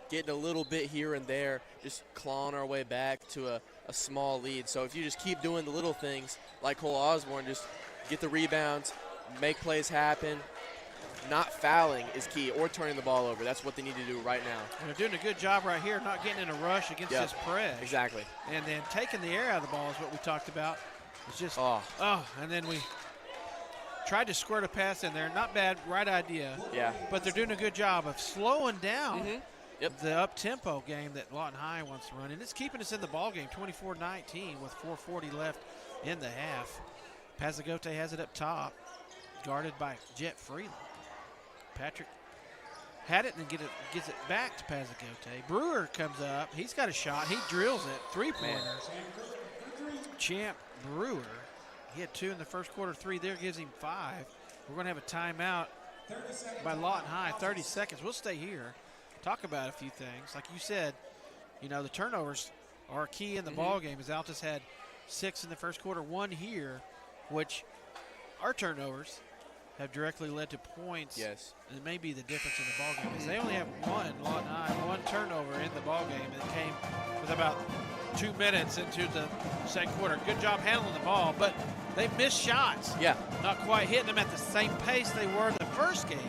getting a little bit here and there, just clawing our way back to a small lead. So if you just keep doing the little things like Cole Osborne, just get the rebounds, make plays happen. Not fouling is key, or turning the ball over. That's what they need to do right now. And they're doing a good job right here, not getting in a rush against this press. Exactly. And then taking the air out of the ball is what we talked about. It's just, and then we tried to squirt a pass in there. Not bad, right idea. Yeah. But they're doing a good job of slowing down the up-tempo game that Lawton High wants to run. And it's keeping us in the ball game, 24-19 with 4:40 left in the half. Pazagote has it up top, guarded by Jet Freeland. Patrick had it and then gets it back to Pazagote. Brewer comes up. He's got a shot. He drills it. 3-pointer. Champ Brewer. He had 2 in the first quarter. 3 there gives him 5. We're going to have a timeout by Lawton High. 30 seconds. We'll stay here. Talk about a few things. Like you said, the turnovers are key in the ball game. As Altus had 6 in the first quarter, 1 here, which our turnovers have directly led to points. Yes. And it may be the difference in the ball game. Is they only have Lawton High, 1 turnover in the ball game, and it came with about 2 minutes into the second quarter. Good job handling the ball, but they missed shots. Yeah. Not quite hitting them at the same pace they were in the first game.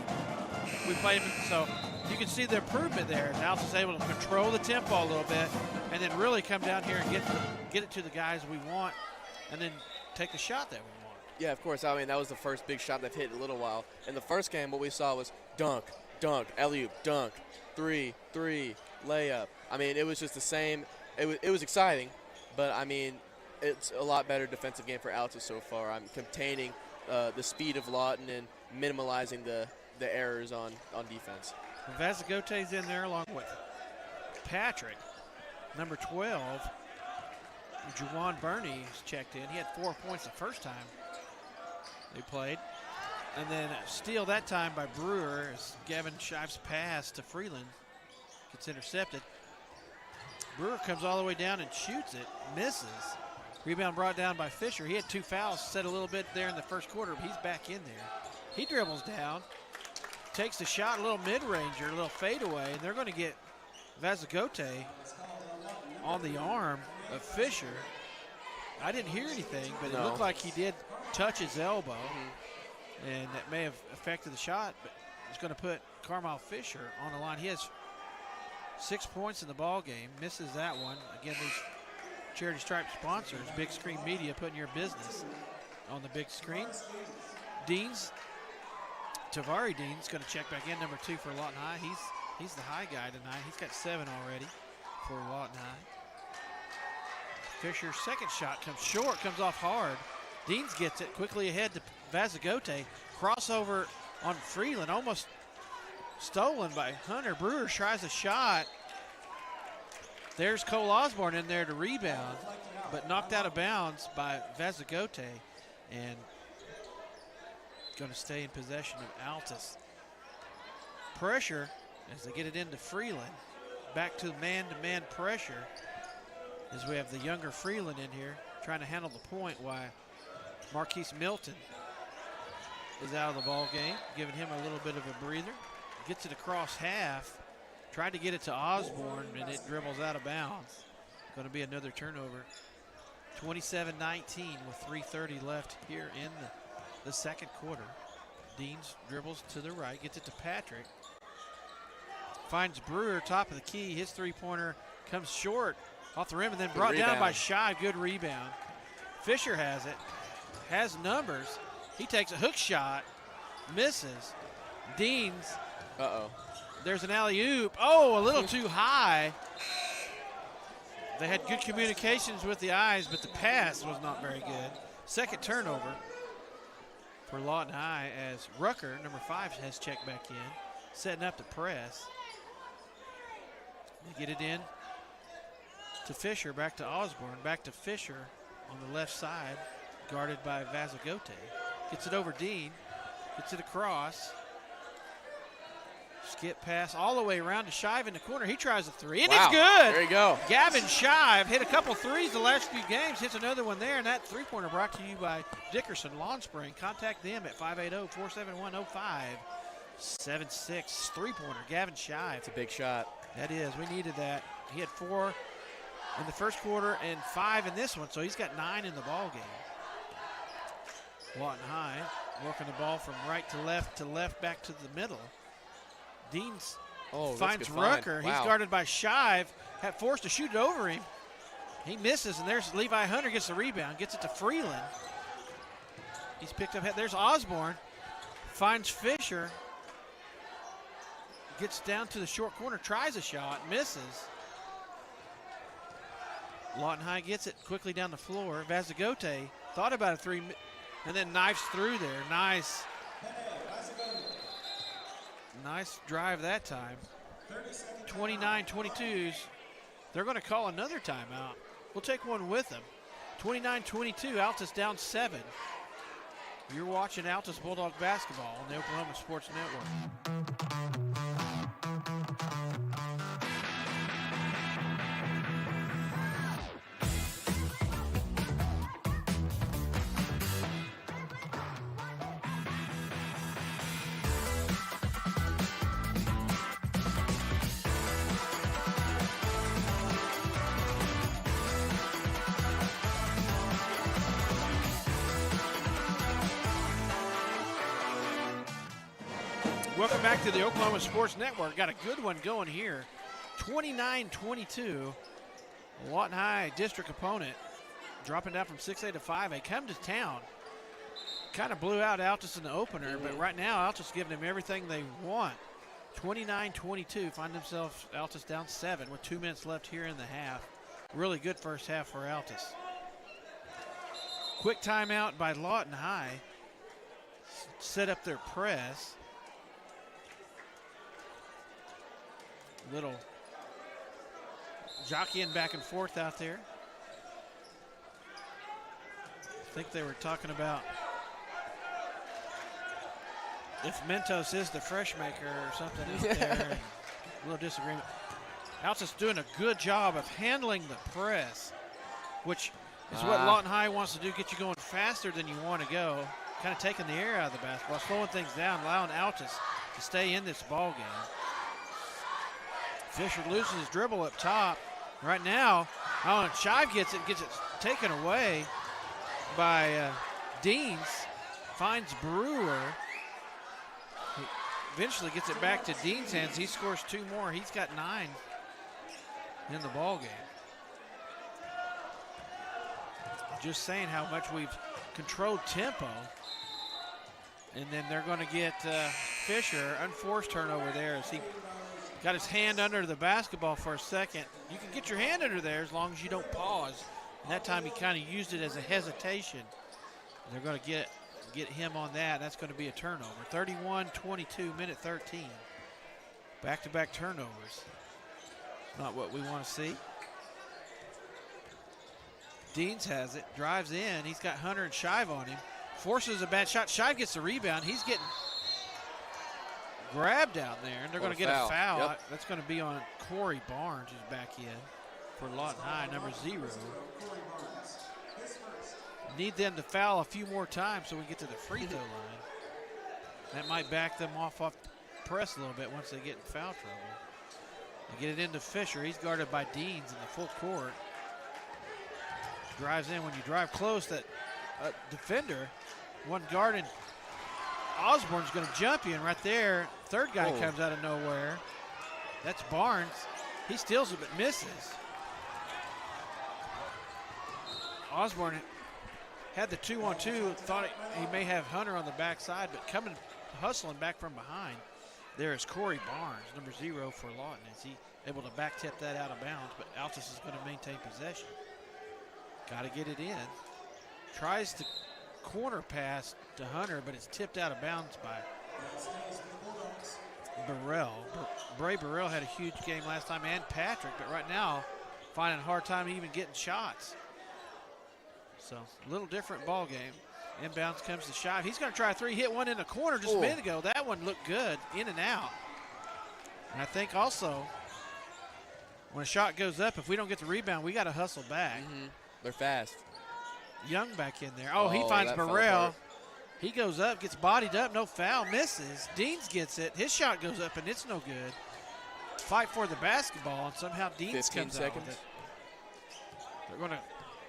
We played them, so you can see the improvement there. Altus is able to control the tempo a little bit and then really come down here and get it to the guys we want and then take the shot that we want. Yeah, of course. I mean, that was the first big shot they've hit in a little while. In the first game, what we saw was dunk, alley-oop, dunk, 3, layup. I mean, it was just the same. It was exciting, but, I mean, it's a lot better defensive game for Altus so far. I'm containing the speed of Lawton and minimalizing the errors on defense. Vazagote's in there along with Patrick. Number 12, Juwan Burney's checked in. He had 4 points the first time they played. And then a steal that time by Brewer as Gavin Shive's pass to Freeland gets intercepted. Brewer comes all the way down and shoots it, misses. Rebound brought down by Fisher. He had 2 fouls, set a little bit there in the first quarter, but he's back in there. He dribbles down, takes the shot, a little mid-ranger, a little fadeaway, and they're going to get Vazagote on the arm of Fisher. I didn't hear anything, but it looked like he did touch his elbow, and that may have affected the shot, but it's going to put Carmel Fisher on the line. He has 6 points in the ball game, misses that one. Again, these Charity Stripe sponsors, Big Screen Media, putting your business on the big screen. Tavari Dean's going to check back in, number 2 for Lawton High. He's the high guy tonight. He's got 7 already for Lawton High. Fisher's second shot comes short, comes off hard. Deans gets it quickly ahead to Vazagote. Crossover on Freeland, almost stolen by Hunter. Brewer tries a shot. There's Cole Osborne in there to rebound, but knocked out of bounds by Vazagote, and going to stay in possession of Altus. Pressure as they get it into Freeland. Back to man-to-man pressure as we have the younger Freeland in here trying to handle the point while Marquise Milton is out of the ball game, giving him a little bit of a breather. Gets it across half. Tried to get it to Osborne, and it dribbles out of bounds. Going to be another turnover. 27-19 with 3:30 left here in the second quarter. Deans dribbles to the right, gets it to Patrick. Finds Brewer, top of the key. His three-pointer comes short off the rim and then brought down by Shive. Good rebound. Fisher has it, has numbers. He takes a hook shot, misses. Deans. There's an alley-oop. Oh, a little too high. They had good communications with the eyes, but the pass was not very good. Second turnover for Lawton High as Rucker, number 5, has checked back in, setting up the press. They get it in to Fisher, back to Osborne, back to Fisher on the left side, guarded by Vazagote. Gets it over Dean, gets it across. Skip pass all the way around to Shive in the corner. He tries a three, and it's good. There you go. Gavin Shive hit a couple threes the last few games, hits another one there, and that three-pointer brought to you by Dickerson Lawn Spring. Contact them at 580-471-0576. Three-pointer, Gavin Shive. It's a big shot. That is. We needed that. He had 4 in the first quarter and 5 in this one, so he's got 9 in the ball game. Lawton High working the ball from right to left, back to the middle. Deans finds Rucker. He's guarded by Shive. Had forced to shoot it over him. He misses, and there's Levi Hunter gets the rebound, gets it to Freeland. He's picked up. There's Osborne. Finds Fisher. Gets down to the short corner, tries a shot, misses. Lawton High gets it quickly down the floor. Vazagote thought about a three, and then knifes through there. Nice drive that time. 29-22s. They're going to call another timeout. We'll take one with them. 29-22, Altus down 7. You're watching Altus Bulldog basketball on the Oklahoma Sports Network. Welcome back to the Oklahoma Sports Network. Got a good one going here. 29-22. Lawton High district opponent dropping down from 6A to 5A. Come to town. Kind of blew out Altus in the opener, but right now Altus giving them everything they want. 29-22. Find themselves Altus down 7 with 2 minutes left here in the half. Really good first half for Altus. Quick timeout by Lawton High. Set up their press. Little jockeying back and forth out there. I think they were talking about if Mentos is the fresh maker or something out there. A little disagreement. Altus doing a good job of handling the press, which is what Lawton High wants to do, get you going faster than you want to go, kind of taking the air out of the basketball, slowing things down, allowing Altus to stay in this ball game. Fisher loses his dribble up top. Right now, Shive gets it taken away by Deans. Finds Brewer. He eventually gets it back to Dean's hands. He scores 2 more. He's got 9 in the ball game. Just saying how much we've controlled tempo. And then they're going to get Fisher, unforced turnover there as he got his hand under the basketball for a second. You can get your hand under there as long as you don't pause. And that time he kind of used it as a hesitation. They're going to get him on that. That's going to be a turnover. 31-22, minute 13. Back-to-back turnovers. Not what we want to see. Deans has it, drives in. He's got Hunter and Shive on him. Forces a bad shot. Shive gets the rebound. He's getting grabbed out there, and they're going to get a foul. Yep. That's going to be on Corey Barnes, who's back in for Lawton High, number 0. Need them to foul a few more times so we get to the free throw line. That might back them off the press a little bit once they get in foul trouble. They get it into Fisher. He's guarded by Deans in the full court. Drives in. When you drive close, that defender, one guard, and Osborne's going to jump you, and right there, third guy comes out of nowhere. That's Barnes. He steals it but misses. Osborne had the 2-on-2, thought he may have Hunter on the backside, but coming, hustling back from behind. There is Corey Barnes, number 0 for Lawton. Is he able to back tip that out of bounds, but Altus is going to maintain possession. Got to get it in. Tries to corner pass to Hunter, but it's tipped out of bounds by Burrell. Bray Burrell had a huge game last time, and Patrick, but right now finding a hard time even getting shots. So a little different ball game. Inbounds comes to Shive. He's going to try a 3, hit one in the corner just a minute ago. That one looked good, in and out. And I think also when a shot goes up, if we don't get the rebound, we got to hustle back. They're fast. Young back in there. He finds Burrell. He goes up, gets bodied up, no foul, misses. Deans gets it. His shot goes up, and it's no good. Fight for the basketball, and somehow Deans comes out with it. They're going to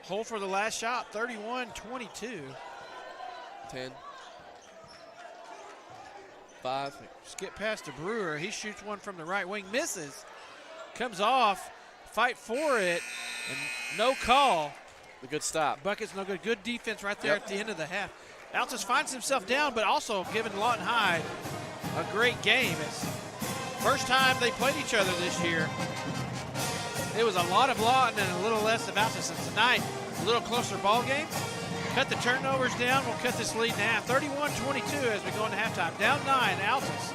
hold for the last shot, 31-22. 10. 5. Skip past to Brewer. He shoots one from the right wing, misses. Comes off, fight for it, and no call. A good stop. Bucket's no good. Good defense right there at the end of the half. Altus finds himself down, but also giving Lawton High a great game. It's first time they played each other this year. It was a lot of Lawton and a little less of Altus. And tonight, a little closer ball game. Cut the turnovers down. We'll cut this lead in half. 31-22 as we go into halftime. Down 9, Altus.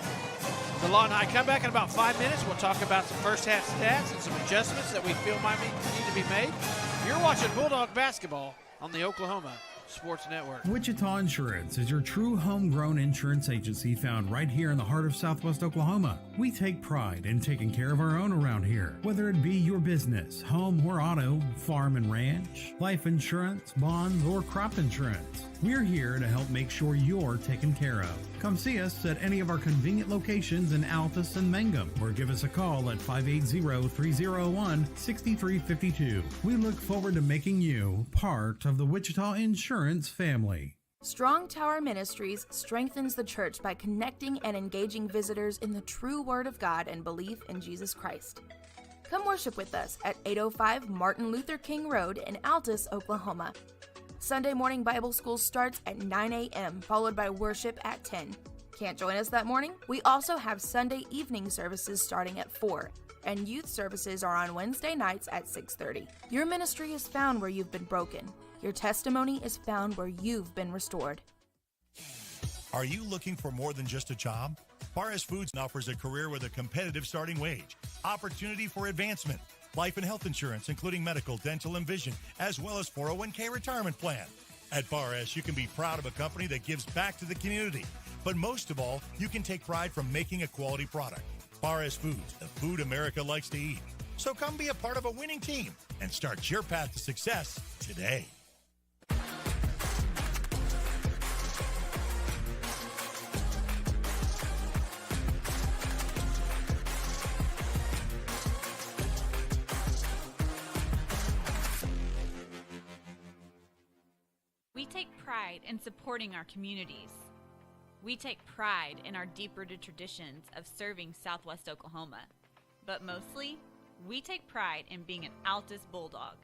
The Lawton High come back in about 5 minutes. We'll talk about some first half stats and some adjustments that we feel might need to be made. You're watching Bulldog basketball on the Oklahoma Sports Network. Wichita Insurance is your true homegrown insurance agency found right here in the heart of Southwest Oklahoma. We take pride in taking care of our own around here, whether it be your business, home or auto, farm and ranch, life insurance, bonds, or crop insurance. We're here to help make sure you're taken care of. Come see us at any of our convenient locations in Altus and Mangum, or give us a call at 580-301-6352. We look forward to making you part of the Wichita Insurance family. Strong Tower Ministries strengthens the church by connecting and engaging visitors in the true Word of God and belief in Jesus Christ. Come worship with us at 805 Martin Luther King Road in Altus, Oklahoma. Sunday morning Bible school starts at 9 a.m., followed by worship at 10. Can't join us that morning? We also have Sunday evening services starting at 4, and youth services are on Wednesday nights at 6:30. Your ministry is found where you've been broken. Your testimony is found where you've been restored. Are you looking for more than just a job? Paris Foods offers a career with a competitive starting wage, opportunity for advancement, life and health insurance, including medical, dental, and vision, as well as 401k retirement plan. At Paris, you can be proud of a company that gives back to the community. But most of all, you can take pride from making a quality product. Paris Foods, the food America likes to eat. So come be a part of a winning team and start your path to success today. We take pride in supporting our communities. We take pride in our deep-rooted traditions of serving Southwest Oklahoma. But mostly, we take pride in being an Altus Bulldog.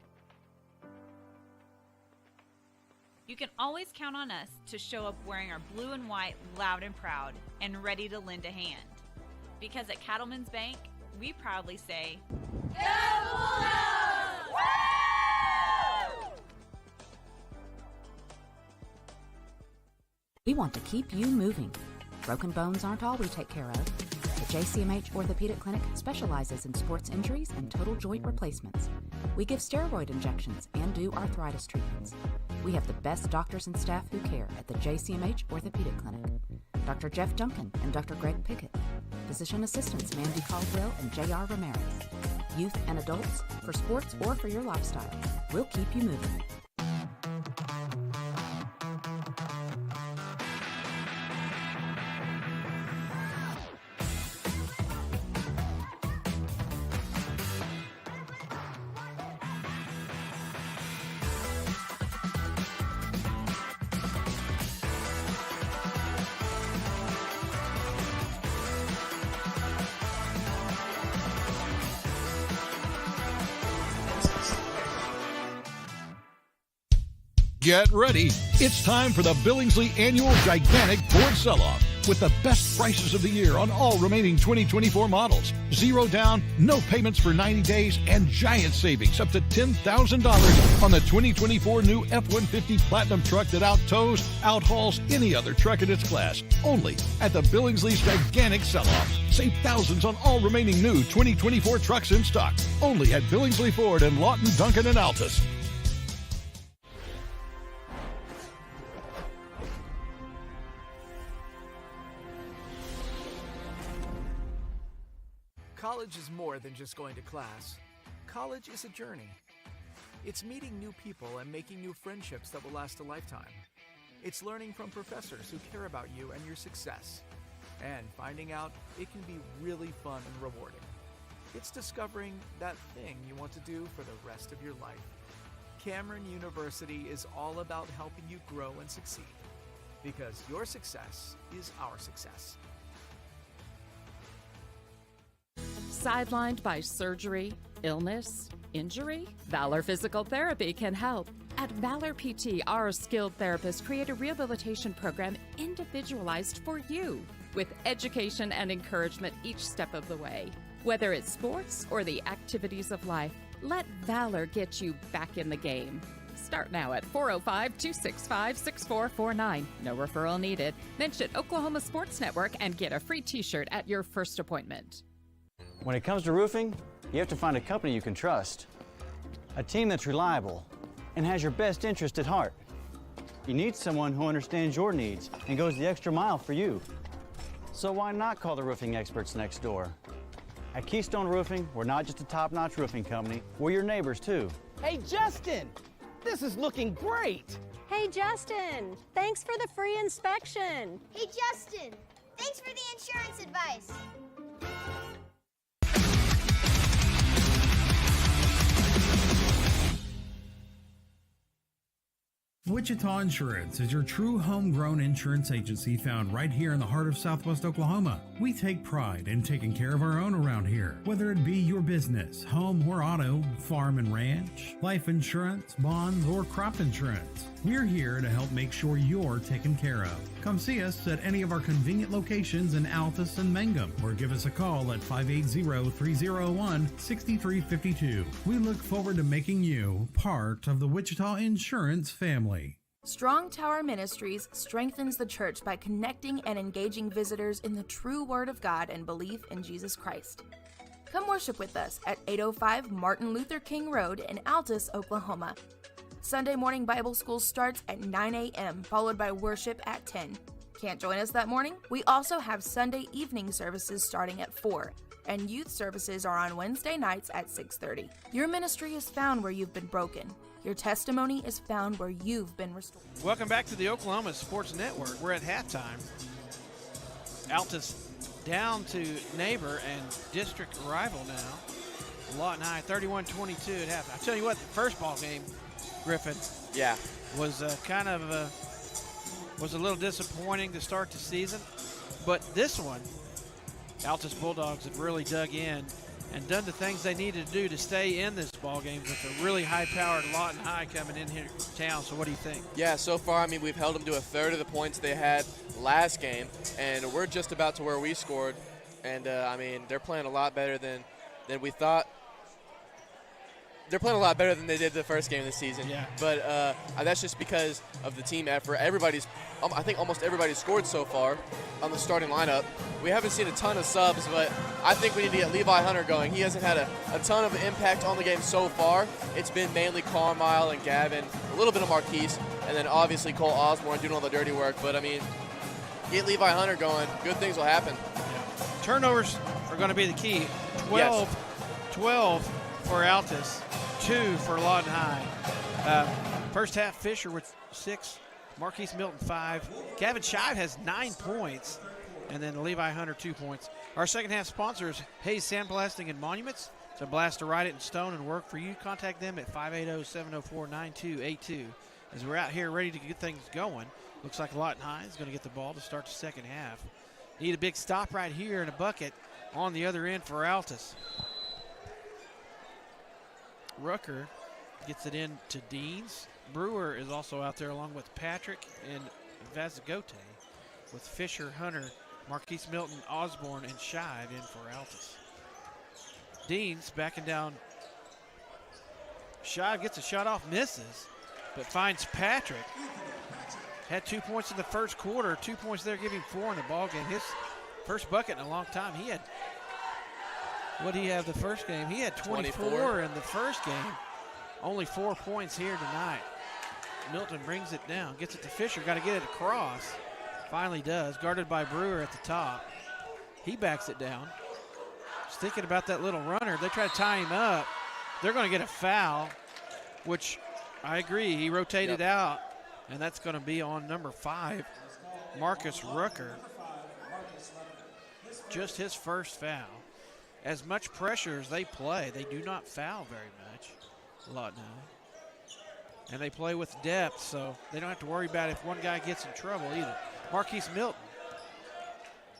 You can always count on us to show up wearing our blue and white loud and proud and ready to lend a hand. Because at Cattlemen's Bank, we proudly say, Go Bulldogs! Woo! We want to keep you moving. Broken bones aren't all we take care of. The The JCMH Orthopedic Clinic specializes in sports injuries and total joint replacements. We give steroid injections and do arthritis treatments. We have the best doctors and staff who care at the JCMH Orthopedic Clinic. Dr. Jeff Duncan and Dr. Greg Pickett. Physician assistants Mandy Caldwell and J.R. Ramirez. Youth and adults, for sports or for your lifestyle. We'll keep you moving. Get ready. It's time for the Billingsley Annual Gigantic Ford Sell-Off with the best prices of the year on all remaining 2024 models. Zero down, no payments for 90 days, and giant savings up to $10,000 on the 2024 new F-150 Platinum truck that out-tows, out-hauls any other truck in its class. Only at the Billingsley's Gigantic Sell-Off. Save thousands on all remaining new 2024 trucks in stock. Only at Billingsley Ford in Lawton, Duncan, and Altus. College is more than just going to class. College is a journey. It's meeting new people and making new friendships that will last a lifetime. It's learning from professors who care about you and your success. And finding out it can be really fun and rewarding. It's discovering that thing you want to do for the rest of your life. Cameron University is all about helping you grow and succeed. Because your success is our success. Sidelined by surgery, illness, injury? Valor Physical Therapy can help. At Valor PT, our skilled therapists create a rehabilitation program individualized for you, with education and encouragement each step of the way. Whether it's sports or the activities of life, let Valor get you back in the game. Start now at 405-265-6449. No referral needed. Mention Oklahoma Sports Network and get a free t-shirt at your first appointment. When it comes to roofing, you have to find a company you can trust. A team that's reliable and has your best interest at heart. You need someone who understands your needs and goes the extra mile for you. So why not call the roofing experts next door? At Keystone Roofing, we're not just a top-notch roofing company, we're your neighbors too. Hey, Justin, this is looking great. Hey, Justin, thanks for the free inspection. Hey, Justin, thanks for the insurance advice. Wichita Insurance is your true homegrown insurance agency found right here in the heart of Southwest Oklahoma. We take pride in taking care of our own around here, whether it be your business, home or auto, farm and ranch, life insurance, bonds, or crop insurance. We're here to help make sure you're taken care of. Come see us at any of our convenient locations in Altus and Mangum, or give us a call at 580-301-6352. We look forward to making you part of the Wichita Insurance family. Strong Tower Ministries strengthens the church by connecting and engaging visitors in the true Word of God and belief in Jesus Christ. Come worship with us at 805 Martin Luther King Road in Altus, Oklahoma. Sunday morning Bible school starts at 9 a.m., followed by worship at 10. Can't join us that morning? We also have Sunday evening services starting at 4, and youth services are on Wednesday nights at 6:30. Your ministry is found where you've been broken. Your testimony is found where you've been restored. Welcome back to the Oklahoma Sports Network. We're at halftime. Altus down to neighbor and district rival now. Lawton High 31-22 at half. I tell you what, the first ball game, Griffin, was was a little disappointing to start the season, but this one, Altus Bulldogs have really dug in and done the things they needed to do to stay in this ball game with a really high-powered Lawton High coming in here to town. So what do you think? Yeah, so far, I mean, we've held them to a third of the points they had last game, and we're just about to where we scored. And, I mean, they're playing a lot better than we thought. they're playing a lot better than they did the first game of the season. Yeah. But that's just because of the team effort. I think almost everybody's scored so far on the starting lineup. We haven't seen a ton of subs, but I think we need to get Levi Hunter going. He hasn't had a ton of impact on the game so far. It's been mainly Carmile and Gavin, a little bit of Marquise, and then obviously Cole Osborne doing all the dirty work. But, I mean, get Levi Hunter going. Good things will happen. Yeah. Turnovers are going to be the key. 12 for Altus, 2 for Lawton High. First half, Fisher with 6, Marquise Milton 5. Gavin Shive has 9 points, and then Levi Hunter 2 points. Our second half sponsors, Hayes Sandblasting and Monuments. It's a blast to write it in stone and work for you. Contact them at 580-704-9282. As we're out here ready to get things going, looks like Lawton High is going to get the ball to start the second half. Need a big stop right here and a bucket on the other end for Altus. Rucker gets it in to Deans. Brewer is also out there along with Patrick and Vazagote, with Fisher, Hunter, Marquise Milton, Osborne, and Shive in for Altus. Deans backing down. Shive gets a shot off, misses, but finds Patrick. Had 2 points in the first quarter, 2 points there, giving 4 in the ball game. His first bucket in a long time. He had, what did he have the first game? He had 24 in the first game. Only 4 points here tonight. Milton brings it down, gets it to Fisher, got to get it across. Finally does, guarded by Brewer at the top. He backs it down. Just thinking about that little runner. They try to tie him up. They're going to get a foul, which I agree. He rotated out, and that's going to be on number 5, Marcus Rucker. Just his first foul. As much pressure as they play, they do not foul very much. A lot now. And they play with depth, so they don't have to worry about if one guy gets in trouble either. Marquise Milton,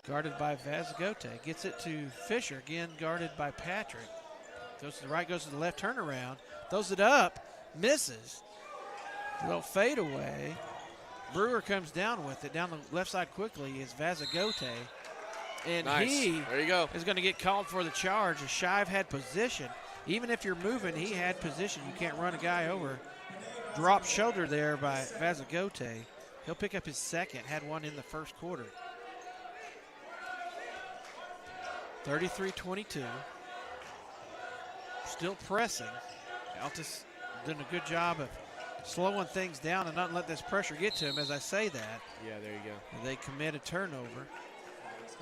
guarded by Vazagote, gets it to Fisher, again guarded by Patrick. Goes to the right, goes to the left, turnaround, throws it up, misses. A little fade away. Brewer comes down with it. Down the left side quickly is Vazagote. And he is going to get called for the charge. As Shive had position. Even if you're moving, he had position. You can't run a guy over. Drop shoulder there by Vazagote. He'll pick up his second. Had one in the first quarter. 33-22. Still pressing. Altus doing a good job of slowing things down and not let this pressure get to him as I say that. Yeah, there you go. And they commit a turnover.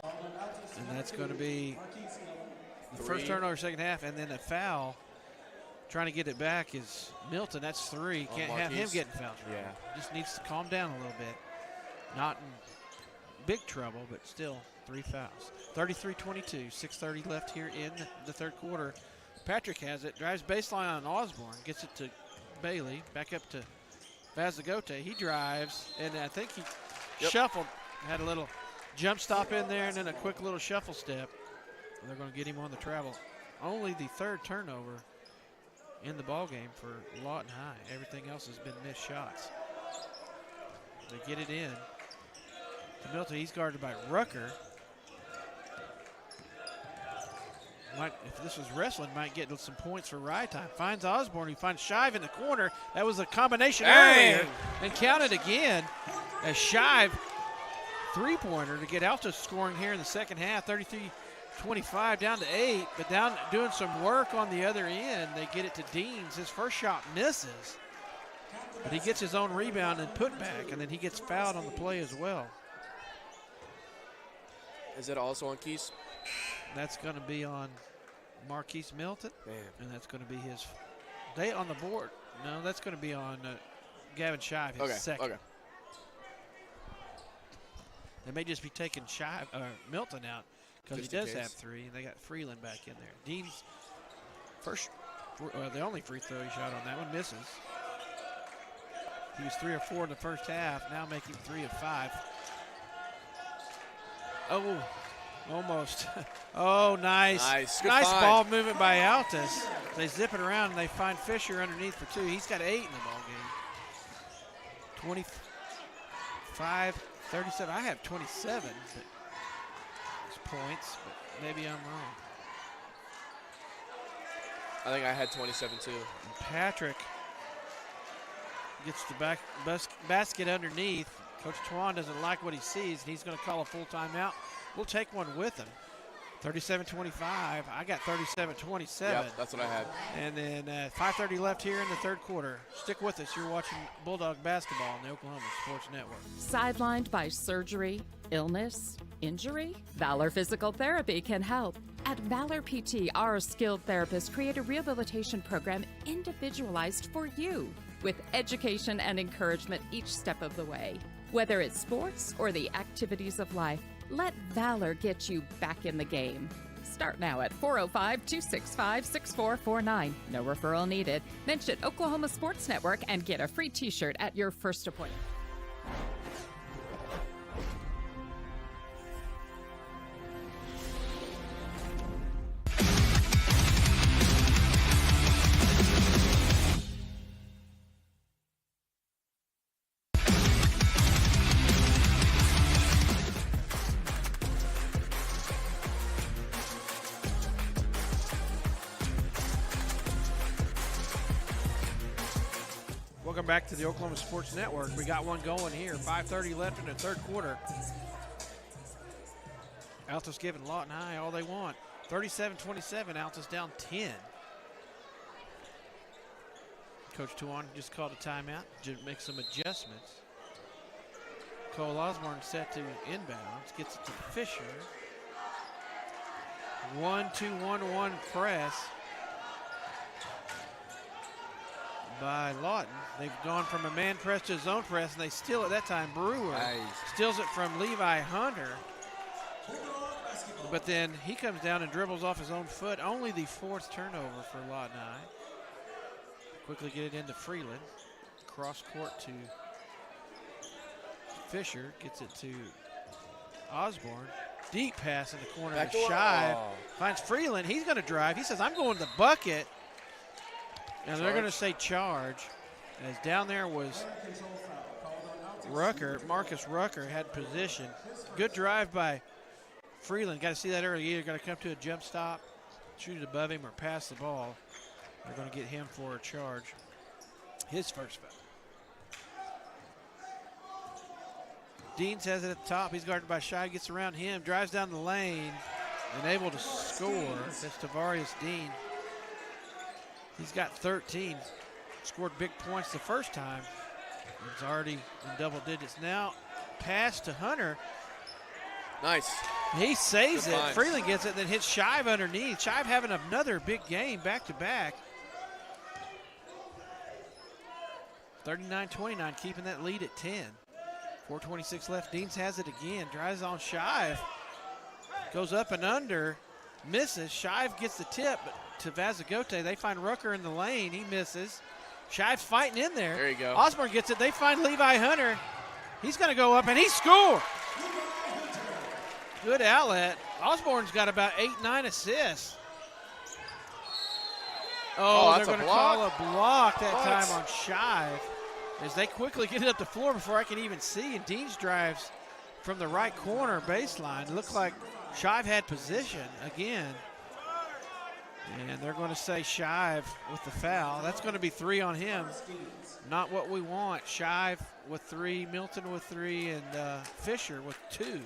And that's going to be the first turnover second half, and then a foul. Trying to get it back is Milton. That's 3. Can't have him getting fouled. Yeah. Just needs to calm down a little bit. Not in big trouble, but still 3 fouls. 33-22, 6:30 left here in the third quarter. Patrick has it, drives baseline on Osborne, gets it to Bailey, back up to Vazagote. He drives, and I think he shuffled, had a little jump stop in there, and then a quick little shuffle step. And they're going to get him on the travel. Only the third turnover in the ball game for Lawton High. Everything else has been missed shots. They get it in to Milton. He's guarded by Rucker. If this was wrestling, might get some points for ride time. Finds Osborne. He finds Shive in the corner. That was a combination earlier and counted again as Shive three-pointer to get Altus scoring here in the second half. 33-25 down to 8, but down doing some work on the other end. They get it to Deans. His first shot misses, but he gets his own rebound and put back, and then he gets fouled on the play as well. Is that also on Keys? That's going to be on Marquise Milton, and that's going to be his day on the board. No, that's going to be on Gavin Shive, his second. Okay. They may just be taking Milton out because he does have 3, and they got Freeland back in there. Dean's the only free throw he shot on that one misses. He was 3 or 4 in the first half, now making 3 of 5. Oh, almost. Oh, nice. Nice ball movement by Altus. They zip it around, and they find Fisher underneath for 2. He's got 8 in the ball game. 25-37. I have 27 points, but maybe I'm wrong. I think I had 27 too. Patrick gets the basket underneath. Coach Twan doesn't like what he sees, and he's going to call a full timeout. We'll take one with him. 37-25. I got 37-27. Yep, that's what I had. And then 5:30 left here in the third quarter. Stick with us. You're watching Bulldog basketball on the Oklahoma Sports Network. Sidelined by surgery, illness, injury? Valor Physical Therapy can help. At Valor PT, our skilled therapists create a rehabilitation program individualized for you, with education and encouragement each step of the way. Whether it's sports or the activities of life, let Valor get you back in the game. Start now at 405-265-6449. No referral needed. Mention Oklahoma Sports Network and get a free t-shirt at your first appointment. Welcome back to the Oklahoma Sports Network. We got one going here. 5:30 left in the third quarter. Altus giving Lawton High all they want. 37-27, Altus down 10. Coach Tuan just called a timeout to make some adjustments. Cole Osborne set to inbounds, gets it to Fisher. 1-2-1-1 press by Lawton. They've gone from a man press to a zone press, and they steal it that time. Brewer steals it from Levi Hunter. But then he comes down and dribbles off his own foot. Only the fourth turnover for Lawton High. Quickly get it into Freeland. Cross court to Fisher. Gets it to Osborne. Deep pass in the corner to Shive. Finds Freeland. He's going to drive. He says, I'm going to the bucket. And they're going to say charge. As down there was Rucker. Marcus Rucker had position. Good drive by Freeland. Got to see that early. Either got to come to a jump stop, shoot it above him, or pass the ball. They're going to get him for a charge. His first foul. Deans has it at the top. He's guarded by Shai. Gets around him, drives down the lane, and able to score. That's Tavarius Dean. He's got 13. Scored big points the first time. He's already in double digits now. Pass to Hunter. Nice. He saves Good it. find. Freeland gets it, then hits Shive underneath. Shive having another big game back-to-back. 39-29, keeping that lead at 10. 4:26 left. Deans has it again. Drives on Shive. Goes up and under. Misses. Shive gets the tip to Vazagote. They find Rucker in the lane. He misses. Shive's fighting in there. There you go. Osborne gets it. They find Levi Hunter. He's going to go up, and he scores. Good outlet. Osborne's got about 8-9 assists. Oh, they're going to call a block that time on Shive as they quickly get it up the floor before I can even see. And Deans drives from the right corner baseline. It looked like Shive had position again. And they're going to say Shive with the foul. That's going to be 3 on him. Not what we want. Shive with 3, Milton with 3, and Fisher with 2.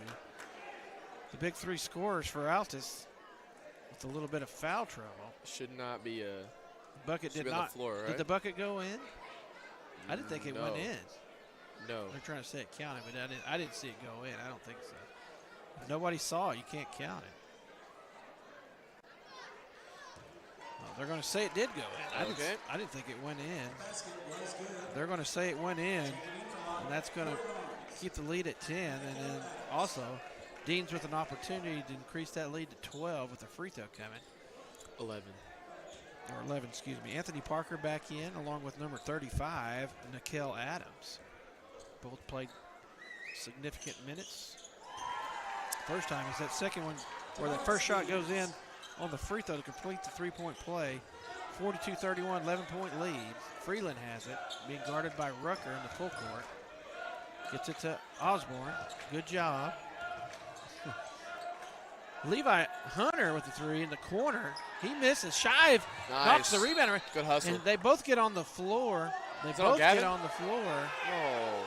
The big 3 scorers for Altus with a little bit of foul trouble. Should not be a bucket. Did not. The floor, right? Did the bucket go in? I didn't think it went in. No. They're trying to say it counted, but I didn't see it go in. I don't think so. Nobody saw it. You can't count it. Well, they're going to say it did go in. I didn't think it went in. They're going to say it went in, and that's going to keep the lead at 10. And then also, Deans with an opportunity to increase that lead to 12 with a free throw coming. 11, excuse me. Anthony Parker back in along with number 35, Nikel Adams. Both played significant minutes. First time is that second one where the first shot goes in on the free throw to complete the 3-point play. 42-31, 11-point lead. Freeland has it, being guarded by Rucker in the full court. Gets it to Osborne. Good job. Levi Hunter with the three in the corner. He misses. Shive knocks the rebound. Good hustle. And they both get on the floor. They both get on the floor. Oh.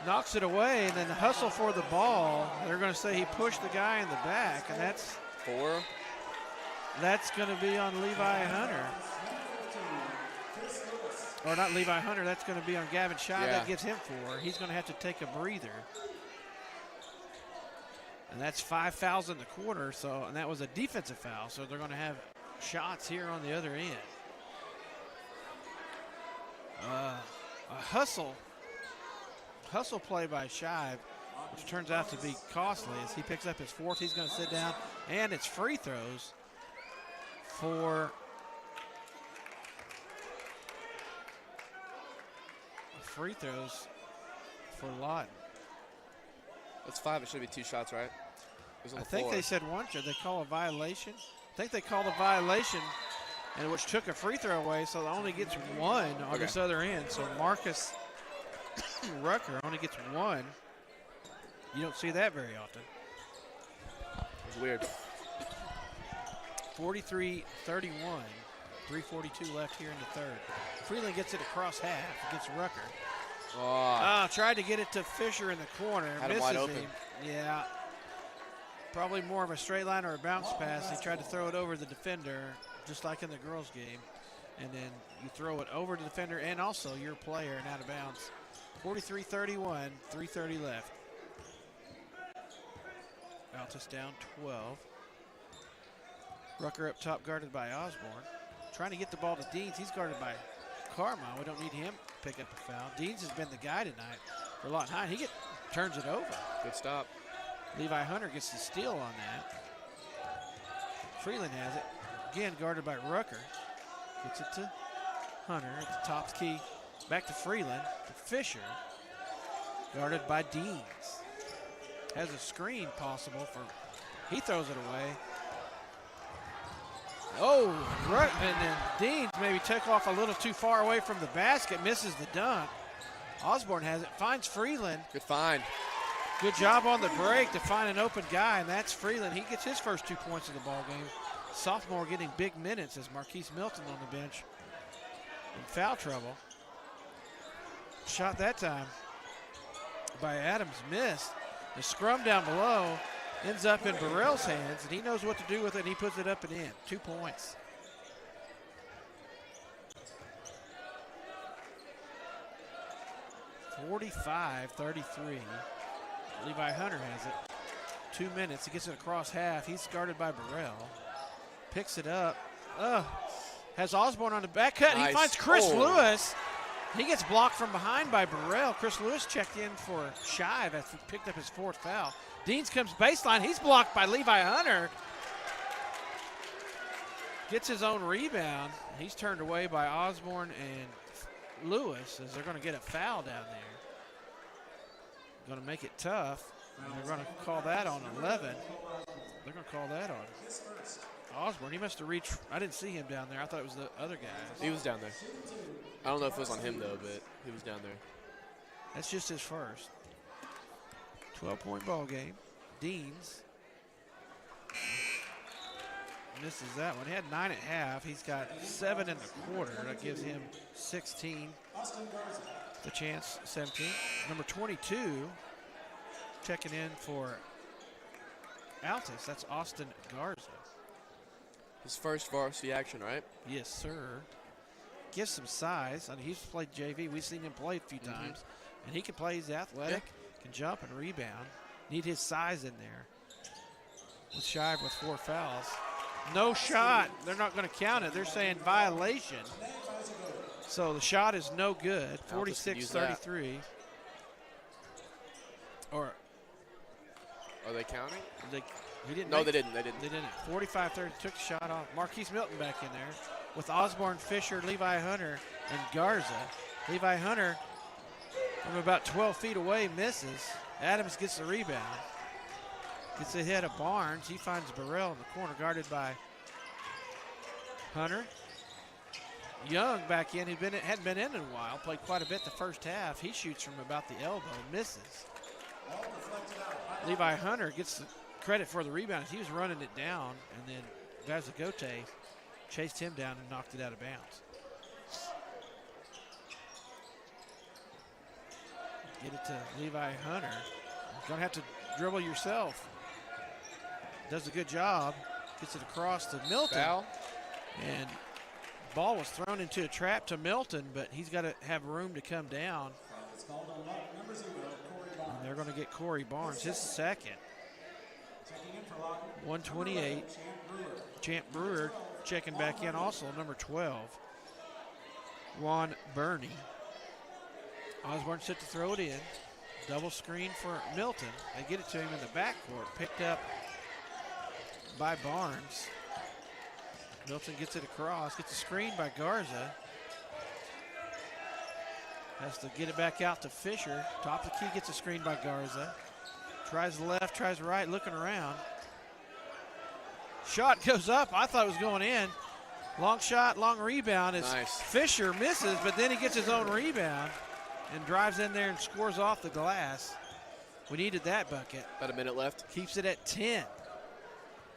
Knocks it away, and then the hustle for the ball. They're going to say he pushed the guy in the back, and that's 4. That's going to be on Levi Hunter. Or not Levi Hunter, that's going to be on Gavin Shive. Yeah. That gives him 4. He's going to have to take a breather. And that's 5 fouls in the quarter, and that was a defensive foul, so they're going to have shots here on the other end. A hustle play by Shive, which turns out to be costly as he picks up his 4th. He's going to sit down, and it's free throws for Lawton. That's 5. It should be 2 shots, right? I think they said 1. Should they call a violation? I think they called a violation, and which took a free throw away, so it only gets 1 on this other end. So Marcus Rucker only gets 1. You don't see that very often. It's weird. 43-31. 3:42 left here in the third. Freeland gets it across half against Rucker. Tried to get it to Fisher in the corner. Had him misses wide open. him. Yeah. Probably more of a straight line or a bounce pass. He tried to throw it over the defender, just like in the girls' game. And then you throw it over to the defender and also your player and out of bounds. 43-31, 3:30 left. Altus down 12. Rucker up top, guarded by Osborne. Trying to get the ball to Deans. He's guarded by Carmine. We don't need him to pick up a foul. Deans has been the guy tonight for Lawton High. He turns it over. Good stop. Levi Hunter gets the steal on that. Freeland has it. Again, guarded by Rucker. Gets it to Hunter at the top key. Back to Freeland. To Fisher. Guarded by Deans. Has a screen possible for. He throws it away. Oh, and then Deans maybe took off a little too far away from the basket. Misses the dunk. Osborne has it. Finds Freeland. Good find. Good job on the break to find an open guy, and that's Freeland. He gets his first 2 points of the ball game. Sophomore getting big minutes as Marquise Milton on the bench in foul trouble. Shot that time by Adams, missed. The scrum down below ends up in Burrell's hands, and he knows what to do with it, and he puts it up and in. 2 points. (45-33). Levi Hunter has it. 2 minutes. He gets it across half. He's guarded by Burrell. Picks it up. Has Osborne on the back cut. Nice. He finds Chris Lewis. He gets blocked from behind by Burrell. Chris Lewis checked in for Shive as he picked up his 4th foul. Deans comes baseline. He's blocked by Levi Hunter. Gets his own rebound. He's turned away by Osborne and Lewis as they're going to get a foul down there. Going to make it tough. And they're going to call that on 11. They're going to call that on Osborne. He must have reached. I didn't see him down there. I thought it was the other guys. He was down there. I don't know if it was on him, though, but he was down there. That's just his first. 12-point ball game. Deans misses that one. He had 9 at half. He's got 7 in the quarter. That gives him 16. The chance 17. Number 22 checking in for Altus. That's Austin Garza. His first varsity action, right? Yes, sir. Gives some size. I mean, he's played JV. We've seen him play a few times. And he can play. He's athletic, can jump and rebound. Need his size in there. With Shive with 4 fouls. No shot. They're not going to count it. They're saying violation. So the shot is no good. 46-33. Or are they counting? He didn't. No, they didn't. They didn't. They didn't. 45-30. Took the shot off. Marquise Milton back in there with Osborne, Fisher, Levi Hunter, and Garza. Levi Hunter from about 12 feet away misses. Adams gets the rebound. Gets ahead of Barnes. He finds Burrell in the corner, guarded by Hunter. Young back in. Hadn't been in a while. Played quite a bit the first half. He shoots from about the elbow. Misses. Levi Hunter gets the credit for the rebound is he was running it down, and then Vazagote chased him down and knocked it out of bounds. Get it to Levi Hunter. You're going to have to dribble yourself. Does a good job. Gets it across to Milton. Foul. And ball was thrown into a trap to Milton, but he's got to have room to come down. And they're going to get Corey Barnes, his second. 128. Champ Brewer checking back in also, number 12. Juan Burney. Osborne set to throw it in. Double screen for Milton. They get it to him in the backcourt. Picked up by Barnes. Milton gets it across. Gets a screen by Garza. Has to get it back out to Fisher. Top of the key, gets a screen by Garza. Tries left, tries right, looking around. Shot goes up. I thought it was going in. Long shot, long rebound. As nice. Fisher misses, but then he gets his own rebound and drives in there and scores off the glass. We needed that bucket. About a minute left. Keeps it at 10.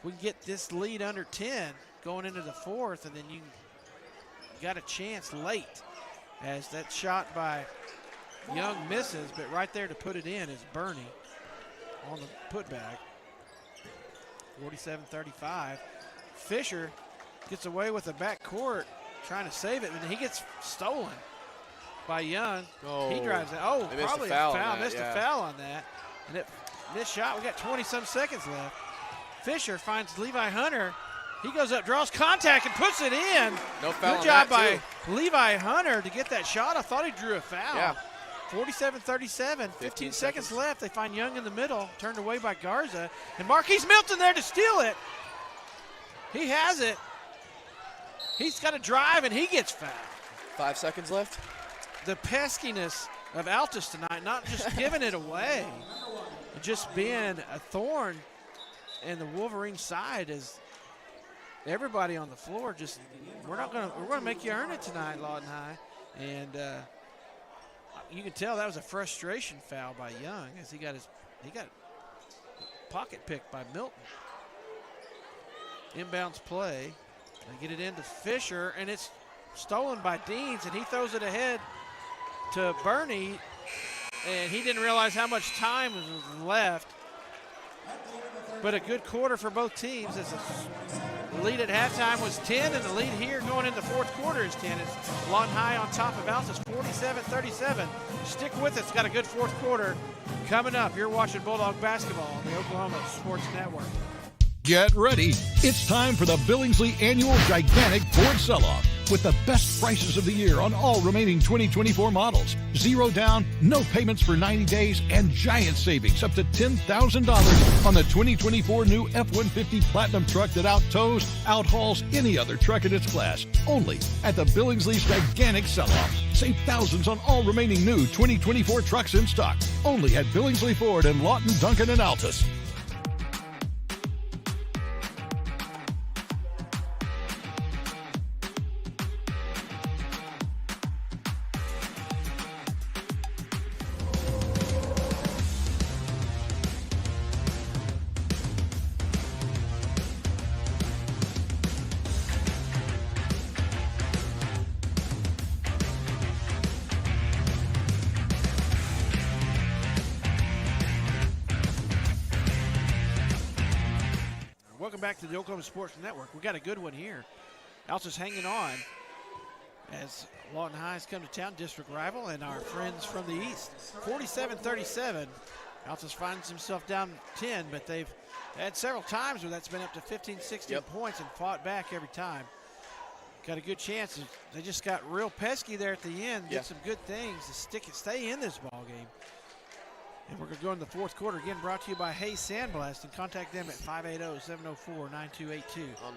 We can get this lead under 10 going into the fourth, and then you got a chance late as that shot by Young misses, but right there to put it in is Burney on the putback. 47-35. Fisher gets away with the backcourt, trying to save it, and he gets stolen by Young. Oh, he drives it. Oh, probably a foul. Missed a foul on that. And this shot, we got 20-some seconds left. Fisher finds Levi Hunter. He goes up, draws contact, and puts it in. No foul. Good job by Levi Hunter to get that shot. I thought he drew a foul. Yeah. 47-37, 15 seconds left. They find Young in the middle, turned away by Garza. And Marquise Milton there to steal it. He has it. He's got to drive, and he gets fouled. 5 seconds left. The peskiness of Altus tonight, not just giving it away, just being a thorn in the Wolverine side is everybody on the floor just, we're going to make you earn it tonight, Lawton High. And you can tell that was a frustration foul by Young as he got pocket picked by Milton. Inbounds play. They get it into Fisher, and it's stolen by Deans, and he throws it ahead to Burney, and he didn't realize how much time was left. But a good quarter for both teams as the lead at halftime was 10, and the lead here going into fourth quarter is 10. It's Lawton High on top of Altus, 47-37. Stick with us. Got a good fourth quarter coming up. You're watching Bulldog basketball on the Oklahoma Sports Network. Get ready. It's time for the Billingsley Annual Gigantic Ford Sell-Off with the best prices of the year on all remaining 2024 models. Zero down, no payments for 90 days, and giant savings up to $10,000 on the 2024 new F-150 Platinum truck that out-tows, out-hauls any other truck in its class. Only at the Billingsley's Gigantic Sell-Off. Save thousands on all remaining new 2024 trucks in stock. Only at Billingsley Ford in Lawton, Duncan, and Altus. Welcome back to the Oklahoma Sports Network. We got a good one here. Altus hanging on as Lawton High has come to town, district rival, and our friends from the east. 47-37. Altus finds himself down 10, but they've had several times where that's been up to 15, 16 points and fought back every time. Got a good chance. They just got real pesky there at the end. Get some good things to stay in this ball game. And we're going to go in the fourth quarter. Again, brought to you by Hayes Sandblast. And contact them at 580-704-9282.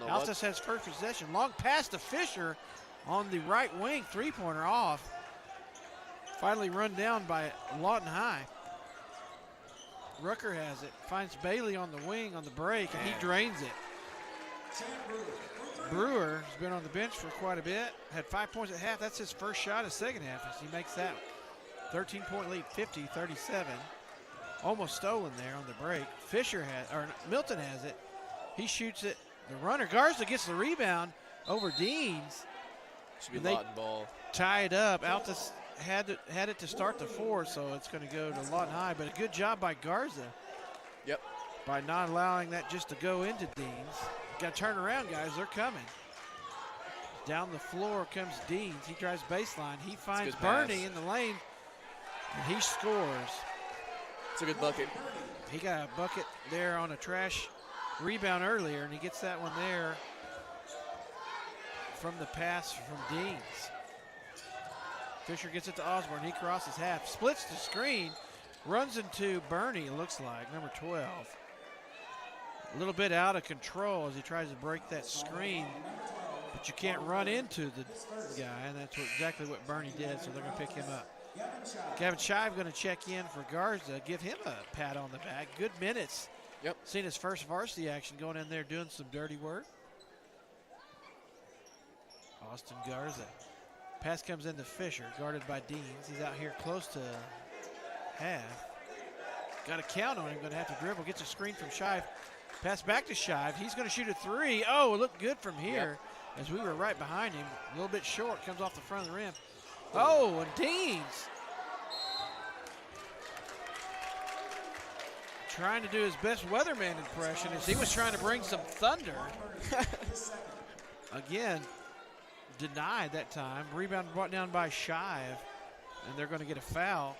Altus has first possession. Long pass to Fisher on the right wing. Three-pointer off. Finally run down by Lawton High. Rucker has it. Finds Bailey on the wing on the break, and he drains it. Brewer has been on the bench for quite a bit. Had 5 points at half. That's his first shot of second half as he makes that 13-point lead, 50-37. almost stolen there on the break. Milton has it. He shoots it. The runner, Garza gets the rebound over Deans. Should be Lawton ball. Tie it up. Altus had it to start the fourth, so it's going to go to Lawton High. But a good job by Garza. Yep. By not allowing that just to go into Deans. Got to turn around, guys. They're coming. Down the floor comes Deans. He drives baseline. He finds Bernie in the lane, and he scores. It's a good bucket. He got a bucket there on a trash rebound earlier, and he gets that one there from the pass from Deans. Fisher gets it to Osborne. He crosses half, splits the screen, runs into Bernie, it looks like, number 12. A little bit out of control as he tries to break that screen, but you can't run into the guy, and that's exactly what Bernie did, so they're going to pick him up. Gavin Shive going to check in for Garza, give him a pat on the back. Good minutes. Yep. Seen his first varsity action, going in there doing some dirty work. Austin Garza. Pass comes into Fisher, guarded by Deans. He's out here close to half. Got a count on him, going to have to dribble. Gets a screen from Shive. Pass back to Shive. He's going to shoot a three. Oh, it looked good from here as we were right behind him. A little bit short, comes off the front of the rim. Oh, and Deans trying to do his best weatherman impression as he was trying to bring some thunder. Again, denied that time. Rebound brought down by Shive, and they're going to get a foul.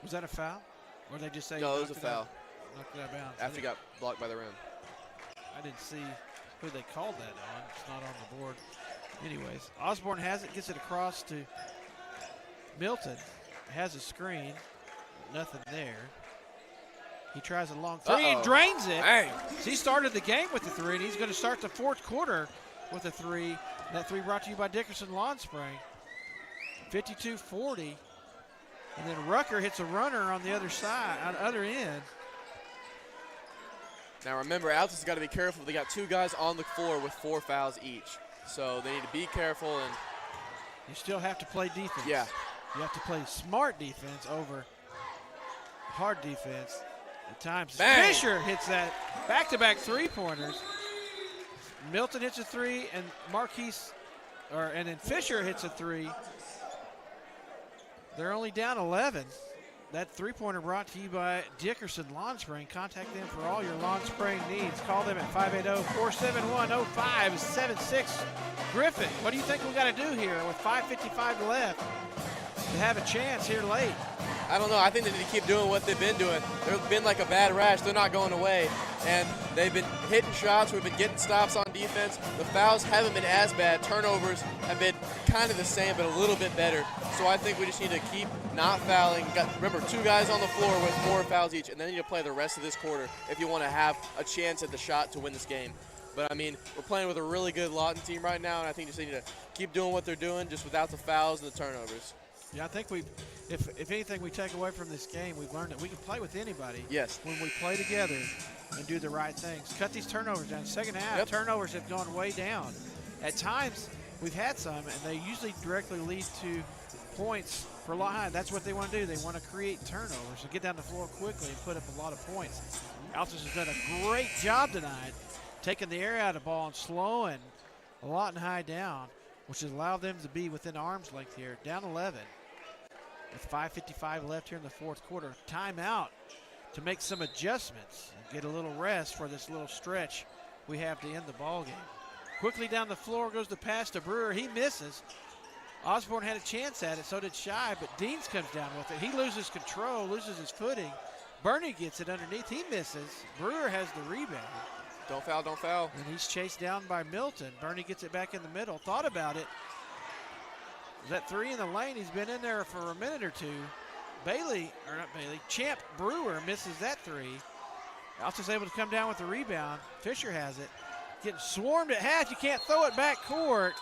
Was that a foul? Or did they just say? No, it was a foul. Knocked it out of bounds. After he got blocked by the rim. I didn't see who they called that on. It's not on the board. Anyways, Osborne has it, gets it across to Milton. Has a screen. Nothing there. He tries a long three and drains it. Hey. He started the game with the three, and he's going to start the fourth quarter with a three. That three brought to you by Dickerson Lawn Spray. 52-40. And then Rucker hits a runner on the other side, on the other end. Now remember, Altus has got to be careful. They got two guys on the floor with 4 fouls each. So they need to be careful. And you still have to play defense. Yeah. You have to play smart defense over hard defense. At times, Bang. Fisher hits that back-to-back three-pointers. Milton hits a three, and and then Fisher hits a three. They're only down 11. That three-pointer brought to you by Dickerson Lawn Spraying. Contact them for all your lawn spraying needs. Call them at 580-471-0576. Griffin, what do you think we got to do here with 5:55 left to have a chance here late? I don't know. I think they need to keep doing what they've been doing. They've been like a bad rash. They're not going away. And they've been hitting shots. We've been getting stops on defense. The fouls haven't been as bad. Turnovers have been kind of the same, but a little bit better. So I think we just need to keep not fouling. Remember, 2 guys on the floor with 4 fouls each, and then you need to play the rest of this quarter if you want to have a chance at the shot to win this game. But, I mean, we're playing with a really good Lawton team right now, and I think just need to keep doing what they're doing just without the fouls and the turnovers. Yeah, I think if anything we take away from this game, we've learned that we can play with anybody. Yes. When we play together and do the right things. Cut these turnovers down. Second half, turnovers have gone way down. At times, we've had some, and they usually directly lead to points for Lawton High. That's what they want to do. They want to create turnovers and get down the floor quickly and put up a lot of points. Altus has done a great job tonight, taking the air out of the ball and slowing Lawton High down, which has allowed them to be within arm's length here, down 11. With 5:55 left here in the fourth quarter. Timeout to make some adjustments and get a little rest for this little stretch we have to end the ball game. Quickly down the floor goes the pass to Brewer. He misses. Osborne had a chance at it, so did Shy, but Deans comes down with it. He loses control, loses his footing. Bernie gets it underneath. He misses. Brewer has the rebound. Don't foul, don't foul. And he's chased down by Milton. Bernie gets it back in the middle. Thought about it. Was that three in the lane? He's been in there for a minute or two. Champ Brewer misses that three. Altus able to come down with the rebound. Fisher has it. Getting swarmed at half. You can't throw it back court.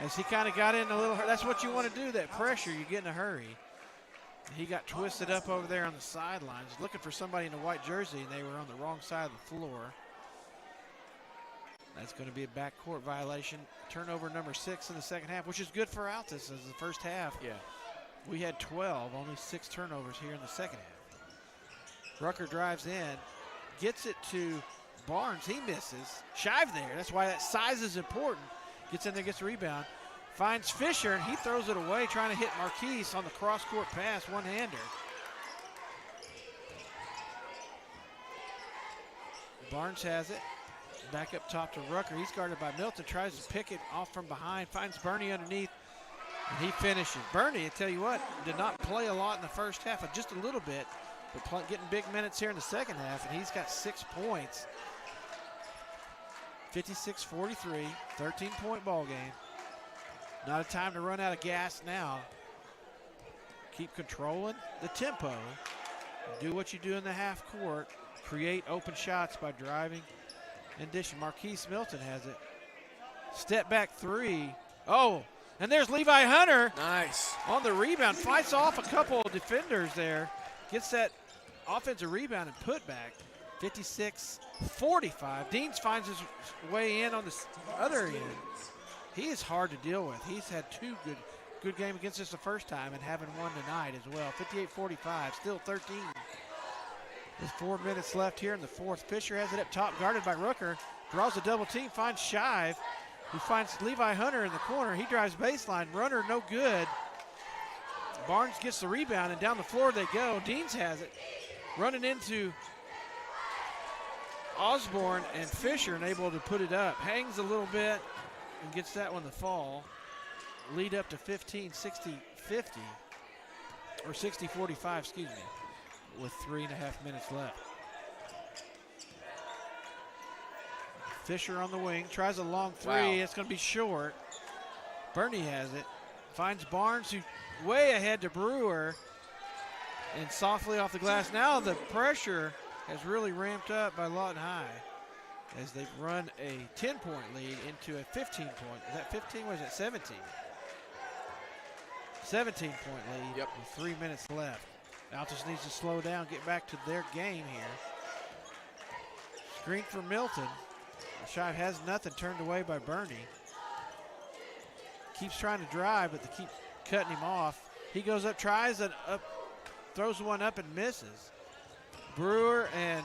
As he kind of got in a little, that's what you want to do, that pressure. You get in a hurry. He got twisted up over there on the sidelines, looking for somebody in a white jersey, and they were on the wrong side of the floor. That's going to be a backcourt violation. Turnover number 6 in the second half, which is good for Altus as the first half. Yeah. We had 12, only 6 turnovers here in the second half. Rucker drives in, gets it to Barnes. He misses. Shive there. That's why that size is important. Gets in there, gets a rebound. Finds Fisher, and he throws it away, trying to hit Marquise on the cross-court pass, one-hander. Barnes has it. Back up top to Rucker. He's guarded by Milton. Tries to pick it off from behind. Finds Bernie underneath, and he finishes. Bernie, I tell you what, did not play a lot in the first half, just a little bit, but getting big minutes here in the second half, and he's got 6 points. 56-43, 13-point ball game. Not a time to run out of gas now. Keep controlling the tempo. Do what you do in the half court. Create open shots by driving and dishing. Marquise Milton has it. Step back three. Oh, and there's Levi Hunter. Nice. On the rebound. Fights off a couple of defenders there. Gets that offensive rebound and put back. 56-45. Deans finds his way in on the other end. He is hard to deal with. He's had 2 good games against us the first time and having one tonight as well. 58-45, still 13. With 4 minutes left here in the fourth. Fisher has it up top, guarded by Rooker. Draws a double team, finds Shive, who finds Levi Hunter in the corner. He drives baseline. Runner no good. Barnes gets the rebound, and down the floor they go. Deans has it. Running into Osborne and Fisher, and able to put it up. Hangs a little bit and gets that one to fall. Lead up to 15-60-50, or 60-45, excuse me, with 3.5 minutes left. Fisher on the wing, tries a long three. Wow. It's going to be short. Bernie has it. Finds Barnes, who way ahead to Brewer, and softly off the glass. Now the pressure has really ramped up by Lawton High as they've run a 10-point lead into a 15-point. Is that 15? Was it 17? 17-point lead with 3 minutes left. Altus needs to slow down, get back to their game here. Screen for Milton. Shive has nothing, turned away by Bernie. Keeps trying to drive, but they keep cutting him off. He goes up, tries and up, throws one up and misses. Brewer and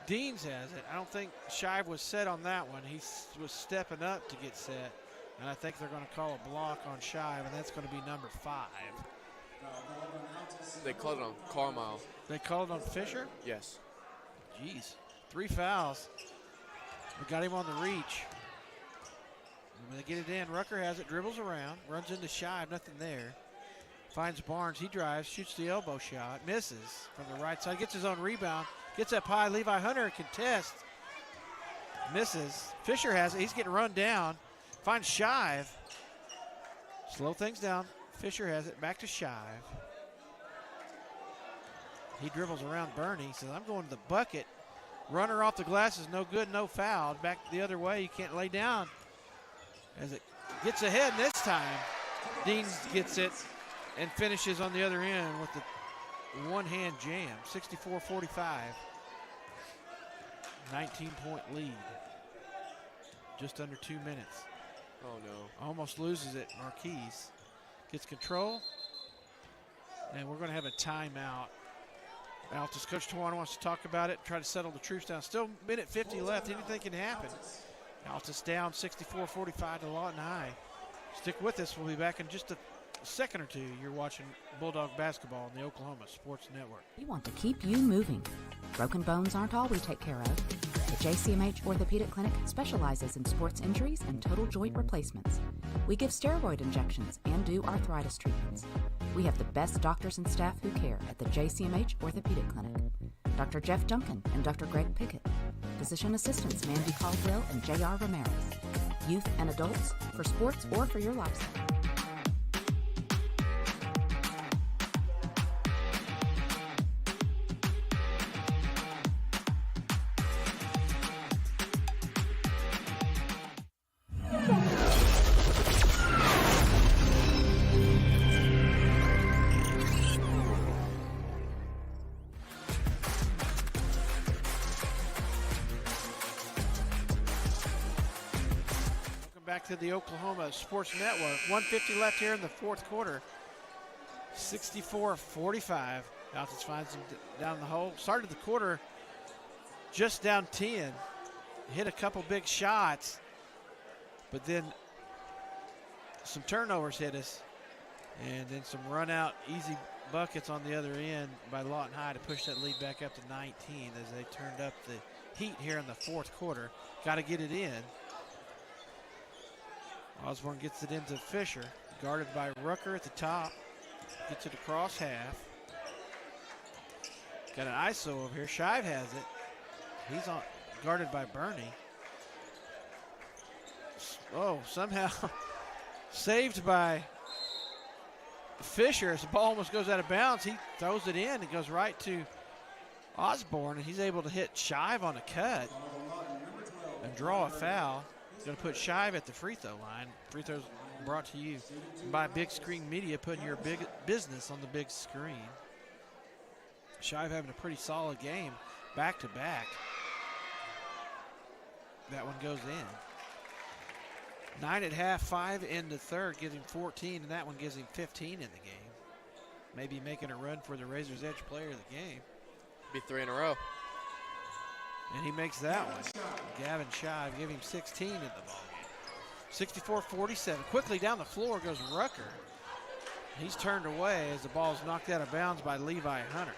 Deans has it. I don't think Shive was set on that one. He was stepping up to get set. And I think they're going to call a block on Shive, and that's going to be number 5. They called it on Carmile. They called it on Fisher? Yes. Jeez. 3 fouls. We got him on the reach. When they get it in, Rucker has it, dribbles around, runs into Shive, nothing there. Finds Barnes, he drives, shoots the elbow shot, misses from the right side, gets his own rebound, gets up high. Levi Hunter contests, misses. Fisher has it, he's getting run down. Finds Shive. Slow things down. Fisher has it. Back to Shive. He dribbles around Bernie. He says, I'm going to the bucket. Runner off the glass is no good, no foul. Back the other way. You can't lay down. As it gets ahead this time, Deans gets it and finishes on the other end with the one-hand jam. 64-45. 19-point lead. Just under 2 minutes. Oh, no. Almost loses it. Marquise gets control. And we're going to have a timeout. Altus Coach Tawana wants to talk about it, try to settle the troops down. Still minute 50 left. Anything can happen. Altus down 64-45 to Lawton High. Stick with us. We'll be back in just a second or two. You're watching Bulldog basketball on the Oklahoma Sports Network. We want to keep you moving. Broken bones aren't all we take care of. The JCMH Orthopedic Clinic specializes in sports injuries and total joint replacements. We give steroid injections and do arthritis treatments. We have the best doctors and staff who care at the JCMH Orthopedic Clinic. Dr. Jeff Duncan and Dr. Greg Pickett. Physician assistants Mandy Caldwell and J.R. Ramirez. Youth and adults, for sports or for your lifestyle. To the Oklahoma Sports Network. 150 left here in the fourth quarter. 64-45. Altus finds him down the hole. Started the quarter just down 10. Hit a couple big shots, but then some turnovers hit us, and then some run-out easy buckets on the other end by Lawton High to push that lead back up to 19 as they turned up the heat here in the fourth quarter. Got to get it in. Osborne gets it into Fisher, guarded by Rucker at the top. Gets it across half. Got an ISO over here. Shive has it. He's on, guarded by Bernie. Oh, somehow saved by Fisher as the ball almost goes out of bounds. He throws it in. It goes right to Osborne, and he's able to hit Shive on a cut and draw a foul. He's going to put Shive at the free throw line. Free throws brought to you by Big Screen Media, putting your big business on the big screen. Shive having a pretty solid game, back to back. That one goes in. 9 at half, 5 in the third, gives him 14, and that one gives him 15 in the game. Maybe making a run for the Razor's Edge player of the game. Be 3 in a row. And he makes that one. Gavin Shive give him 16 in the ball game. 64-47. Quickly down the floor goes Rucker. He's turned away as the ball is knocked out of bounds by Levi Hunter.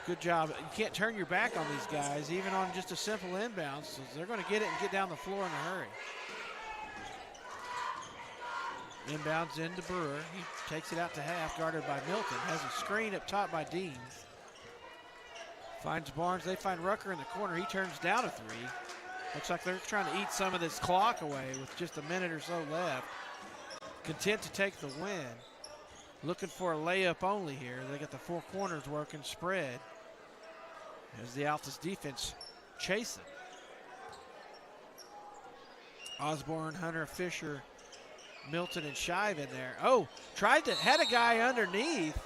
Good job. You can't turn your back on these guys, even on just a simple inbound. So they're going to get it and get down the floor in a hurry. Inbounds into Brewer. He takes it out to half, guarded by Milton. Has a screen up top by Deans. Finds Barnes. They find Rucker in the corner. He turns down a three. Looks like they're trying to eat some of this clock away with just a minute or so left. Content to take the win. Looking for a layup only here. They got the four corners working spread as the Altus defense chasing. Osborne, Hunter, Fisher, Milton, and Shive in there. Oh, had a guy underneath.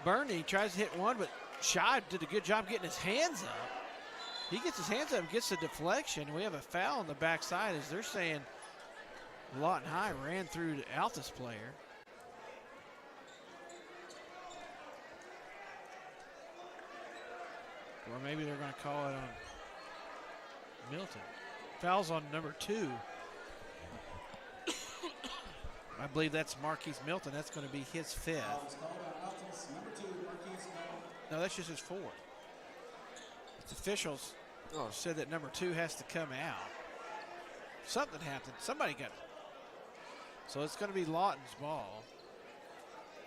Bernie tries to hit one, but Shive did a good job getting his hands up. He gets his hands up and gets the deflection. We have a foul on the backside as they're saying Lawton High ran through the Altus player. Or maybe they're going to call it on Milton. Foul's on number 2. I believe that's Marquise Milton. That's going to be his 5th. No, that's just his 4th. The officials said that number 2 has to come out. Something happened. Somebody got it. So it's going to be Lawton's ball.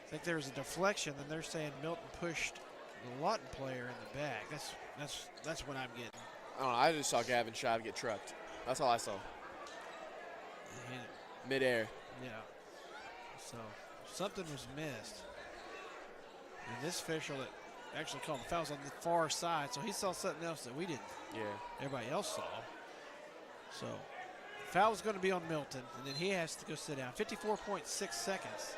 I think there was a deflection, and they're saying Milton pushed the Lawton player in the back. That's what I'm getting. I don't know. I just saw Gavin Shive get trucked. That's all I saw. Midair. Yeah. So something was missed. And this official that actually called the fouls on the far side, so he saw something else that we didn't. Yeah. Everybody else saw. So foul is going to be on Milton, and then he has to go sit down. 54.6 seconds.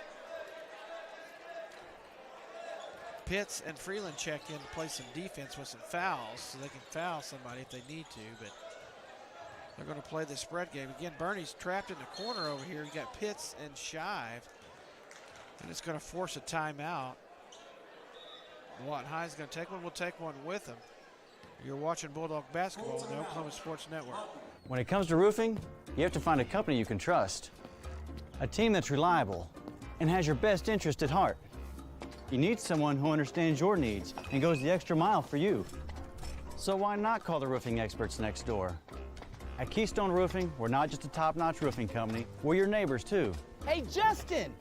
Pitts and Freeland check in to play some defense with some fouls, so they can foul somebody if they need to, but they're going to play the spread game. Again, Bernie's trapped in the corner over here. You got Pitts and Shive, and it's going to force a timeout. Lawton High is going to take one. We'll take one with them. You're watching Bulldog Basketball on the Oklahoma Sports Network. When it comes to roofing, you have to find a company you can trust. A team that's reliable and has your best interest at heart. You need someone who understands your needs and goes the extra mile for you. So why not call the roofing experts next door? At Keystone Roofing, we're not just a top-notch roofing company, we're your neighbors too. Hey, Justin,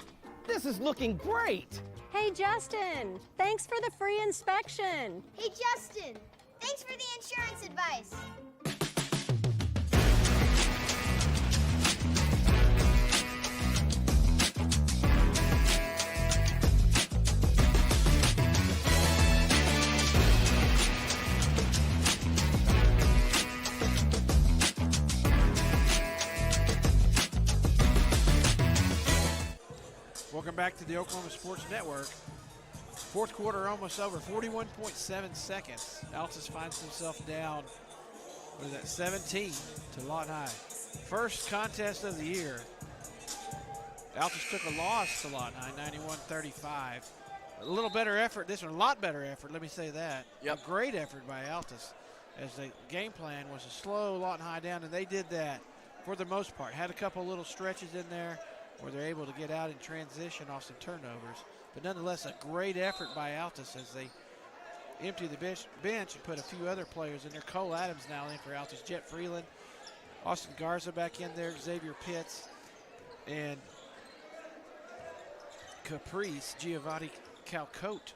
this is looking great. Hey, Justin, thanks for the free inspection. Hey, Justin, thanks for the insurance advice. Welcome back to the Oklahoma Sports Network. Fourth quarter almost over, 41.7 seconds. Altus finds himself down, 17 to Lawton High. First contest of the year. Altus took a loss to Lawton High, 91-35. A little better effort. This one, a lot better effort, let me say that. Yep. A great effort by Altus, as the game plan was to slow Lawton High down, and they did that for the most part. Had a couple little stretches in there where they're able to get out in transition off some turnovers. But nonetheless, a great effort by Altus as they empty the bench and put a few other players in there. Cole Adams now in for Altus. Jet Freeland, Austin Garza back in there, Xavier Pitts, and Caprice, Giovanni Calcote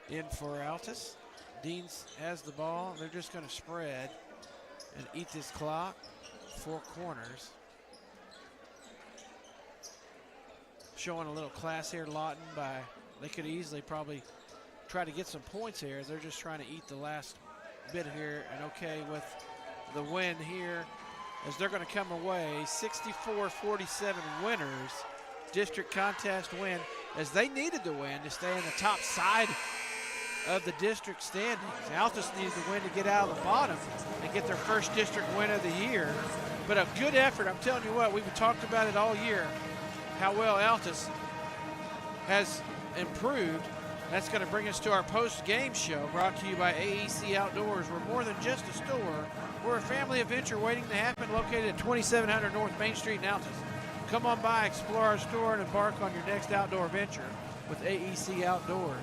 in for Altus. Deans has the ball. They're just going to spread and eat this clock. 4 corners. Showing a little class here, Lawton, by they could easily probably try to get some points here. They're just trying to eat the last bit here, and okay with the win here as they're going to come away 64-47 winners. District contest win as they needed to win to stay in the top side of the district standings. Altus needs to win to get out of the bottom and get their first district win of the year. But a good effort. I'm telling you what, we've talked about it all year, how well Altus has improved. That's going to bring us to our post-game show brought to you by AEC Outdoors. We're more than just a store. We're a family adventure waiting to happen, located at 2700 North Main Street in Altus. Come on by, explore our store, and embark on your next outdoor venture with AEC Outdoors.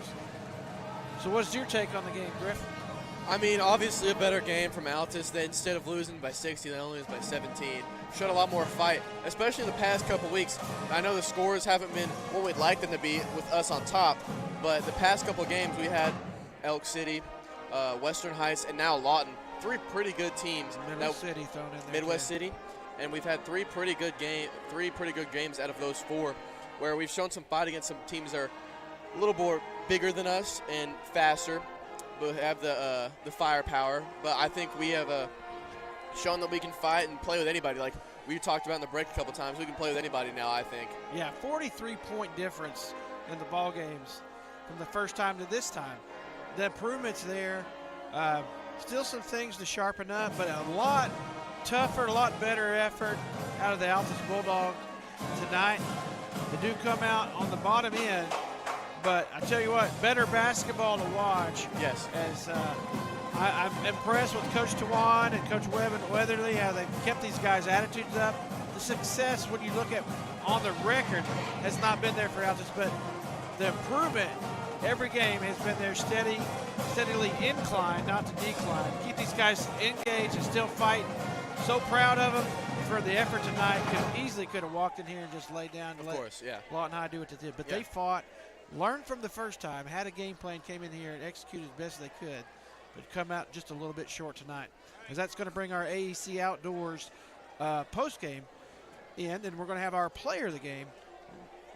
So what's your take on the game, Griff? I mean, obviously a better game from Altus. They, instead of losing by 60, they only lose by 17. Showed a lot more fight, especially in the past couple weeks. I know the scores haven't been what we'd like them to be with us on top, but the past couple games we had Elk City, Western Heights, and now Lawton. 3 pretty good teams. Midwest City thrown in there. Midwest City, and we've had 3 pretty good games out of those 4, where we've shown some fight against some teams that are a little more bigger than us and faster, but have the firepower. But I think we have shown that we can fight and play with anybody. Like we talked about in the break a couple times, we can play with anybody now, I think. Yeah, 43-point difference in the ball games from the first time to this time. The improvements there. Still some things to sharpen up, but a lot tougher, a lot better effort out of the Altus Bulldogs tonight. They do come out on the bottom end, but I tell you what, better basketball to watch. Yes. As I'm impressed with Coach Tawan and Coach Webb and Weatherly, how they've kept these guys' attitudes up. The success, when you look at on the record, has not been there for Altus, but the improvement every game has been there, steadily incline, not to decline. Keep these guys engaged and still fighting. So proud of them for the effort tonight. Could have walked in here and just laid down and let Lawton High do what they did. But they fought, learned from the first time, had a game plan, came in here and executed as best they could, but come out just a little bit short tonight. Because that's going to bring our AEC Outdoors post-game in, and we're going to have our player of the game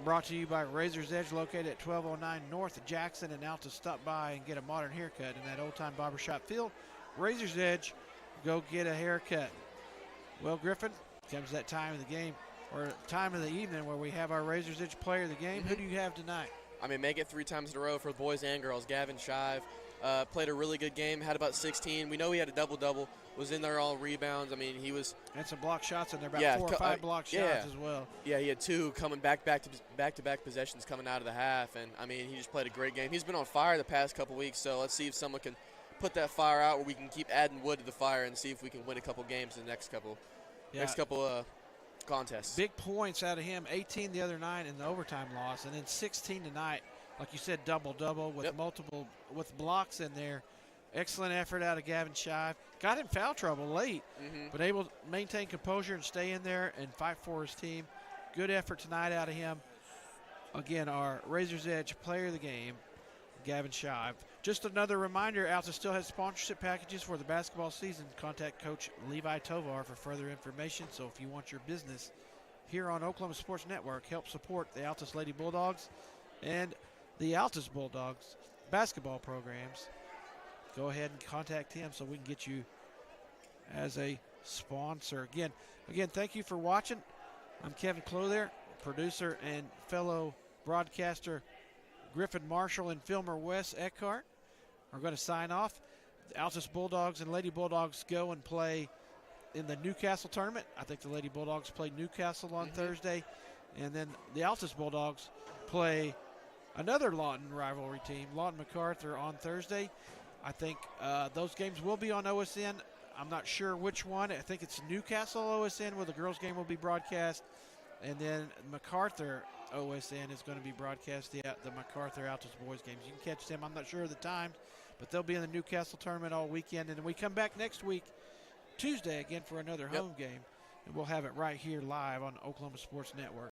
brought to you by Razor's Edge, located at 1209 North of Jackson, and Altus. Stop by and get a modern haircut in that old-time barbershop feel. Razor's Edge, go get a haircut. Well, Griffin, comes that time of the game, or time of the evening where we have our Razor's Edge player of the game. Who do you have tonight? I mean, make it 3 times in a row for the boys and girls. Gavin Shive played a really good game, had about 16. We know he had a double-double, was in there all rebounds. I mean, he was – had some block shots in there, about 4 or 5 block shots as well. Yeah, he had 2 coming back-to-back possessions coming out of the half, and, I mean, he just played a great game. He's been on fire the past couple weeks, so let's see if someone can put that fire out where we can keep adding wood to the fire and see if we can win a couple games in the next couple contests. Big points out of him, 18 the other night in the overtime loss, and then 16 tonight. Like you said, double-double with with blocks in there. Excellent effort out of Gavin Shive. Got in foul trouble late, but able to maintain composure and stay in there and fight for his team. Good effort tonight out of him. Again, our Razor's Edge player of the game, Gavin Shive. Just another reminder, Altus still has sponsorship packages for the basketball season. Contact Coach Levi Tovar for further information. So if you want your business here on Oklahoma Sports Network, help support the Altus Lady Bulldogs and the Altus Bulldogs basketball programs, go ahead and contact him so we can get you as a sponsor. Again, thank you for watching. I'm Kevin Clothier, producer and fellow broadcaster Griffin Marshall and filmer Wes Eckhart are going to sign off. The Altus Bulldogs and Lady Bulldogs go and play in the Newcastle tournament. I think the Lady Bulldogs play Newcastle on Thursday. And then the Altus Bulldogs play another Lawton rivalry team, Lawton MacArthur, on Thursday. I think those games will be on OSN. I'm not sure which one. I think it's Newcastle OSN where the girls' game will be broadcast. And then MacArthur OSN is going to be broadcast, the MacArthur Altus boys games. You can catch them. I'm not sure of the times, but they'll be in the Newcastle tournament all weekend. And then we come back next week, Tuesday, again for another home game. And we'll have it right here live on Oklahoma Sports Network.